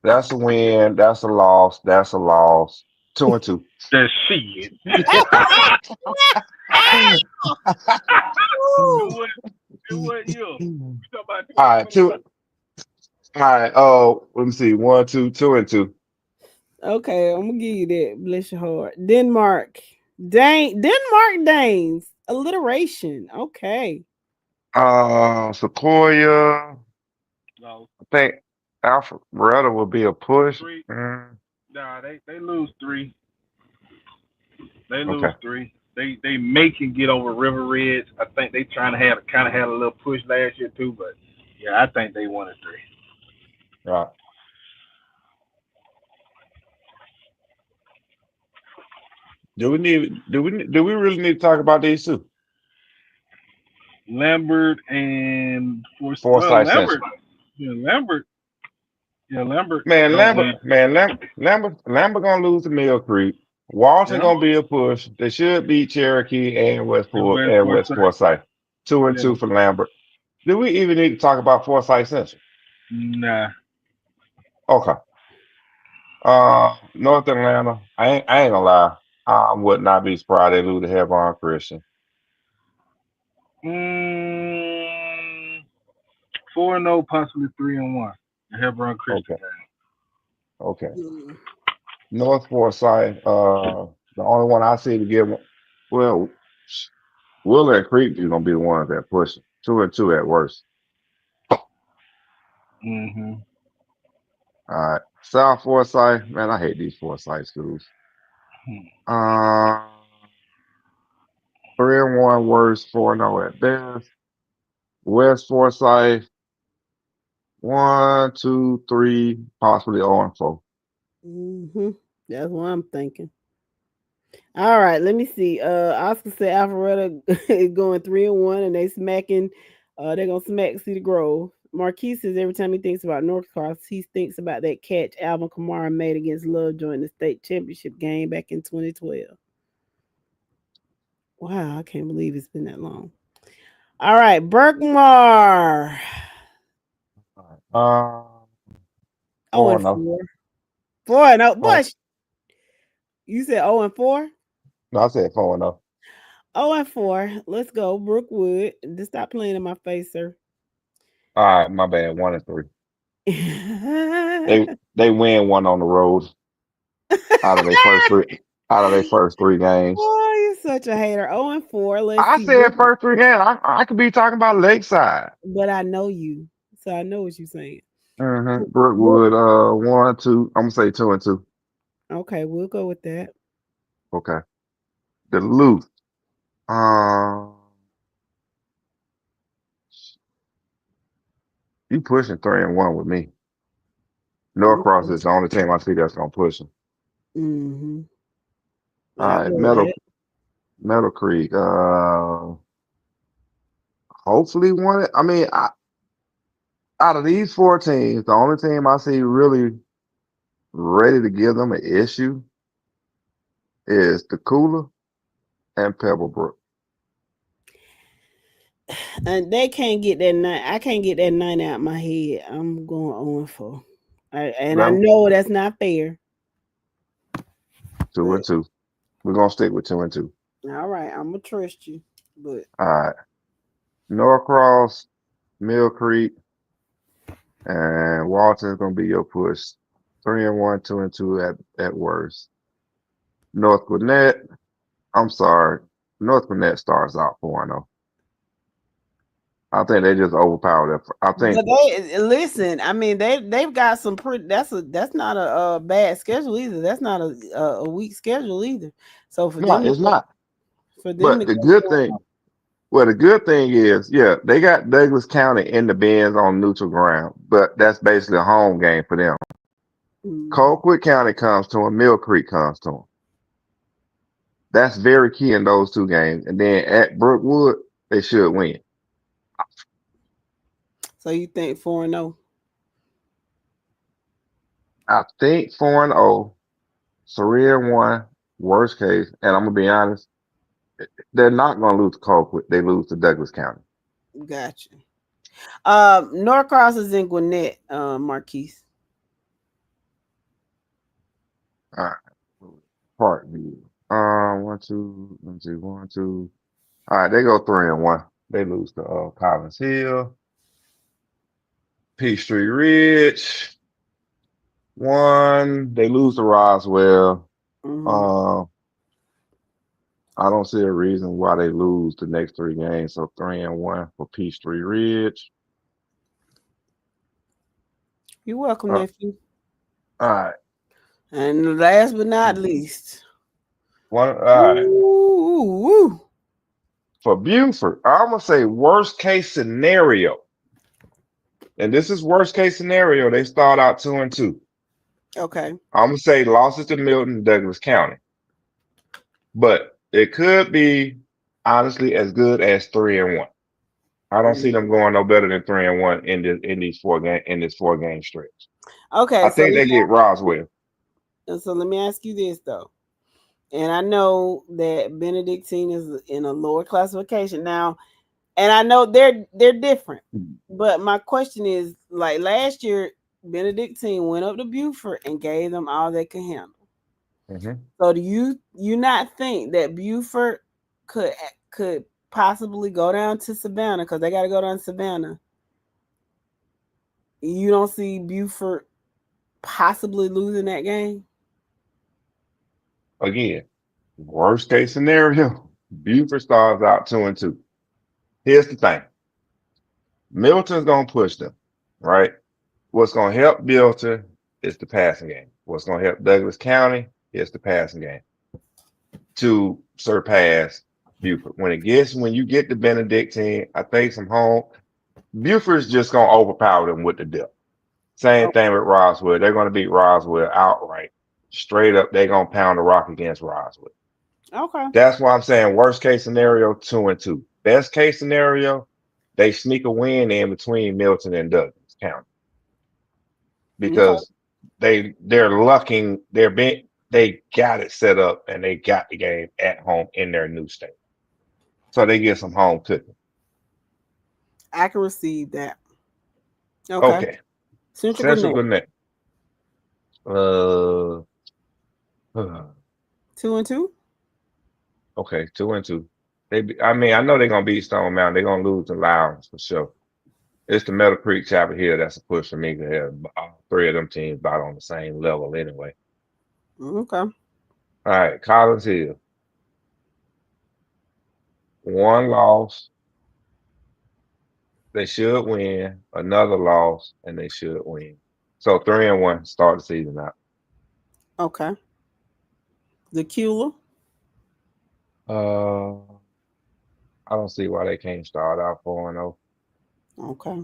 S4: That's a win, that's a loss, that's a loss. 2-2.
S6: That shit.
S2: Ooh.
S6: Do what you? You talking about
S4: All right,
S6: 2021?
S4: all right. Oh, let me see. 1, 2, 2-2.
S2: Okay, I'm gonna give you that. Bless your heart. Denmark. Denmark Danes. Alliteration. Okay.
S4: Sequoia.
S6: No,
S4: I think Alpharetta will be a push.
S6: 3. Nah, they lose 3. They lose
S4: Okay.
S6: 3. They may can get over River Reds. I think they trying to have kind of had a little push last year too, but yeah, I think they 1-3.
S4: Right. Do we really need to talk about these two?
S6: Lambert and
S4: Foresight
S6: Lambert.
S4: Central.
S6: Yeah, Lambert. Yeah, Lambert
S4: Man,
S6: don't win.
S4: Lambert gonna lose to Mill Creek. Walton
S6: Yeah,
S4: gonna be a push. They should beat Cherokee and
S6: and
S4: Westport
S6: West
S4: and West
S6: Forsyth.
S4: Forsyth. Two and
S6: Yeah,
S4: two for Lambert. Do we even need to talk about Foresight Central?
S6: nah.
S4: Okay. North Atlanta. I ain't gonna lie. I would not be surprised they lose to Hebron Christian.
S6: Mm, 4-0, possibly 3-1. The Hebron Christian
S4: Okay.
S6: game.
S4: Okay.
S2: Mm.
S4: North Forsyth. The only one I see to give. Well, Willer and Creekview gonna be the ones that push it. 2-2 at worst.
S6: Mm-hmm.
S4: All right. South Forsyth, man, I hate these Forsyth schools. Uh, 3-1 worst, 4-0 at best. West Forsyth, 1, 2, 3, possibly 0-4.
S2: Mm-hmm. That's what I'm thinking. All right, let me see. Oscar said Alpharetta is going 3-1, and they're gonna smack Cedar Grove. Marquis says every time he thinks about North Cross, he thinks about that catch Alvin Kamara made against Lovejoy in the state championship game back in 2012. Wow, I can't believe it's been that long. All right, Berkmar.
S4: Uh,
S2: Oh
S4: four
S2: and
S4: and oh.
S2: 4. 4 and 0.
S4: Oh,
S2: Bush, you said 0 and 4?
S4: no, I said 4-0.
S2: 0 and 4. Let's go. Brookwood. Just stop playing in my face, sir.
S4: All right, my bad. 1-3. They win one on the road out of their first three games.
S2: Oh, you're such a hater. 0 and 4. Let's
S4: I
S2: see.
S4: said first three games. I could be talking about Lakeside.
S2: But I know you. So I know what you're saying. Brook.
S4: Brookwood, 1-2. I'm gonna say 2-2.
S2: Okay, we'll go with that.
S4: Okay. Duluth. Uh, you pushing 3-1 with me. Norcross
S2: Okay.
S4: is the only team I see that's gonna push them.
S2: Mm-hmm.
S4: All
S2: I'll
S4: right,
S2: go with that.
S4: Metal Creek. Hopefully one. I mean, out of these four teams, the only team I see really ready to give them an issue is the Cooler and Pebblebrook.
S2: And they can't get that 9. I can't get that 9 out my head. I'm going on for. And I
S4: Well,
S2: know that's not fair.
S4: two and
S2: But
S4: two. We're gonna stick with 2-2.
S2: all right, I'm gonna trust you. But
S4: All right. Norcross, Mill Creek, and Walton's gonna be your push. 3-1, 2-2 at worst. North Gwinnett, I'm sorry. North Gwinnett starts out 4-0. I think they just overpowered it. I think
S2: they listen. I mean, they've got some pretty. That's not a bad schedule either. That's not a weak schedule either. So
S4: no, it's not.
S2: for them
S4: But
S2: to
S4: the
S2: go
S4: good
S2: 4
S4: thing, well, the good thing is, yeah, they got Douglas County in the bins on neutral ground, but that's basically a home game for them.
S2: mm,
S4: Colquitt County comes to them, Mill Creek comes to them. That's very key in those two games. And then at Brookwood, they should win.
S2: so you think 4-0?
S4: I think 4-0, 3-1, worst case, and I'm gonna be honest, they're not gonna lose to Colquitt. They lose to Douglas County.
S2: Gotcha. Norcross is in Gwinnett, Marquise.
S4: All right. Parkview. 1-2, let me see, 1-2. All right, they go 3-1. They lose to Collins Hill, Peachtree Ridge. One, they lose to Roswell.
S2: Mm-hmm.
S4: Uh, I don't see a reason why they lose the next three games. So 3-1 for Peachtree Ridge.
S2: You're welcome,
S4: Uh,
S2: nephew.
S4: all right,
S2: And last but not least,
S4: all right.
S2: ooh,
S4: For Buford, I'm gonna say worst case scenario, and this is worst case scenario. They start out 2-2.
S2: okay.
S4: I'm gonna say losses to Milton, Douglas County, but it could be honestly as good as 3-1. I don't see them
S2: Mm.
S4: going no better than 3-1 in this 4 game stretch.
S2: Okay,
S4: I think they get Roswell.
S2: so let me ask you this though. And I know that Benedictine is in a lower classification now, and I know they're different. But my question is, like last year, Benedictine went up to Buford and gave them all they could handle.
S4: Mm-hmm.
S2: So do you not think that Buford could possibly go down to Savannah because they got to go down to Savannah? You don't see Buford possibly losing that game?
S4: Again, worst case scenario, Buford starts out 2-2. Here's the thing. Milton's gonna push them, right? What's gonna help Milton is the passing game. What's gonna help Douglas County is the passing game to surpass Buford. When you get to Benedictine, I think some home Buford's just gonna overpower them with the depth. Same thing with Roswell. They're gonna beat Roswell outright. Straight up, they're gonna pound the rock against Roswell.
S2: Okay.
S4: That's why I'm saying worst case scenario, 2-2. Best case scenario, they sneak a win in between Milton and Douglas County
S2: Okay.
S4: because they got it set up and they got the game at home in their new state. so they get some home cooking.
S2: I can receive that. Okay.
S4: Okay,
S2: Central
S4: Central
S2: Gwinnett,
S4: Gwinnett. Uh, uh,
S2: 2-2.
S4: okay, 2-2. I mean, I know they're gonna beat Stone Mountain. They're gonna lose to Lowndes for sure. It's the Meadow Creek Chapel Hill that's a push for me to have all three of them teams about on the same level anyway.
S2: Okay.
S4: All right, Collins Hill, one loss. They should win. Another loss, and they should win. So 3-1 start the season out.
S2: Okay. The Cula.
S4: Uh, I don't see why they can't start out 4-0.
S2: Okay.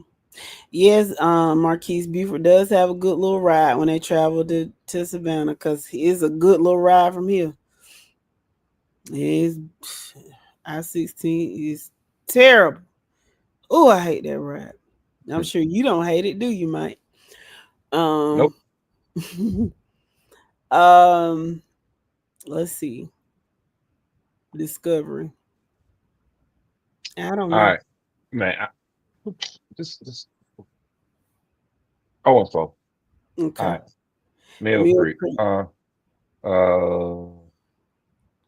S2: Yes, Marquise Buford does have a good little ride when they travel to Savannah because it's a good little ride from here. It's I-16 is terrible. Oh, I hate that ride. I'm sure you don't hate it, do you, Mike?
S4: Nope.
S2: Um, let's see. Discovery. I don't
S4: All
S2: know.
S4: right, man. Just 0-4. All
S2: Okay.
S4: right, Mill
S2: Mill
S4: Creek.
S2: Creek.
S4: Uh,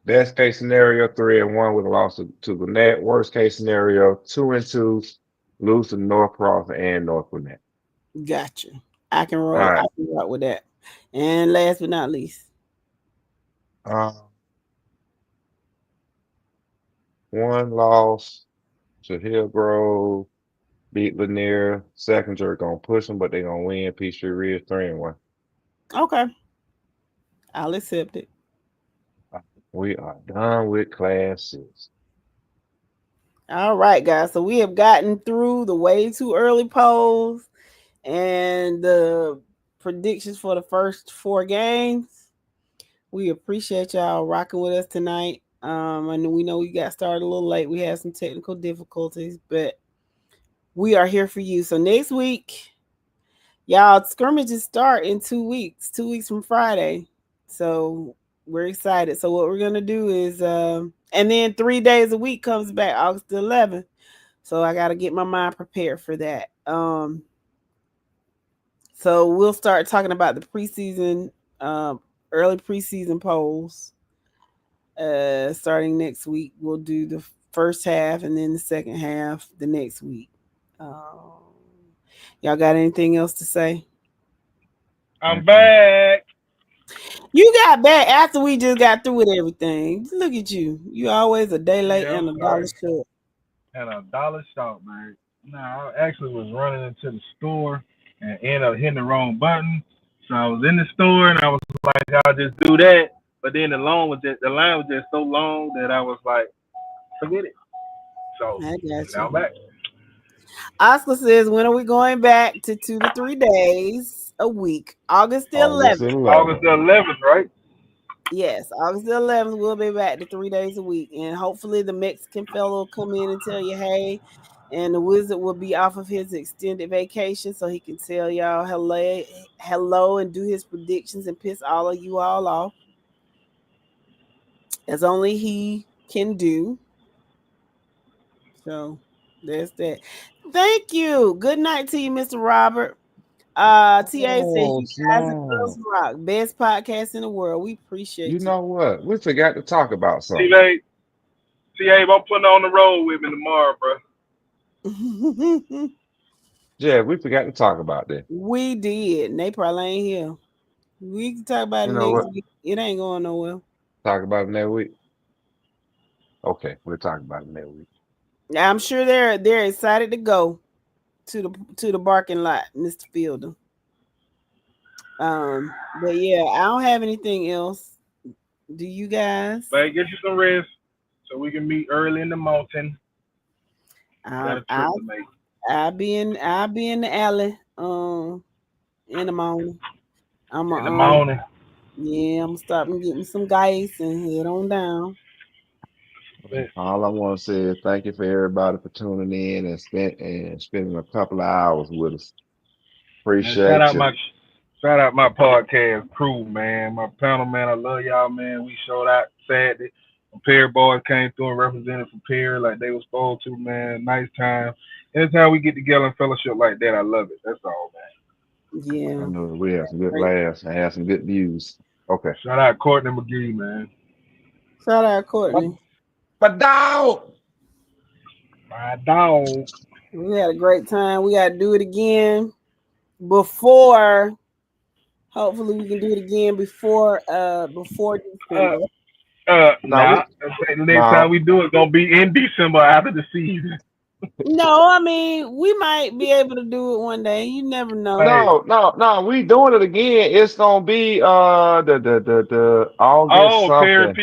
S4: best case scenario 3-1 with a loss to Gwinnett. Worst case scenario 2-2, lose to North Cross and North Gwinnett.
S2: Gotcha. I can
S4: All
S2: roll. I
S4: right.
S2: can rock with that. And last but not least,
S4: One loss to Hillgrove, beat Lanier. Seconder gonna push them, but they gonna win. Peachtree Ridge 3-1.
S2: okay, I'll accept it.
S4: We are done with Class 6.
S2: All right, guys. So we have gotten through the way too early polls and the predictions for the first 4 games. We appreciate y'all rocking with us tonight. And we know we got started a little late. We had some technical difficulties, but we are here for you. So next week, y'all, scrimmages start in 2 weeks, 2 weeks from Friday. So we're excited. So what we're gonna do is, and then 3 days a week comes back August the 11th. So I got to get my mind prepared for that. So we'll start talking about the preseason, early preseason polls. Starting next week, we'll do the first half and then the second half the next week. Y'all got anything else to say?
S6: I'm back.
S2: You got back after we just got through with everything. Look at you. You always a day late
S6: Yeah,
S2: and
S6: I'm
S2: a dollar
S6: sorry.
S2: short.
S6: Had a dollar short, man. No, I actually was running into the store and ended up hitting the wrong button. So I was in the store and I was like, I'll just do that. But then the line was just so long that I was like, forget it. So
S2: I got
S6: now
S2: you.
S6: I'm back.
S2: Oscar says, when are we going back to 2 to 3 days a week? August the
S4: August
S2: 11th.
S4: 11th.
S6: August the 11th, right?
S2: Yes, August the 11th, we'll be back to 3 days a week. And hopefully the Mexican fellow will come in and tell you, hey, and the wizard will be off of his extended vacation so he can tell y'all hello and do his predictions and piss all of you all off. As only he can do. So there's that. Thank you. Good night to you, Mr. Robert. TA says
S4: Oh,
S2: you guys are
S4: snap.
S2: Girls Rock, best podcast in the world. We appreciate
S4: You
S2: you.
S4: know what? We forgot to talk about something.
S6: T-A, I'm putting on the road with me tomorrow, bro.
S4: Yeah, we forgot to talk about that.
S2: We did. And they probably ain't here. We can talk about
S4: You
S2: it
S4: know
S2: next
S4: what?
S2: week. It ain't going nowhere.
S4: Talk about it next week. Okay, we'll talk about it next week.
S2: I'm sure they're excited to go to the parking lot, Mr. Fielder. But yeah, I don't have anything else. Do you guys?
S6: But get you some rest so we can meet early in the mountain. Got a trip to make.
S2: I'll be in the alley in the morning. I'm
S6: In the morning.
S2: yeah, I'm gonna stop and get me some guys and head on down.
S4: All I want to say is thank you for everybody for tuning in and spending a couple of hours with us.
S6: And shout
S4: Appreciate
S6: out
S4: you.
S6: my podcast crew, man. My panel, man. I love y'all, man. We showed out Saturday. Perry boys came through and represented for Perry like they was supposed to, man. Nice time. Anytime we get together in fellowship like that, I love it. That's all, man.
S4: I
S2: Yeah.
S4: know we have some good
S2: Great.
S4: laughs and have some good views. Okay.
S6: Shout out Courtney McGee, man.
S2: Shout out
S4: But,
S2: Courtney.
S4: but dog.
S6: My dog.
S2: We had a great time. We gotta do it again before. Hopefully, we can do it again before December.
S4: No,
S6: Nah. The next time we do it, gonna be in December after the season.
S2: No, I mean we might be able to do it one day. You never know.
S6: Hey,
S4: no. We doing it again. It's gonna be the August something.
S6: Perry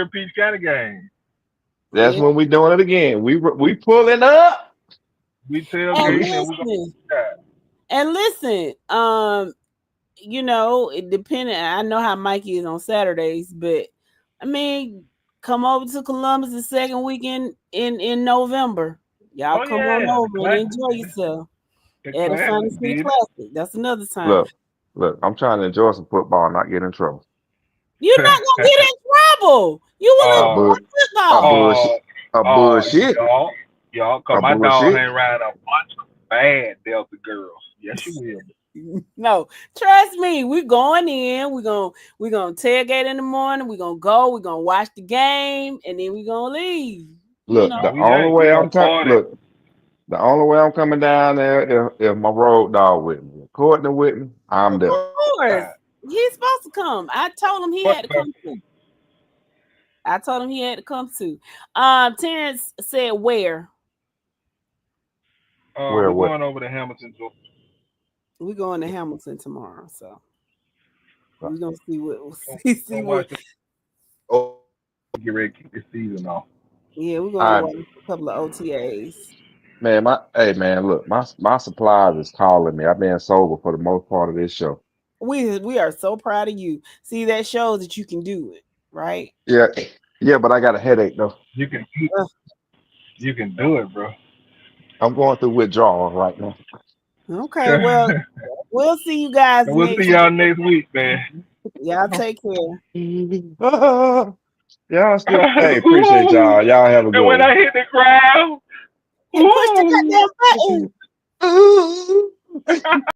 S6: Peach County game.
S4: That's
S2: Yeah.
S4: when we doing it again. We pulling up.
S6: We
S2: And
S6: tailgating and we
S2: listen,
S6: gonna
S2: and listen. You know, it depending. I know how Mikey is on Saturdays, but I mean, come over to Columbus the second weekend in November. Y'all come on
S6: the
S2: over and
S6: classic,
S2: enjoy
S6: man.
S2: yourself
S6: The
S2: at the
S6: classic,
S2: Fountain City
S6: did it.
S2: Classic. That's another time.
S4: Look. I'm trying to enjoy some football, not get in trouble.
S2: You're not gonna get in trouble. You
S4: A
S2: want to
S4: bull,
S2: play
S4: a
S2: football.
S4: bullshit, a bullshit,
S6: y'all, cause
S4: a
S6: my dog
S4: bullshit.
S6: ain't riding a bunch of bad Delta girls. Yes, you will.
S2: No, trust me, we're going in. We're gonna tailgate in the morning. We're gonna watch the game, and then we're gonna leave. You
S4: Look,
S2: know,
S6: No, we ain't. We gonna party.
S4: Look, the only way I'm coming down there if my road dog with me. Courtney with me, I'm
S6: Of
S4: there.
S2: of course, he's supposed to come. I told him he had to come too. Terrence said where?
S4: Where
S6: We're
S4: what?
S6: going over to Hamilton.
S2: We're going to Hamilton tomorrow, so we're gonna see what
S6: Gonna watch the get ready to kick the season off.
S2: Yeah, we're gonna
S4: I
S2: watch a couple of OTAs.
S4: man, look, my supplies is calling me. I've been sober for the most part of this show.
S2: We are so proud of you. See, that shows that you can do it, right?
S4: Yeah, but I got a headache though.
S6: You can do it, bro.
S4: I'm going through withdrawal right now.
S2: Okay, well, we'll see you guys
S6: And we'll
S2: next
S6: see y'all
S2: week.
S6: next week, man.
S2: Y'all take care.
S4: Y'all still, hey, appreciate y'all. Y'all have a
S6: And
S4: good
S6: when I hit the ground,
S2: And push the goddamn button.
S4: one.